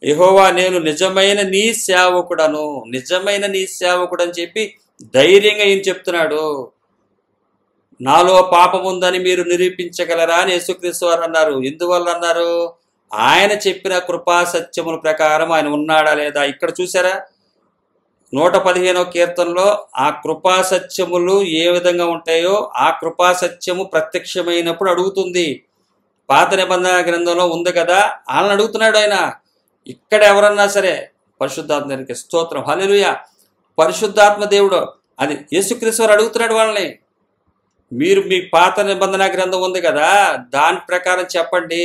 యెహోవా నేను నిజమైన నీ సేవకుడను, నిజమైన నీ సేవకుడు అని చెప్పి ధైర్యంగా ఈయన చెప్తున్నాడు. నాలో పాపం ఉందని మీరు నిరూపించగలరా అని యేసుక్రీస్తు వారు అన్నారు. ఎందువల్ల అన్నారు? ఆయన చెప్పిన కృపా సత్యముల ప్రకారం ఆయన ఉన్నాడా లేదా. ఇక్కడ చూసారా 115వ కీర్తనలో ఆ కృపా సత్యములు ఏ విధంగా ఉంటాయో ఆ కృపా సత్యము ప్రత్యక్షమైనప్పుడు అడుగుతుంది. పాత నిబంధన గ్రంథంలో ఉంది కదా, వాళ్ళని అడుగుతున్నాడు ఆయన. ఇక్కడ ఎవరన్నా సరే పరిశుద్ధాత్మకి స్తోత్రం, హల్లెలూయా, పరిశుద్ధాత్మ దేవుడు అది యేసుక్రీస్తు వారు అడుగుతున్నాడు వాళ్ళని. మీరు మీ పాత నిబంధన గ్రంథం ఉంది కదా, దాని ప్రకారం చెప్పండి,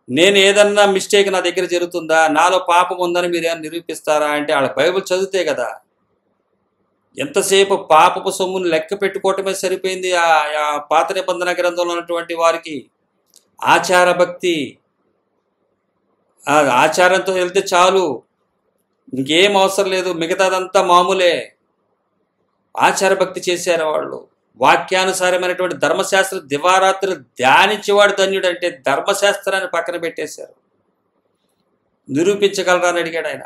నేను ఏదన్నా మిస్టేక్ నా దగ్గర జరుగుతుందా, నాలో పాపం ఉందని మీరు ఏమైనా నిరూపిస్తారా అంటే వాళ్ళ బైబిల్ చదివితే కదా. ఎంతసేపు పాపపు సొమ్మును లెక్క పెట్టుకోవటమే సరిపోయింది ఆ పాత నిబంధన గ్రంథంలో ఉన్నటువంటి వారికి. ఆచార భక్తి, ఆచారంతో వెళ్తే చాలు, ఇంకేం అవసరం లేదు, మిగతాదంతా మామూలే. ఆచార భక్తి చేశారు వాళ్ళు. వాక్యానుసారమైనటువంటి ధర్మశాస్త్ర దివారాత్రులు ధ్యానించేవాడు ధన్యుడు అంటే ధర్మశాస్త్రాన్ని పక్కన పెట్టేశారు. నిరూపించగలరా అని అడిగాడు ఆయన.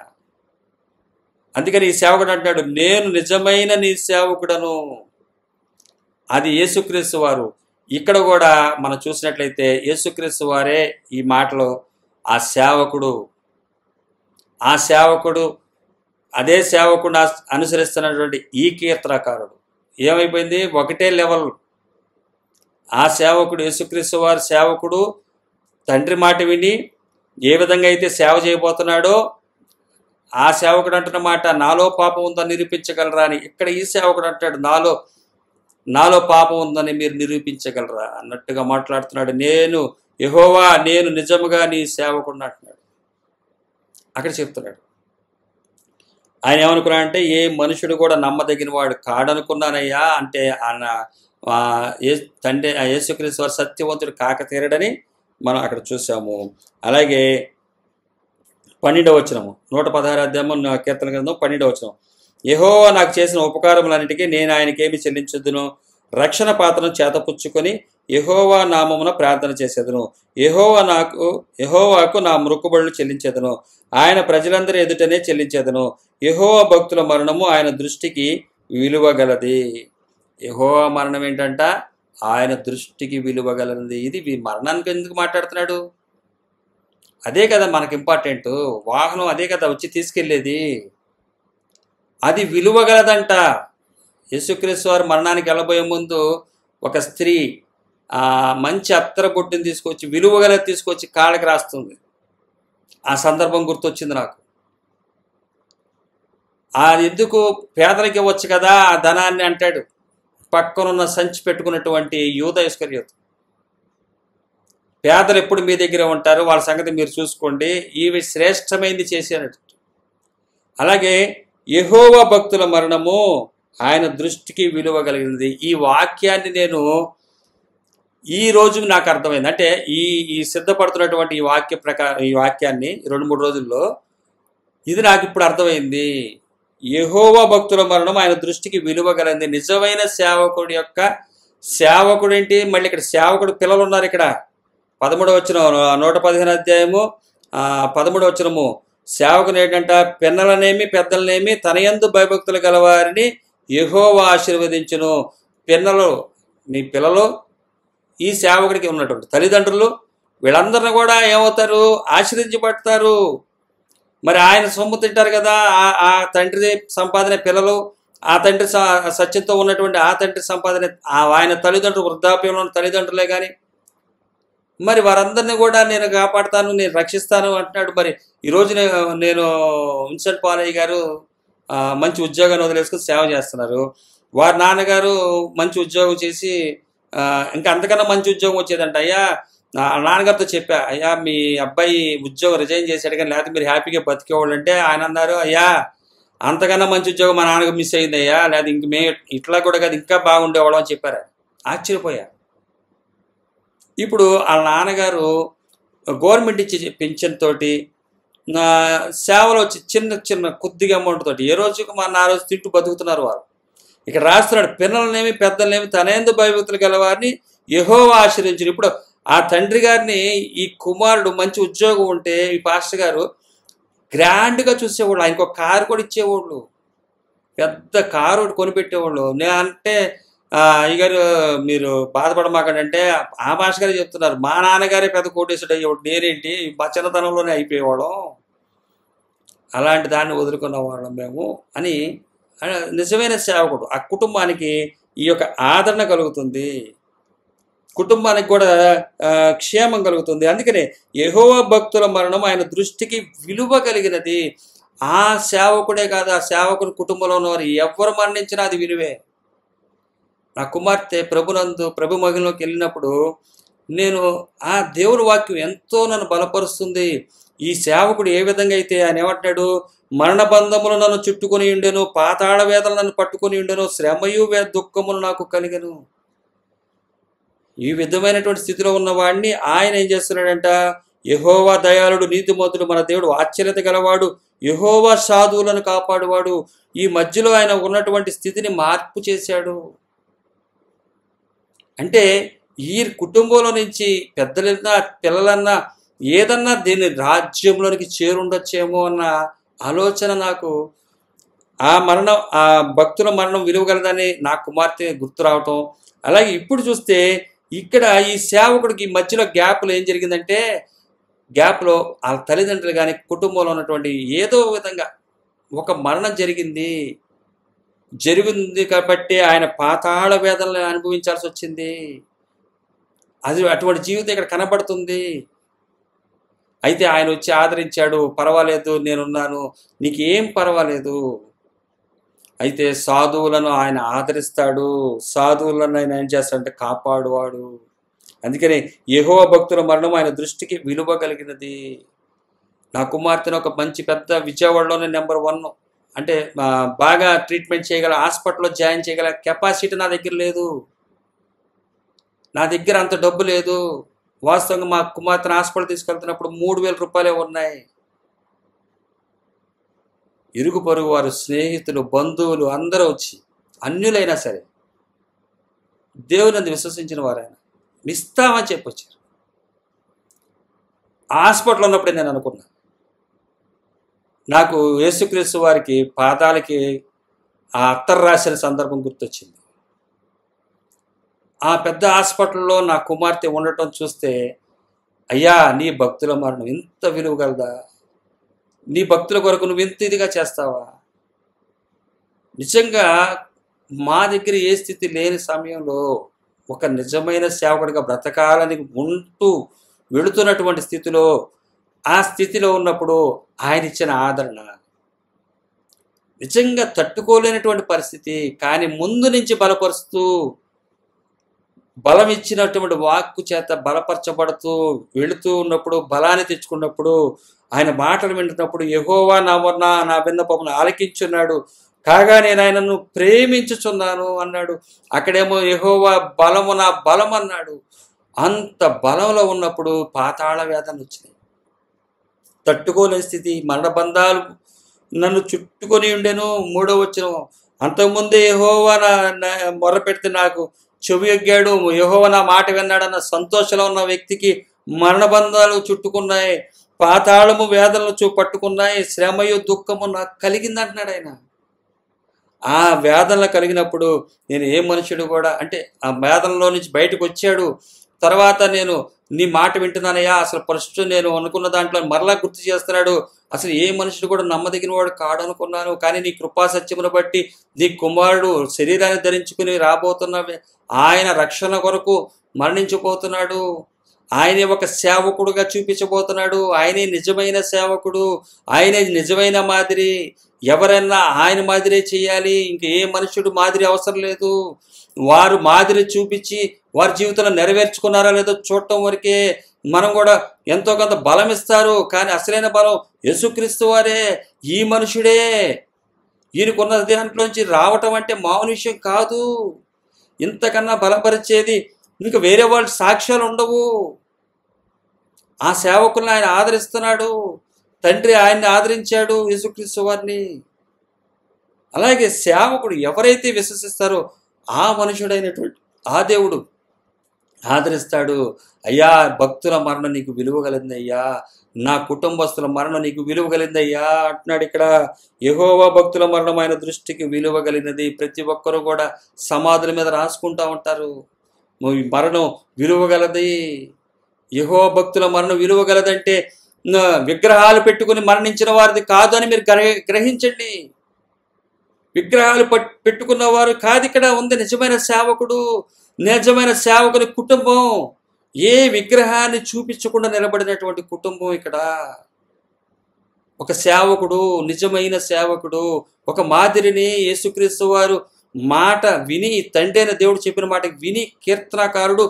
అందుకని ఈ సేవకుడు అంటున్నాడు, నేను నిజమైన నీ సేవకుడను. అది యేసుక్రీస్తు వారు. ఇక్కడ కూడా మనం చూసినట్లయితే యేసుక్రీస్తు వారే ఈ మాటలో ఆ సేవకుడు. ఆ సేవకుడు అదే సేవకుడు అనుసరిస్తున్నటువంటి ఈ కీర్తనకారుడు ఏమైపోయింది, ఒకటే లెవెల్. ఆ సేవకుడు యేసుక్రీస్తు వారి సేవకుడు తండ్రి మాట విని ఏ విధంగా అయితే సేవ చేయబోతున్నాడో ఆ సేవకుడు అంటున్న మాట, నాలో పాపం ఉందని నిరూపించగలరా అని. ఇక్కడ ఈ సేవకుడు అంటాడు, నాలో పాపం ఉందని మీరు నిరూపించగలరా అన్నట్టుగా మాట్లాడుతున్నాడు. నేను యెహోవా నేను నిజముగా నీ సేవకుడిని అంటున్నాడు. అక్కడ చెప్తున్నాడు. ఆయన ఏమనుకున్నాడంటే, ఏ మనుషుడు కూడా నమ్మదగిన వాడు కాడనుకున్నానయ్యా అంటే ఆయన తండ్రి యేసుక్రీస్తు వారు సత్యవంతుడు కాక తీరడని మనం అక్కడ చూసాము. అలాగే 12వ వచనము 116వ అధ్యాయము కీర్తన గ్రంథం 12వ వచనం, యెహోవా నాకు చేసిన ఉపకారములన్నిటికీ నేను ఆయనకేమి చెల్లించుదును, రక్షణ పాత్రను చేతపుచ్చుకొని యెహోవా నామమున ప్రార్థన చేసేదను, యెహోవాకు నా మొక్కుబడులు చెల్లించేదను, ఆయన ప్రజలందరి ఎదుటనే చెల్లించేదను, యెహోవా భక్తుల మరణము ఆయన దృష్టికి విలువగలది. యెహోవా మరణం ఏంటంట, ఆయన దృష్టికి విలువగలది. ఇది మరణానికి ఎందుకు మాట్లాడుతున్నాడు? అదే కదా మనకు ఇంపార్టెంట్. వాహనం అదే కదా వచ్చి తీసుకెళ్ళేది. అది విలువగలదంట. యేసుక్రీస్తు వారు మరణానికి వెళ్ళబోయే ముందు ఒక స్త్రీ మంచి అత్తర బొట్టుని తీసుకొచ్చి విలువగలది తీసుకొచ్చి కాళ్ళకి రాస్తుంది. ఆ సందర్భం గుర్తొచ్చింది నాకు. అది ఎందుకు, పేదలకి ఇవ్వచ్చు కదా ఆ ధనాన్ని అంటాడు. పక్కనున్న సంచి పెట్టుకున్నటువంటి యూదా ఇస్కరియోతు, పేదలు ఎప్పుడు మీ దగ్గర ఉంటారు, వాళ్ళ సంగతి మీరు చూసుకోండి, ఇవి శ్రేష్టమైంది చేసేనట్టు. అలాగే యెహోవా భక్తుల మరణము ఆయన దృష్టికి విలువ కలిగినది. ఈ వాక్యాన్ని నేను ఈ రోజు నాకు అర్థమైంది. అంటే ఈ సిద్ధపడుతున్నటువంటి ఈ వాక్యాన్ని 2-3 రోజుల్లో ఇది నాకు ఇప్పుడు అర్థమైంది. యెహోవా భక్తుల మరణం ఆయన దృష్టికి విలువ కలిగింది. నిజమైన సేవకుడి యొక్క సేవకుడు ఏంటి, మళ్ళీ ఇక్కడ సేవకుడు పిల్లలు ఉన్నారు. ఇక్కడ 13వ వచనం 115వ అధ్యాయము 13వ వచనము, సేవకుని ఏంటంట, పిన్నలనేమి పెద్దలనేమి తనయందు భయభక్తులు గలవారిని యెహోవా ఆశీర్వదించును. పిన్నలు మీ పిల్లలు, ఈ సేవకుడికి ఉన్నటువంటి తల్లిదండ్రులు, వీళ్ళందరిని కూడా ఏమవుతారు, ఆశీర్వదించబడతారు. మరి ఆయన సొమ్ము తింటారు కదా, ఆ తండ్రి సంపాదన పిల్లలు, ఆ తండ్రి సత్యంతో ఉన్నటువంటి ఆ తండ్రి సంపాదన ఆయన తల్లిదండ్రులు, వృద్ధాప్యంలో ఉన్న తల్లిదండ్రులే కానీ, మరి వారందరినీ కూడా నేను కాపాడుతాను, నేను రక్షిస్తాను అంటున్నాడు. మరి ఈరోజు నేను విన్సెంట్ పాలయ్య గారు మంచి ఉద్యోగాన్ని వదిలేసుకుని సేవ చేస్తున్నారు. వారి నాన్నగారు మంచి ఉద్యోగం చేసి ఇంకా అంతకన్నా మంచి ఉద్యోగం వచ్చేదంట. అయ్యా నాన్నగారితో చెప్పా, అయ్యా మీ అబ్బాయి ఉద్యోగం రిజైన్ చేశాడు కానీ లేకపోతే మీరు హ్యాపీగా బతికేవాళ్ళు అంటే ఆయన అన్నారు, అయ్యా అంతకన్నా మంచి ఉద్యోగం మా నాన్నకు మిస్ అయిందయ్యా, లేదా ఇంక ఇట్లా కూడా కాదు ఇంకా బాగుండేవాళ్ళం అని చెప్పారు. ఆశ్చర్యపోయా. ఇప్పుడు వాళ్ళ నాన్నగారు గవర్నమెంట్ ఇచ్చే పెన్షన్ తోటి సేవలు వచ్చి చిన్న చిన్న కొద్దిగా అమౌంట్ తోటి ఏ రోజుకు ఆ రోజు తింటూ బతుకుతున్నారు వారు. ఇక్కడ రాస్తున్నాడు, పిల్లలనేమి పెద్దలనేమి తనేందు భయభక్తులు గలవారిని యెహోవా ఆశీర్వదించును. ఇప్పుడు ఆ తండ్రి గారిని ఈ కుమారుడు మంచి ఉద్యోగం ఉంటే ఈ పాస్టర్ గారు గ్రాండ్గా చూసేవాళ్ళు, ఆయనకు ఒక కారు కూడా ఇచ్చేవాళ్ళు, పెద్ద కారు ఒకటి కొనిపెట్టేవాళ్ళు. అంటే అయ్యగారు మీరు బాధపడమాకంటే ఆ పాస్టర్ గారే చెప్తున్నారు, మా నాన్నగారే పెద్ద కోటేశ్వరుడు అయ్యేవాడు, నేనేంటి మా చిన్నతనంలోనే అయిపోయేవాళ్ళం, అలాంటి దాన్ని వదులుకున్న వాళ్ళం మేము అని. నిజమైన సేవకుడు ఆ కుటుంబానికి ఈ యొక్క ఆదరణ కలుగుతుంది, కుటుంబానికి కూడా క్షేమం కలుగుతుంది. అందుకనే యెహోవా భక్తుల మరణం ఆయన దృష్టికి విలువ కలిగినది. ఆ సేవకుడే కాదు, ఆ సేవకుని కుటుంబంలో ఉన్నవారు ఎవరు మరణించినా అది విలువే. నా కుమార్తె ప్రభు మహిమలోకి వెళ్ళినప్పుడు నేను ఆ దేవుని వాక్యం ఎంతో నన్ను బలపరుస్తుంది. ఈ సేవకుడు ఏ విధంగా అయితే ఆయన ఏమంటున్నాడు, మరణ బంధములు నన్ను చుట్టుకొని ఉండెను, పాతాళ వేదలు నన్ను పట్టుకొని ఉండెను, శ్రమయు దుఃఖములు నాకు కలిగెను. ఈ విధమైనటువంటి స్థితిలో ఉన్నవాడిని ఆయన ఏం చేస్తున్నాడంట, యెహోవా దయాళుడు నీతిమంతుడు, మన దేవుడు ఆశ్చర్యత గలవాడు, యెహోవా సాధువులను కాపాడువాడు. ఈ మధ్యలో ఆయన ఉన్నటువంటి స్థితిని మార్పు చేశాడు. అంటే ఈ కుటుంబంలో నుంచి పెద్దలన్నా పిల్లలన్నా ఏదన్నా దీన్ని రాజ్యంలోనికి చేరుండొచ్చేమో అన్న ఆలోచన నాకు, ఆ భక్తుల మరణం విలువగలదని నా కుమార్తె గుర్తు రావటం. అలాగే ఇప్పుడు చూస్తే ఇక్కడ ఈ సేవకుడికి మధ్యలో గ్యాప్లో ఏం జరిగిందంటే, గ్యాప్లో వాళ్ళ తల్లిదండ్రులు కానీ కుటుంబంలో ఉన్నటువంటి ఏదో విధంగా ఒక మరణం జరిగింది కాబట్టి ఆయన పాతాళ వేదనలు అనుభవించాల్సి వచ్చింది. అటువంటి జీవితం ఇక్కడ కనబడుతుంది. అయితే ఆయన వచ్చి ఆదరించాడు, పర్వాలేదు నేనున్నాను, నీకు ఏం పర్వాలేదు. అయితే సాధువులను ఆయన ఆదరిస్తాడు, సాధువులను ఆయన ఏం చేస్తాడంటే కాపాడువాడు. అందుకని యెహోవా భక్తుల మరణం ఆయన దృష్టికి విలువ కలిగినది. నా కుమార్తెను ఒక మంచి పెద్ద విజయవాడలోనే నెంబర్ 1 అంటే బాగా ట్రీట్మెంట్ చేయగల హాస్పిటల్లో జాయిన్ చేయగల కెపాసిటీ నా దగ్గర లేదు, నా దగ్గర అంత డబ్బు లేదు. వాస్తవంగా మా కుమార్తెను హాస్పిటల్ తీసుకెళ్తున్నప్పుడు 3,000 రూపాయలే ఉన్నాయి. ఇరుగు పొరుగు వారు, స్నేహితులు, బంధువులు అందరూ వచ్చి, అన్యులైనా సరే దేవుని విశ్వసించిన వారైనా ఇస్తామని చెప్పొచ్చారు. హాస్పిటల్ ఉన్నప్పుడే నేను అనుకున్నా, నాకు యేసుక్రీస్తు వారికి పాదాలకి ఆ అత్తరు రాసిన సందర్భం గుర్తొచ్చింది. ఆ పెద్ద హాస్పిటల్లో నా కుమార్తె ఉండటం చూస్తే, అయ్యా నీ భక్తుల మరణం ఇంత విలువ కలదా, నీ భక్తుల కొరకు నువ్వు ఇంత ఇదిగా చేస్తావా? నిజంగా మా దగ్గర ఏ స్థితి లేని సమయంలో ఒక నిజమైన సేవకుడిగా బ్రతకాలని ఉంటూ వెళుతున్నటువంటి స్థితిలో, ఆ స్థితిలో ఉన్నప్పుడు ఆయన ఇచ్చిన ఆదరణ నిజంగా తట్టుకోలేనటువంటి పరిస్థితి. కానీ ముందు నుంచి బలపరుస్తూ, బలం ఇచ్చినటువంటి వాక్కు చేత బలపరచబడుతూ వెళుతూ ఉన్నప్పుడు, బలాన్ని తెచ్చుకున్నప్పుడు, ఆయన మాటలు వింటున్నప్పుడు యెహోవా నా విన్నపమును ఆలకించున్నాడు, కాగా నేను ఆయనను ప్రేమించుచున్నాను అన్నాడు. అక్కడేమో యెహోవా బలము నా బలం అన్నాడు. అంత బలంలో ఉన్నప్పుడు పాతాళ వేదన వచ్చినాయి, తట్టుకోలేని స్థితి, మరణబంధాలు నన్ను చుట్టుకొని ఉండెను. 3వ వచనం, అంతకుముందే యెహోవా మొర్ర పెడితే నాకు చెవి ఎగ్గాడు, యెహోవా నా మాట విన్నాడన్న సంతోషంలో ఉన్న వ్యక్తికి మరణబంధాలు చుట్టుకున్నాయి, పాతాళము వేదనలు పట్టుకున్నాయి, శ్రమయు దుఃఖము నాకు కలిగింది అంటున్నాడు ఆయన. ఆ వేదనలు కలిగినప్పుడు నేను ఏ మనుషుడు కూడా, అంటే ఆ వేదనలో నుంచి బయటకు వచ్చాడు. తర్వాత నేను నీ మాట వింటున్నానయ్యా, అసలు ఫస్ట్ నేను అనుకున్న దాంట్లో మరలా గుర్తు చేస్తున్నాడు, అసలు ఏ మనుషుడు కూడా నమ్మదగిన వాడు కాడు అనుకున్నాను, కానీ నీ కృపా సత్యమును బట్టి నీ కుమారుడు శరీరాన్ని ధరించుకుని రాబోతున్న ఆయన రక్షణ కొరకు మరణించిపోతున్నాడు, ఆయనే ఒక సేవకుడుగా చూపించబోతున్నాడు, ఆయనే నిజమైన సేవకుడు, ఆయనే నిజమైన మాదిరి. ఎవరైనా ఆయన మాదిరే చేయాలి, ఇంక ఏ మనుషుడు మాదిరి అవసరం లేదు. వారు మాదిరి చూపించి వారి జీవితంలో నెరవేర్చుకున్నారా లేదో చూడటం వరకే. మనం కూడా ఎంతో కొంత బలం ఇస్తారు, కానీ అసలైన బలం యేసుక్రీస్తు వారే. ఈ మనుషుడే ఈయనకున్న దాంట్లోంచి రావటం అంటే మామూలు విషయం కాదు. ఇంతకన్నా బలపరిచేది ఇంకా వేరే వాళ్ళ సాక్ష్యాలు ఉండవు. ఆ సేవకులను ఆయన ఆదరిస్తున్నాడు. తండ్రి ఆయన్ని ఆదరించాడు, యేసుక్రీస్తు వారిని. అలాగే సేవకుడు ఎవరైతే విశ్వసిస్తారో ఆ మనుషుడైనటువంటి ఆ దేవుడు ఆదరిస్తాడు. అయ్యా, భక్తుల మరణం నీకు విలువ కలిగింది అయ్యా, నా కుటుంబస్తుల మరణం నీకు విలువ కలిగింది అయ్యా అంటున్నాడు ఇక్కడ. యెహోవా భక్తుల మరణం ఆయన దృష్టికి విలువ కలిగినది. ప్రతి ఒక్కరు కూడా సమాధుల మీద రాసుకుంటా ఉంటారు, మరణం విలువ గలది. యెహోవా భక్తుల మరణం విలువ గలదంటే విగ్రహాలు పెట్టుకుని మరణించిన వారిది కాదు అని మీరు గ్రహించండి. విగ్రహాలు పెట్టుకున్న వారు కాదు ఇక్కడ ఉంది నిజమైన సేవకుడు, నిజమైన సేవకుని కుటుంబం. ఏ విగ్రహాన్ని చూపించకుండా నిలబడినటువంటి కుటుంబం ఇక్కడ. ఒక సేవకుడు, నిజమైన సేవకుడు, ఒక మాదిరిని యేసుక్రీస్తు వారు మాట విని, తండ్రి అయిన దేవుడు చెప్పిన మాట విని, కీర్తనకారుడు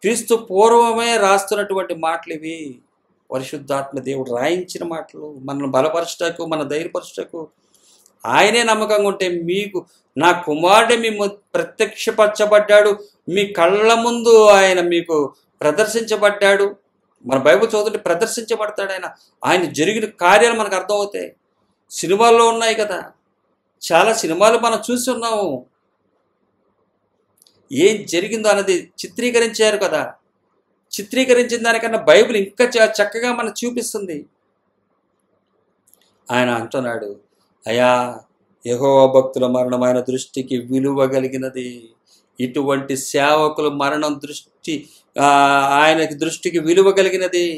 క్రీస్తు పూర్వమే రాస్తున్నటువంటి మాటలు ఇవి. పరిశుద్ధాత్మ దేవుడు రాయించిన మాటలు, మనల్ని బలపరచటకు, మన ధైర్యపరచటకు. ఆయనే నమ్మకంగా ఉంటే మీకు నా కుమారుడే మీ ప్రత్యక్షపరచబడ్డాడు, మీ కళ్ళ ముందు ఆయన మీకు ప్రదర్శించబడ్డాడు. మన బైబిల్ చదువుతుంటే ప్రదర్శించబడతాడు ఆయన. ఆయన జరిగిన కార్యాలు మనకు అర్థమవుతాయి. సినిమాల్లో ఉన్నాయి కదా, చాలా సినిమాలు మనం చూసి ఉన్నాము. ఏం జరిగిందో అన్నది చిత్రీకరించారు కదా. చిత్రీకరించిన దానికన్నా బైబిల్ ఇంకా చక్కగా మనకు చూపిస్తుంది. ఆయన అంటున్నాడు, అయా, యెహోవా భక్తుల మరణం ఆయన దృష్టికి విలువ కలిగినది. ఇటువంటి సేవకుల మరణం ఆయనకి దృష్టికి విలువ కలిగినది.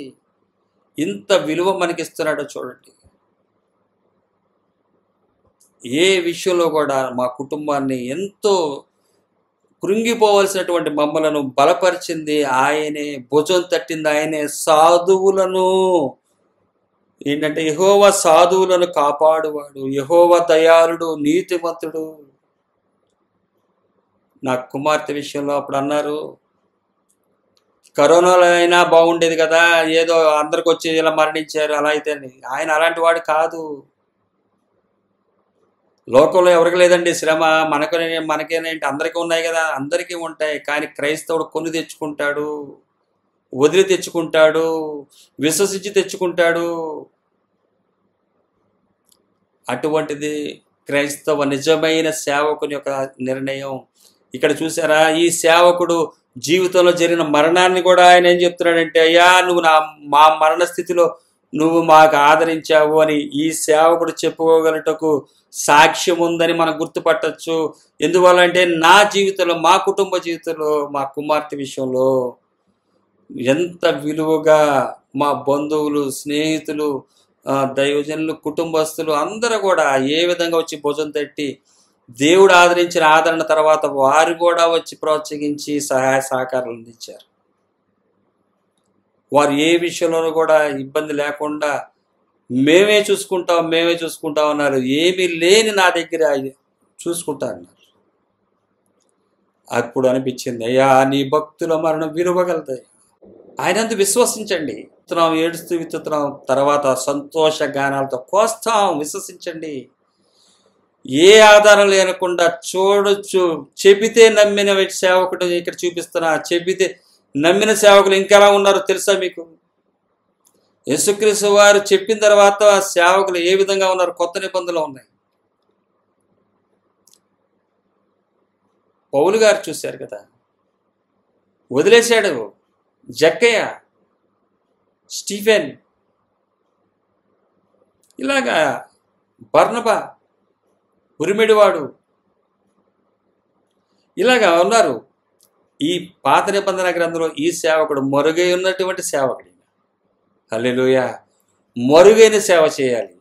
ఇంత విలువ మనకిస్తున్నాడో చూడండి. ఏ విషయంలో కూడా మా కుటుంబాన్ని ఎంతో కృంగిపోవలసినటువంటి మమ్మలను బలపరిచింది ఆయనే, భుజం తట్టింది ఆయనే. సాధువులను ఏంటంటే యెహోవా సాధువులను కాపాడువాడు, యెహోవా దయాళుడు, నీతిమంతుడు. నా కుమార్తె విషయంలో అప్పుడు అన్నారు, కరోనాలో అయినా బాగుండేది కదా, ఏదో అందరికి వచ్చి ఇలా మరణించారు అలా అయితే. ఆయన అలాంటి వాడు కాదు. లోకంలో ఎవరికి లేదండి శ్రమ, మనకేనేంటి, అందరికీ ఉన్నాయి కదా, అందరికీ ఉంటాయి. కానీ క్రైస్తవుడు కొన్ని తెచ్చుకుంటాడు, వదిలి తెచ్చుకుంటాడు, విశ్వసించి తెచ్చుకుంటాడు. అటువంటిది క్రైస్తవ నిజమైన సేవకుని యొక్క నిర్ణయం. ఇక్కడ చూసారా, ఈ సేవకుడు జీవితంలో జరిగిన మరణాన్ని కూడా ఆయన ఏం చెప్తున్నాడంటే, అయ్యా, నువ్వు మా మరణ స్థితిలో నువ్వు మాకు ఆదరించావు అని ఈ సేవకుడు చెప్పుకోగలటకు సాక్ష్యం ఉందని మనం గుర్తుపట్టచ్చు. ఎందువల్ల అంటే నా జీవితంలో, మా కుటుంబ జీవితంలో, మా కుమార్తె విషయంలో ఎంత విలువగా మా బంధువులు, స్నేహితులు, దైవజనులు, కుటుంబస్తులు అందరూ కూడా ఏ విధంగా వచ్చి భుజం తట్టి దేవుడు ఆదరించిన ఆదరణ తర్వాత వారు కూడా వచ్చి ప్రోత్సహించి సహాయ సహకారాలు అందించారు. వారు ఏ విషయంలోనూ కూడా ఇబ్బంది లేకుండా మేమే చూసుకుంటాం అన్నారు. ఏమీ లేని నా దగ్గర చూసుకుంటా అన్నారు. అప్పుడు అనిపించింది, అయ్యా, నీ భక్తుల మరణం విలువగలదు. ఆయనందు విశ్వసించండి. ఏడుస్తూ విత్తుతున్నాం, తర్వాత సంతోష గానాలతో కోస్తాం. విశ్వసించండి. ఏ ఆధారం లేకుండా చూడొచ్చు. చెబితే నమ్మిన సేవకుడు ఇక్కడ చూపిస్తున్నా. చెబితే నమ్మిన సేవకులు ఇంకెలా ఉన్నారో తెలుసా మీకు? యేసుక్రీస్తు వారు చెప్పిన తర్వాత సేవకులు ఏ విధంగా ఉన్నారు? కొత్త నిబంధనలు ఉన్నాయి. పౌలు గారు చూశారు కదా, వదిలేశాడు. జక్కయ్య, స్టీఫెన్, ఇలాగా బర్నబా, ఉరిమిడివాడు, ఇలాగా ఉన్నారు. ఈ పాత నిబంధన గ్రంథంలో ఈ సేవకుడు మరుగై ఉన్నటువంటి సేవకుడు. హల్లెలూయా. మరుగైన సేవ చేయాలి.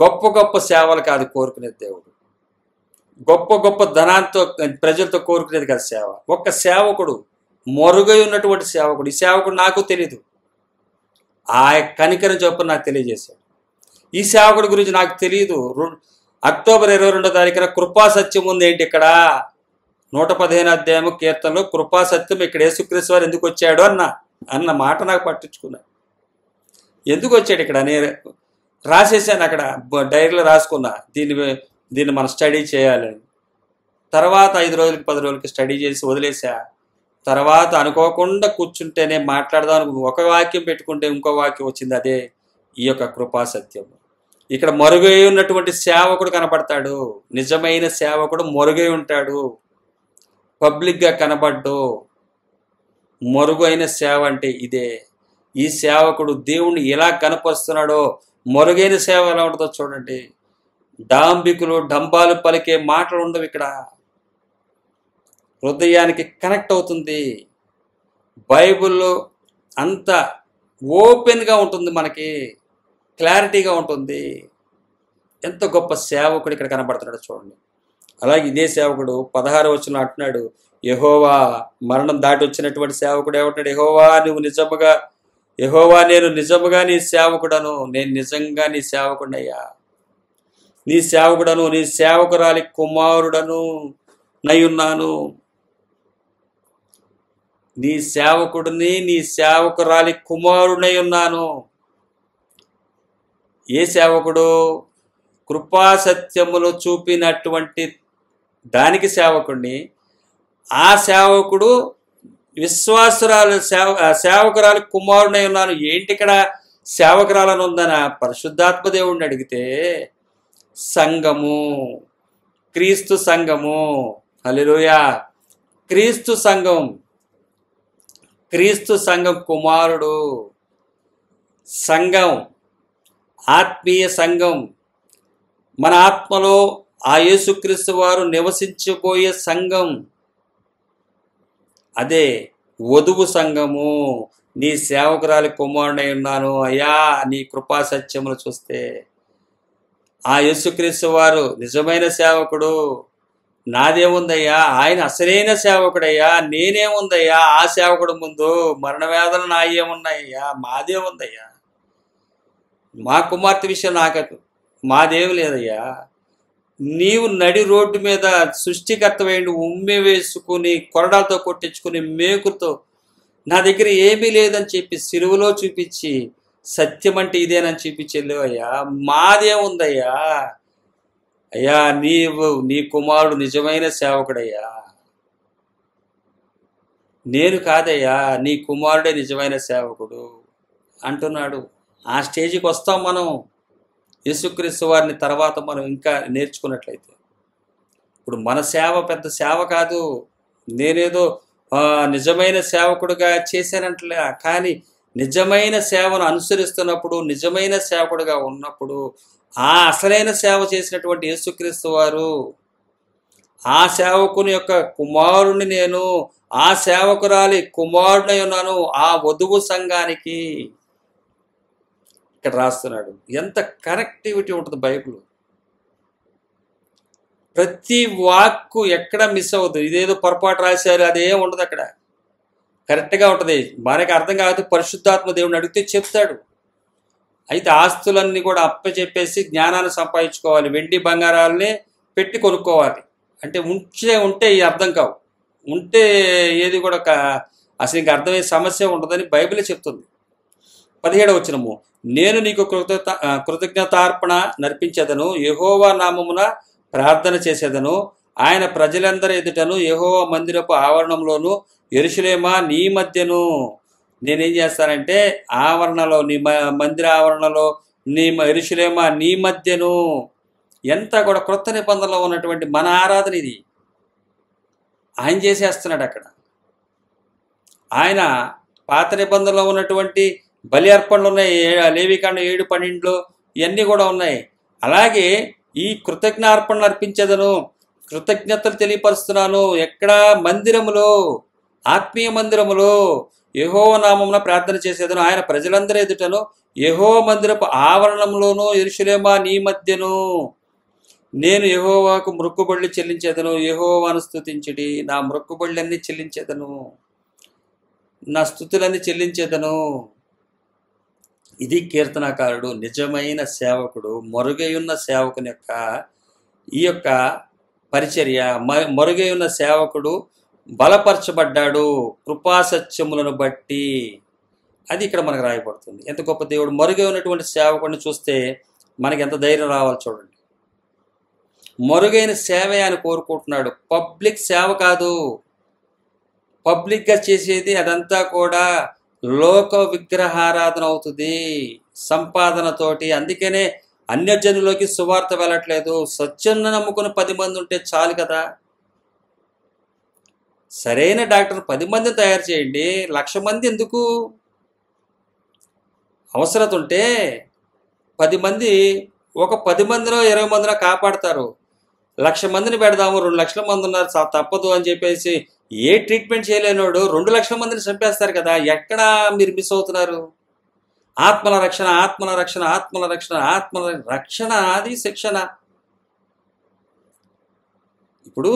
గొప్ప గొప్ప సేవలు కాదు కోరుకునేది దేవుడు. గొప్ప గొప్ప ధనాంతో ప్రజలతో కోరుకునేది కాదు సేవ. ఒక్క సేవకుడు, మరుగై ఉన్నటువంటి సేవకుడు. ఈ సేవకుడు నాకు తెలీదు, ఆ కనికరం చొప్పున నాకు తెలియజేశాడు. ఈ సేవకుడి గురించి నాకు తెలియదు. అక్టోబర్ 22వ తారీఖున కృపా సత్యం ఉంది. ఏంటి ఇక్కడ 115 అధ్యాయము కీర్తనలో కృపా సత్యం ఇక్కడ యేసుక్రీస్తు వారు ఎందుకు వచ్చాడు అన్న మాట నాకు పట్టించుకున్నాడు. ఎందుకు వచ్చాడు ఇక్కడ రాసేసాను అక్కడ, డైరీలో రాసుకున్నా, దీన్ని మనం స్టడీ చేయాలని. తర్వాత 5 రోజులకి 10 రోజులకి స్టడీ చేసి వదిలేసా. తర్వాత అనుకోకుండా కూర్చుంటేనే మాట్లాడదాం ఒక వాక్యం పెట్టుకుంటే ఇంకో వాక్యం వచ్చింది. అదే ఈ యొక్క కృపా సత్యం. ఇక్కడ మరుగై ఉన్నటువంటి సేవకుడు కనపడతాడు. నిజమైన సేవకుడు మరుగై ఉంటాడు, పబ్లిక్గా కనబడ్డు. మరుగైన సేవ అంటే ఇదే. ఈ సేవకుడు దేవుణ్ణి ఎలా కనపరుస్తున్నాడో, మరుగైన సేవ ఎలా ఉంటుందో చూడండి. డాంబికులు డంబాలు పలికే మాటలు ఉండవు ఇక్కడ. హృదయానికి కనెక్ట్ అవుతుంది. బైబిల్లో అంత ఓపెన్గా ఉంటుంది, మనకి క్లారిటీగా ఉంటుంది. ఎంత గొప్ప సేవకుడు ఇక్కడ కనబడుతున్నాడు చూడండి. అలాగే ఇదే సేవకుడు 16వ వచనంలో అంటున్నాడు, యెహోవా మరణం దాటి వచ్చినటువంటి సేవకుడు ఏమంటాడు, యెహోవా నేను నిజముగా నీ సేవకుడను, నేను నిజంగా నీ సేవకుడనయ్యా, నీ సేవకుడను, నీ సేవకురాలి కుమారుడను నయ్యున్నాను. నీ సేవకుడిని, నీ సేవకురాలి కుమారుడై ఉన్నాను. ఏ సేవకుడు? కృపాసత్యములు చూపినటువంటి దానికి సేవకుడిని. ఆ సేవకుడు విశ్వాసురాలు సేవకురాలు కుమారుడై ఉన్నాను. ఏంటి ఇక్కడ సేవకురాలను ఉందన? పరిశుద్ధాత్మ దేవుడిని అడిగితే సంఘము, క్రీస్తు సంఘము. హల్లెలూయా. క్రీస్తు సంఘం, క్రీస్తు సంఘం కుమారుడు. సంఘం, ఆత్మీయ సంఘం, మన ఆత్మలో ఆ యేసుక్రీస్తు వారు నివసించబోయే సంఘం. అదే వధువు సంఘము. నీ సేవకురాలి కుమారుడై ఉన్నాను అయ్యా, నీ కృపా సత్యములు చూస్తే ఆ యేసుక్రీస్తు వారు నిజమైన సేవకుడు. నాదేముందయ్యా, ఆయన అసలైన సేవకుడయ్యా. నేనేముందయ్యా ఆ సేవకుడు ముందు? మరణ వేదన నా ఏమున్నాయ్యా, మాదేముందయ్యా. మా కుమార్తె విషయం నాకదు, మాదేమి లేదయ్యా. నీవు నడి రోడ్డు మీద సృష్టికర్త వేయండి ఉమ్మె వేసుకుని కొరడాలతో కొట్టించుకుని మేకుతో నా దగ్గర ఏమీ లేదని చెప్పి సిలువలో చూపించి సత్యం అంటే ఇదేనని చూపించి వెళ్ళావయ్యా. మాదేముందయ్యా. అయ్యా నీ కుమారుడు నిజమైన సేవకుడయ్యా, నేను కాదయ్యా, నీ కుమారుడే నిజమైన సేవకుడు అంటున్నాడు. ఆ స్టేజ్కి వస్తాం మనం యేసుక్రీస్తు వారిని తర్వాత మనం ఇంకా నేర్చుకున్నట్లయితే. ఇప్పుడు మన సేవ పెద్ద సేవ కాదు, నేనేదో నిజమైన సేవకుడుగా చేశానంటలే. కానీ నిజమైన సేవను అనుసరిస్తున్నప్పుడు, నిజమైన సేవకుడుగా ఉన్నప్పుడు, ఆ అసలైన సేవ చేసినటువంటి యేసుక్రీస్తు వారు, ఆ సేవకుని యొక్క కుమారుని నేను, ఆ సేవకురాలి కుమారుడై ఉన్నాను ఆ వధువు సంఘానికి ఇక్కడ రాస్తున్నాడు. ఎంత కనెక్టివిటీ ఉంటుంది బైబిల్. ప్రతి వాక్కు ఎక్కడ మిస్ అవ్వదు. ఇదేదో పొరపాటు రాశారు అదేం ఉండదు, అక్కడ కరెక్ట్గా ఉంటుంది. మనకి అర్థం కాకపోతే పరిశుద్ధాత్మ దేవుడిని అడిగితే చెప్తాడు. అయితే ఆస్తులన్నీ కూడా అప్పచెప్పేసి జ్ఞానాన్ని సంపాదించుకోవాలి, వెండి బంగారాలని పెట్టి కొనుక్కోవాలి. అంటే ఉంటే ఈ అర్థం కావు, ఉంటే ఏది కూడా అసలు ఇంక అర్థమయ్యే సమస్య ఉండదని బైబిలే చెప్తుంది. 17వ వచనము, నేను నీకు కృతజ్ఞతార్పణ నర్పించేదను, యెహోవా నామమున ప్రార్థన చేసేదను, ఆయన ప్రజలందరి ఎదుటను యెహోవా మందిరపు ఆవరణంలోను యెరూషలేమా నీ మధ్యను. నేనేం చేస్తానంటే ఆవరణలో, నీ మందిర ఆవరణలో, నీ యెరూషలేమా నీ మధ్యను. ఎంత కూడా క్రొత్త నిబంధనలో ఉన్నటువంటి మన ఆరాధన ఇది ఆయన చేసేస్తున్నాడు అక్కడ. ఆయన పాత నిబంధనలో ఉన్నటువంటి బలి అర్పణలు ఉన్నాయి, లేవికాండం 7:12 ఇవన్నీ కూడా ఉన్నాయి. అలాగే ఈ కృతజ్ఞార్పణలు అర్పించేదను, కృతజ్ఞతలు తెలియపరుస్తున్నాను. ఎక్కడ? మందిరములో, ఆత్మీయ మందిరములో యెహోవా నామమున ప్రార్థన చేసేదను, ఆయన ప్రజలందరి ఎదుటను యెహోవా మందిరపు ఆవరణంలోనూ యెరూషలేమా నీ మధ్యను. నేను యెహోవాకు మొక్కుబడులు చెల్లించేదను, యెహోవాను స్తుతించుడి. నా మొక్కుబడులన్నీ చెల్లించేదను, నా స్తుతులన్నీ చెల్లించేదను. ఇది కీర్తనాకారుడు, నిజమైన సేవకుడు, మరుగై ఉన్న సేవకుని యొక్క ఈ యొక్క పరిచర్య. మరుగై ఉన్న సేవకుడు బలపరచబడ్డాడు కృపాసత్యములను బట్టి. అది ఇక్కడ మనకు రాయబడుతుంది. ఎంత గొప్ప దేవుడు. మరుగై ఉన్నటువంటి సేవకుడిని చూస్తే మనకి ఎంత ధైర్యం రావాలి చూడండి. మరుగైన సేవే అని కోరుకుంటున్నాడు. పబ్లిక్ సేవ కాదు. పబ్లిక్గా చేసేది అదంతా కూడా లోక విగ్రహారాధన అవుతుంది, సంపాదనతోటి. అందుకనే అన్యజనులోకి సువార్త వెళ్ళట్లేదు. సత్యాన్ని నమ్ముకుని 10 మంది ఉంటే చాలు కదా. సరైన డాక్టర్ 10 మందిని తయారు చేయండి, 1,00,000 మంది ఎందుకు? అవసరత ఉంటే 10 మంది, ఒక 10 మందిలో 20 మందిలో కాపాడతారు. 1,00,000 మందిని పెడదాము, 2,00,000 మంది ఉన్నారు, తప్పదు అని చెప్పేసి ఏ ట్రీట్మెంట్ చేయలేనోడు 2,00,000 మందిని చంపేస్తారు కదా. ఎక్కడ మీరు మిస్ అవుతున్నారు? ఆత్మల రక్షణ, ఆత్మల రక్షణ, ఆత్మల రక్షణ, ఆత్మల రక్షణ, అది శిక్షణ. ఇప్పుడు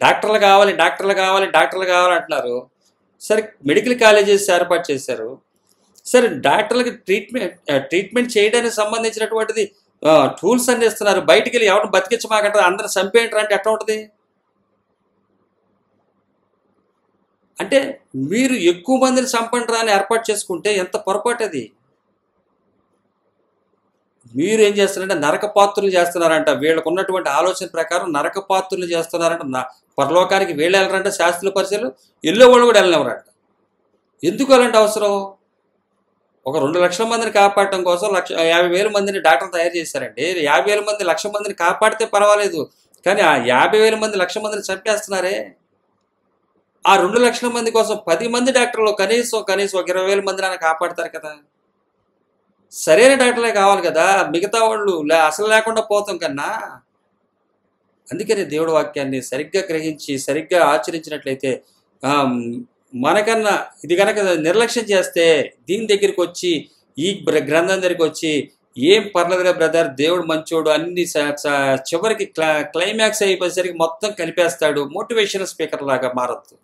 డాక్టర్లు కావాలి, డాక్టర్లు కావాలి, డాక్టర్లు కావాలి అంటున్నారు. సరే, మెడికల్ కాలేజెస్ ఏర్పాటు చేశారు. సరే, డాక్టర్లకి ట్రీట్మెంట్ చేయడానికి సంబంధించినటువంటిది టూల్స్ అన్ని ఇస్తున్నారు. బయటికి వెళ్ళి ఎవరిని బతికించమాకంటారు, అందరూ చంపేయంటారు అంటే ఎట్లా ఉంటుంది? అంటే మీరు ఎక్కువ మందిని చంపండి అని ఏర్పాటు చేసుకుంటే ఎంత పొరపాటు అది. మీరు ఏం చేస్తున్నారంటే నరకపాత్రులు చేస్తున్నారంట. వీళ్ళకు ఉన్నటువంటి ఆలోచన ప్రకారం నరకపాత్రులు చేస్తున్నారంట. పరలోకానికి వీళ్ళు వెళ్ళరంట, శాస్త్రుల పరిచయలు ఎల్లో వాళ్ళు కూడా వెళ్ళనివ్వరంట. ఎందుకు అలాంటి అవసరం? ఒక 2,00,000 మందిని కాపాడటం కోసం 50,000 మందిని డాక్టర్లు తయారు చేశారండి. 50,000 మంది 1,00,000 మందిని కాపాడితే పర్వాలేదు, కానీ ఆ 50,000 మంది 1,00,000 మందిని చంపేస్తున్నారే. ఆ 2,00,000 మంది కోసం 10 మంది డాక్టర్లు కనీసం ఒక 20,000 మందిని కాపాడతారు కదా. సరైన డాక్టర్లే కావాలి కదా, మిగతా వాళ్ళు అసలు లేకుండా పోతాం కన్నా. అందుకని దేవుడి వాక్యాన్ని సరిగ్గా గ్రహించి సరిగ్గా ఆచరించినట్లయితే, మనకన్నా ఇది కనుక నిర్లక్ష్యం చేస్తే దీని దగ్గరికి వచ్చి, ఈ గ్రంథం దగ్గరికి వచ్చి ఏం పర్లేదులే బ్రదర్, దేవుడు మంచోడు, అన్ని చివరికి క్లైమాక్స్ అయిపోయేసరికి మొత్తం కలిపేస్తాడు. మోటివేషనల్ స్పీకర్ లాగా మారద్దు,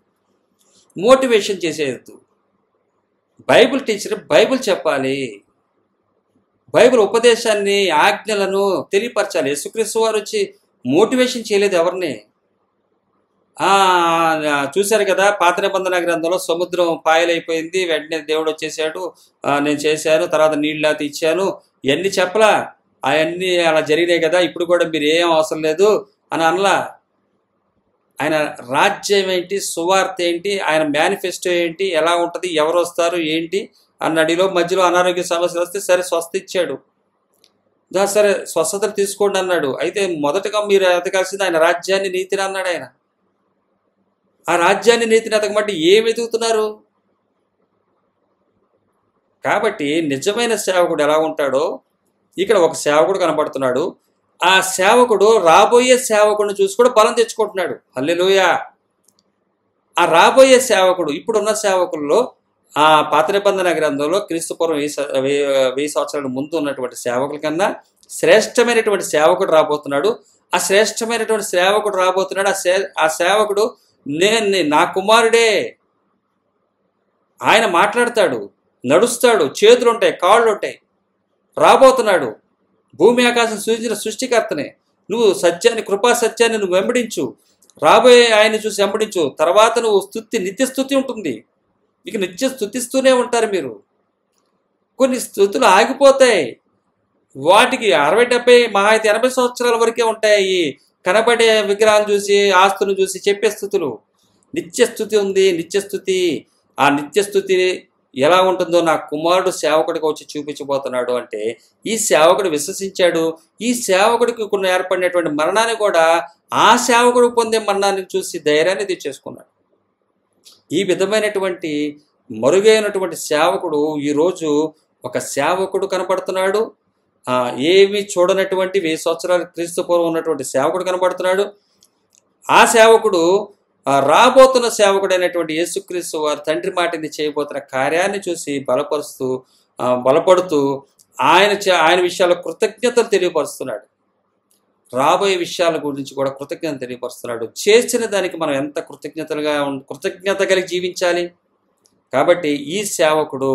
మోటివేషన్ చేసేయద్దు. బైబిల్ టీచర్ బైబిల్ చెప్పాలి, బైబిల్ ఉపదేశాన్ని ఆజ్ఞలను తెలియపరచాలి. యేసుక్రీస్తు వారు వచ్చి మోటివేషన్ చేయలేదు ఎవరిని. చూశారు కదా, పాత నిబంధన గ్రంథంలో సముద్రం పాయలైపోయింది, వెంటనే దేవుడు వచ్చేసాడు, నేను చేశాను, తర్వాత నీళ్ళు ఇచ్చాను, ఇవన్నీ చెప్పలా. అవన్నీ అలా జరిగినాయి కదా, ఇప్పుడు కూడా మీరు ఏం అవసరం లేదు అని అనలా. ఆయన రాజ్యం ఏంటి, సువార్త ఏంటి, ఆయన మేనిఫెస్టో ఏంటి, ఎలా ఉంటుంది, ఎవరు వస్తారు ఏంటి అన్నడిలో మధ్యలో అనారోగ్య సమస్యలు వస్తే సరే స్వస్థ ఇచ్చాడు. సరే స్వస్థతలు తీసుకోండి అన్నాడు. అయితే మొదటగా మీరు ఎతకాల్సింది ఆయన రాజ్యాన్ని, నీతిని అన్నాడు. ఆయన ఆ రాజ్యాన్ని, నీతిని ఎతకమంటే ఏం వెతుకుతున్నారు? కాబట్టి నిజమైన సేవకుడు ఎలా ఉంటాడో ఇక్కడ ఒక సేవకుడు కనబడుతున్నాడు. ఆ సేవకుడు రాబోయే సేవకుడిని చూసి కూడా బలం తెచ్చుకుంటున్నాడు. హల్లెలూయా. ఆ రాబోయే సేవకుడు, ఇప్పుడున్న సేవకుల్లో ఆ పాత నిబంధన గ్రంథంలో క్రీస్తుపూర్వం 1000 సంవత్సరాల ముందు ఉన్నటువంటి సేవకుల కన్నా శ్రేష్టమైనటువంటి సేవకుడు రాబోతున్నాడు. ఆ శ్రేష్టమైనటువంటి సేవకుడు రాబోతున్నాడు. ఆ సేవకుడు నా కుమారుడే. ఆయన మాట్లాడతాడు, నడుస్తాడు, చేతులు ఉంటాయి, కాళ్ళు ఉంటాయి, రాబోతున్నాడు. భూమి ఆకాశం సూచించిన సృష్టికర్తనే. నువ్వు సత్యాన్ని, కృపా సత్యాన్ని నువ్వు వెంబడించు, రాబోయే ఆయన్ని చూసి వెంబడించు. తర్వాత నువ్వు నిత్య స్తుతి ఉంటుంది, ఇక నిత్య స్తుతిస్తూనే ఉంటారు మీరు. కొన్ని స్తుతులు ఆగిపోతాయి, వాటికి 60, 70, మహా అయితే 80 సంవత్సరాల వరకే ఉంటాయి. కనబడే విగ్రహాలు చూసి, ఆస్తులను చూసి చెప్పే స్థుతులు. నిత్యస్థుతి ఉంది, నిత్యస్థుతి. ఆ నిత్యస్థుతి ఎలా ఉంటుందో నా కుమారుడు సేవకుడికి వచ్చి చూపించబోతున్నాడు అంటే, ఈ సేవకుడు విశ్వసించాడు. ఈ సేవకుడికి కొన్ని ఏర్పడినటువంటి మరణాన్ని కూడా ఆ సేవకుడు పొందే మరణాన్ని చూసి ధైర్యాన్ని తెచ్చేసుకున్నాడు. ఈ విధమైనటువంటి మరుగైనటువంటి సేవకుడు ఈరోజు ఒక సేవకుడు కనపడుతున్నాడు. ఏమి చూడనటువంటి 1000 సంవత్సరాల క్రీస్తుపూర్వం ఉన్నటువంటి సేవకుడు కనబడుతున్నాడు. ఆ సేవకుడు రాబోతున్న సేవకుడైనటువంటి యేసుక్రీస్తు వారు తండ్రి మాటిని చేయబోతున్న కార్యాన్ని చూసి బలపడుతూ ఆయన విషయాల్లో కృతజ్ఞతలు తెలియపరుస్తున్నాడు. రాబోయే విషయాల గురించి కూడా కృతజ్ఞత తెలియపరుస్తున్నాడు. చేసిన దానికి మనం ఎంత కృతజ్ఞత కలిగి జీవించాలి. కాబట్టి ఈ సేవకుడు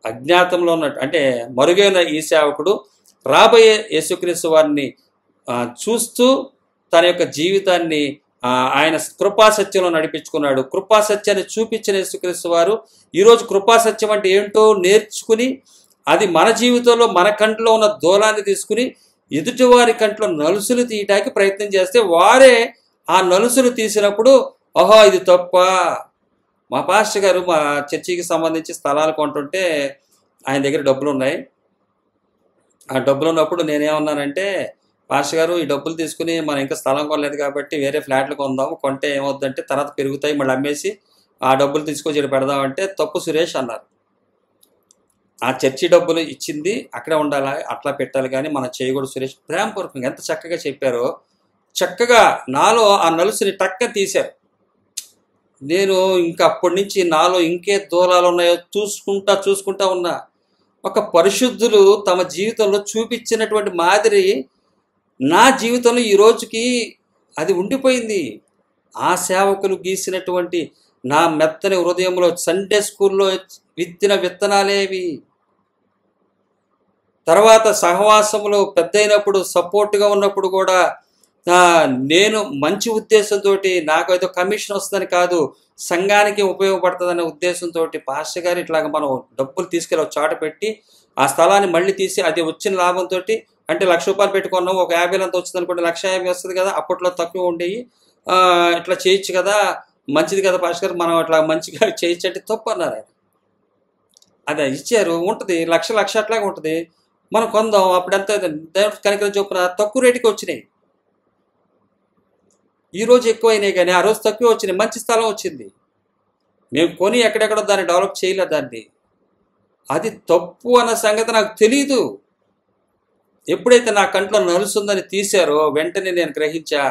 అజ్ఞాతంలో ఉన్నట్టు, అంటే మరుగైన ఈ సేవకుడు రాబోయే యేసుక్రీస్తు వారిని చూస్తూ తన యొక్క జీవితాన్ని ఆయన కృపాసత్యంలో నడిపించుకున్నాడు. కృపాసత్యాన్ని చూపించిన యేసుక్రీస్తు వారు ఈరోజు కృపాసత్యం అంటే ఏంటో నేర్చుకుని అది మన జీవితంలో మన కంట్లో ఉన్న దూలాన్ని తీసుకుని ఎదుటివారి కంట్లో నలుసులు తీయడానికి ప్రయత్నం చేస్తే వారే ఆ నలుసులు తీసినప్పుడు ఓహో ఇది తప్ప. మా పాస్టర్ గారు మా చర్చికి సంబంధించి స్థలాలు కొంటుంటే ఆయన దగ్గర డబ్బులు ఉన్నాయి. ఆ డబ్బులు ఉన్నప్పుడు నేనేమన్నానంటే, పాస్టర్ గారు ఈ డబ్బులు తీసుకుని మనం ఇంకా స్థలం కొనలేదు కాబట్టి వేరే ఫ్లాట్లు కొందాం, కొంటే ఏమవుద్దంటే తర్వాత పెరుగుతాయి, మళ్ళీ అమ్మేసి ఆ డబ్బులు తీసుకొచ్చి ఇక్కడ పెడదామంటే తప్పు సురేష్ అన్నారు. ఆ చర్చి డబ్బులు ఇచ్చింది అక్కడే ఉండాలి, అట్లా పెట్టాలి, కానీ మనం చేయకూడదు సురేష్. ప్రేమపూర్వకంగా ఎంత చక్కగా చెప్పారో, చక్కగా నాలో ఆ నలుసుని టక్క తీశారు. నేను ఇంకా అప్పటి నుంచి నాలో ఇంకే దూలాలు ఉన్నాయో చూసుకుంటా ఉన్నా. ఒక పరిశుద్ధులు తమ జీవితంలో చూపించినటువంటి మాదిరి నా జీవితంలో ఈ రోజుకి అది ఉండిపోయింది. ఆ సేవకులు గీసినటువంటి నా మెత్తని హృదయంలో సండే స్కూల్లో విత్తిన విత్తనాలేవి. తర్వాత సహవాసంలో పెద్దయినప్పుడు సపోర్ట్గా ఉన్నప్పుడు కూడా నేను మంచి ఉద్దేశంతో, నాకు ఏదో కమిషన్ వస్తుందని కాదు, సంఘానికి ఉపయోగపడుతుందనే ఉద్దేశంతో పాస్టర్ గారు ఇట్లాగ మనం డబ్బులు తీసుకెళ్ళి ఒక చోట పెట్టి ఆ స్థలాన్ని మళ్ళీ తీసి అది వచ్చిన లాభంతో, అంటే ₹1,00,000 పెట్టుకున్నాము, ఒక 50 అంత వచ్చింది అనుకోండి, 1,50,000 వస్తుంది కదా, అప్పట్లో తక్కువ ఉండేవి, ఇట్లా చేయొచ్చు కదా, మంచిది కదా పాస్టర్ గారు, మనం అట్లా మంచిగా చేయొచ్చు అంటే తప్పు అన్నారు ఆయన. అదే ఇచ్చారు, ఉంటుంది లక్ష అట్లాగే ఉంటుంది, మనం కొందాం. అప్పుడంతా దేవుడు కనికరం చొప్పున తక్కువ రేటుకి వచ్చినాయి. ఈరోజు ఎక్కువైనాయి కానీ ఆ రోజు తక్కువ వచ్చినాయి, మంచి స్థలం వచ్చింది. మేము కొని ఎక్కడెక్కడో దాన్ని డెవలప్ చేయలేదు దాన్ని. అది తప్పు అన్న సంగతి నాకు తెలీదు. ఎప్పుడైతే నా కంట్లో నలుసుందని తీశారో వెంటనే నేను గ్రహించా.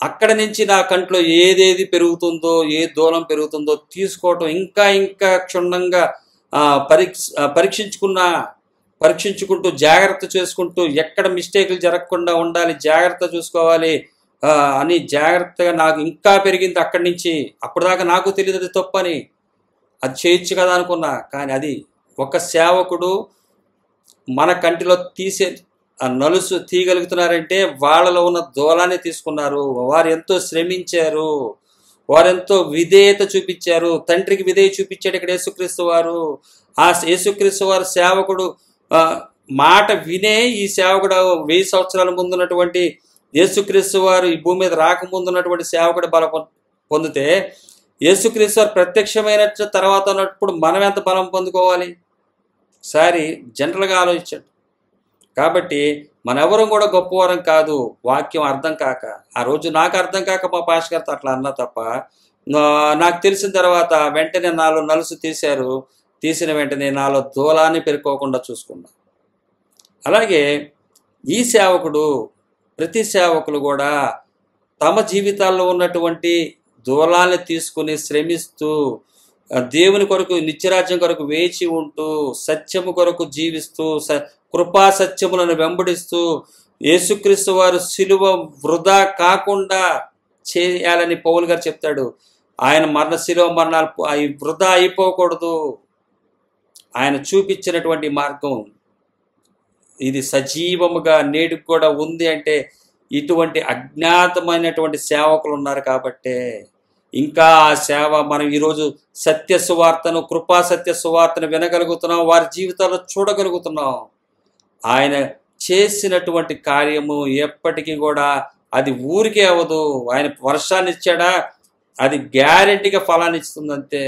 అక్కడ నుంచి నా కంట్లో ఏదేది పెరుగుతుందో, ఏ దూలం పెరుగుతుందో తీసుకోవటం ఇంకా ఇంకా క్షుణ్ణంగా పరీక్షించుకుంటూ జాగ్రత్త చేసుకుంటూ, ఎక్కడ మిస్టేకులు జరగకుండా ఉండాలి, జాగ్రత్త చూసుకోవాలి అని జాగ్రత్తగా నాకు ఇంకా పెరిగింది అక్కడి నుంచి. అప్పటిదాకా నాకు తెలియదు అది తప్పని, అది చేయొచ్చు కదా అనుకున్నా. కానీ అది ఒక సేవకుడు మన కంటిలో తీసే ఆ నలుసు తీయగలుగుతున్నారంటే వాళ్ళలో ఉన్న దూలాన్ని తీసుకున్నారు. వారు ఎంతో శ్రమించారు, వారెంతో విధేయత చూపించారు. తండ్రికి విధేయ చూపించాడు ఇక్కడ యేసుక్రీస్తు వారు. ఆ యేసుక్రీస్తు వారు సేవకుడు మాట వినే ఈ సేవకుడు 1000 సంవత్సరాల ముందున్నటువంటి యేసుక్రీస్తు వారు ఈ భూమి మీద రాకముందున్నటువంటి సేవకుడు బలం పొందితే, యేసుక్రీస్తు వారు ప్రత్యక్షమైన తర్వాత ఉన్నప్పుడు మనం ఎంత బలం పొందుకోవాలి? సారి జనరల్గా ఆలోచించండి. కాబట్టి మనెవరం కూడా గొప్పవారం కాదు, వాక్యం అర్థం కాక. ఆ రోజు నాకు అర్థం కాక మా పాస్టర్ గారితో అట్లా అన్నా తప్ప, నాకు తెలిసిన తర్వాత వెంటనే నాలో నలుసు తీశారు. తీసిన వెంటనే నాలో దూలాన్ని పెరుకోకుండా చూసుకున్నా. అలాగే ఈ సేవకుడు, ప్రతి సేవకులు కూడా తమ జీవితాల్లో ఉన్నటువంటి దూలాన్ని తీసుకుని శ్రమిస్తూ, దేవుని కొరకు, నిత్యరాజ్యం కొరకు వేచి ఉంటూ, సత్యము కొరకు జీవిస్తూ, కృపా సత్యములను వెంబడిస్తూ, యేసుక్రీస్తు వారు సిలువ వృధా కాకుండా చేయాలని పౌలు గారు చెప్తాడు. ఆయన సిలువ మరణాలు వృధా అయిపోకూడదు. ఆయన చూపించినటువంటి మార్గం ఇది సజీవముగా నేటికి కూడా ఉంది. అంటే ఇటువంటి అజ్ఞాతమైనటువంటి సేవకులు ఉన్నారు కాబట్టే ఇంకా ఆ సేవ మనం ఈరోజు సత్య సువార్తను, కృపా సత్య సువార్తను వినగలుగుతున్నాం, వారి జీవితాల్లో చూడగలుగుతున్నాం. ఆయన చేసినటువంటి కార్యము ఎప్పటికీ కూడా అది ఊరికే అవ్వదు. ఆయన వర్షాన్ని ఇచ్చాడా, అది గ్యారెంటీగా ఫలాన్ని ఇస్తుందంతే.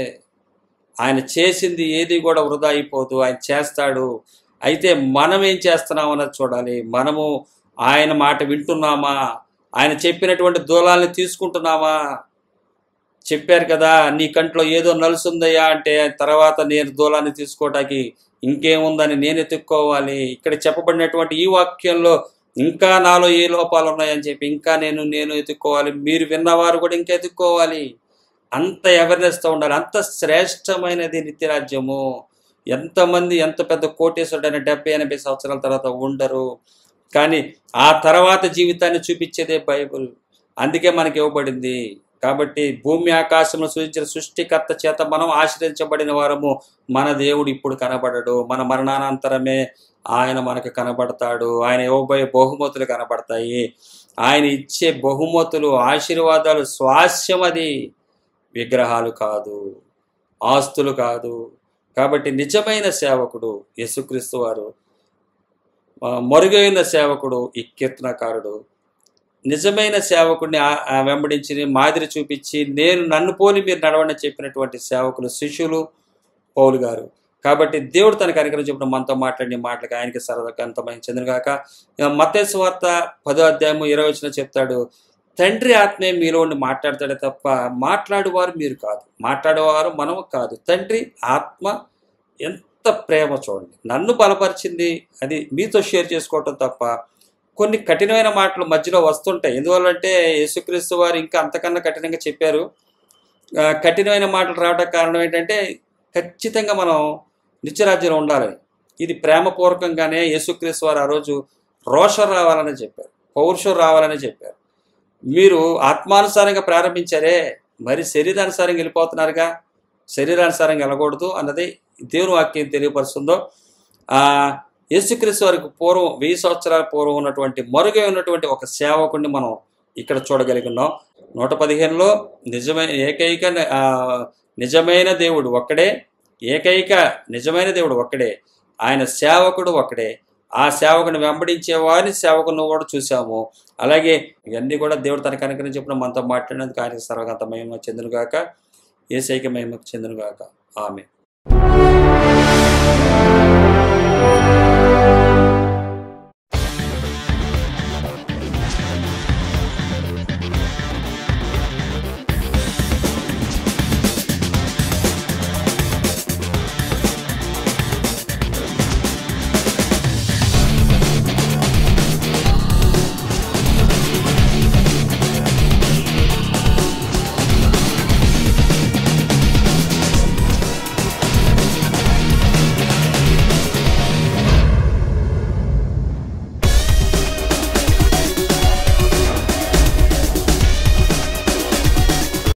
ఆయన చేసింది ఏది కూడా వృధా అయిపోదు, ఆయన చేస్తాడు. అయితే మనం ఏం చేస్తున్నాం అన్నది చూడాలి. మనము ఆయన మాట వింటున్నామా, ఆయన చెప్పినటువంటి దూలాల్ని తీసుకుంటున్నామా? చెప్పారు కదా, నీ కంట్లో ఏదో నలుసుందయ్యా అంటే తర్వాత నేను దూలాన్ని తీసుకోవటానికి ఇంకేముందని నేను ఎత్తుక్కోవాలి. ఇక్కడ చెప్పబడినటువంటి ఈ వాక్యంలో ఇంకా నాలో ఏ లోపాలు ఉన్నాయని చెప్పి ఇంకా నేను ఎత్తుక్కోవాలి. మీరు విన్నవారు కూడా ఇంకా ఎత్తుక్కోవాలి. అంత అవేర్నెస్తో ఉండాలి. అంత శ్రేష్టమైనది నిత్యరాజ్యము. ఎంతమంది ఎంత పెద్ద కోటేశ్వరుడైన 70-80 సంవత్సరాల తర్వాత ఉండరు, కానీ ఆ తర్వాత జీవితాన్ని చూపించేదే బైబుల్. అందుకే మనకి ఇవ్వబడింది. కాబట్టి భూమి ఆకాశంలో సృజించిన సృష్టికర్త చేత మనం ఆశ్రయించబడిన వారము. మన దేవుడు ఇప్పుడు కనబడడు, మన మరణానంతరమే ఆయన మనకు కనబడతాడు. ఆయన ఇవ్వబోయే బహుమతులు కనబడతాయి. ఆయన ఇచ్చే బహుమతులు, ఆశీర్వాదాలు స్వాస్యం. అది విగ్రహాలు కాదు, ఆస్తులు కాదు. కాబట్టి నిజమైన సేవకుడు యేసుక్రీస్తు వారు, మరుగైన సేవకుడు ఈ కీర్తనకారుడు. నిజమైన సేవకుడిని వెంబడించి మాదిరి చూపించి నన్ను పోలి మీరు నడవండి చెప్పినటువంటి సేవకులు శిష్యులు పౌలు గారు. కాబట్టి దేవుడు తన కనికరం చెప్పిన మనతో మాట్లాడిన మాటలకు ఆయనకి సర్వగంతమైన చెందునుగాక. మత్తయి సువార్త 10వ అధ్యాయము 20వ వచనం చెప్తాడు, తండ్రి ఆత్మే మీలో ఉండి మాట్లాడతాడే తప్ప మాట్లాడేవారు మీరు కాదు, మాట్లాడేవారు మనము కాదు. తండ్రి ఆత్మ ఎంత ప్రేమ చూడండి. నన్ను బలపరిచింది అది మీతో షేర్ చేసుకోవటం తప్ప కొన్ని కఠినమైన మాటలు మధ్యలో వస్తుంటాయి. ఎందువల్లంటే యేసుక్రీస్తు వారు ఇంకా అంతకన్నా కఠినంగా చెప్పారు. కఠినమైన మాటలు రావడానికి కారణం ఏంటంటే ఖచ్చితంగా మనం నిత్యరాజ్యంలో ఉండాలని. ఇది ప్రేమపూర్వకంగానే యేసుక్రీస్తు వారు ఆ రోజు రోషం రావాలని చెప్పారు, పౌరుషం రావాలని చెప్పారు. మీరు ఆత్మానుసారంగా ప్రారంభించారే, మరి శరీరానుసారంగా వెళ్ళిపోతున్నారుగా. శరీరానుసారంగా వెళ్ళకూడదు అన్నది దేవుని వాక్యం తెలియపరుస్తుందో. యేసుక్రీస్తు వారికి పూర్వం 1000 సంవత్సరాల పూర్వం ఉన్నటువంటి మరుగై ఉన్నటువంటి ఒక సేవకుడిని మనం ఇక్కడ చూడగలిగినాం. 115లో నిజమైన దేవుడు ఒక్కడే, ఏకైక నిజమైన దేవుడు ఒక్కడే, ఆయన సేవకుడు ఒక్కడే. ఆ సేవకుని వెంబడించే వారిని సేవకుని కూడా చూసాము. అలాగే ఇవన్నీ కూడా దేవుడు తన కనికరం చెప్పిన మనతో మాట్లాడినందుకు ఆయనకి సర్వగంత మహిమ చెందునుగాక. యేసయ్యకి మహిమ చెందునుగాక. ఆమేన్.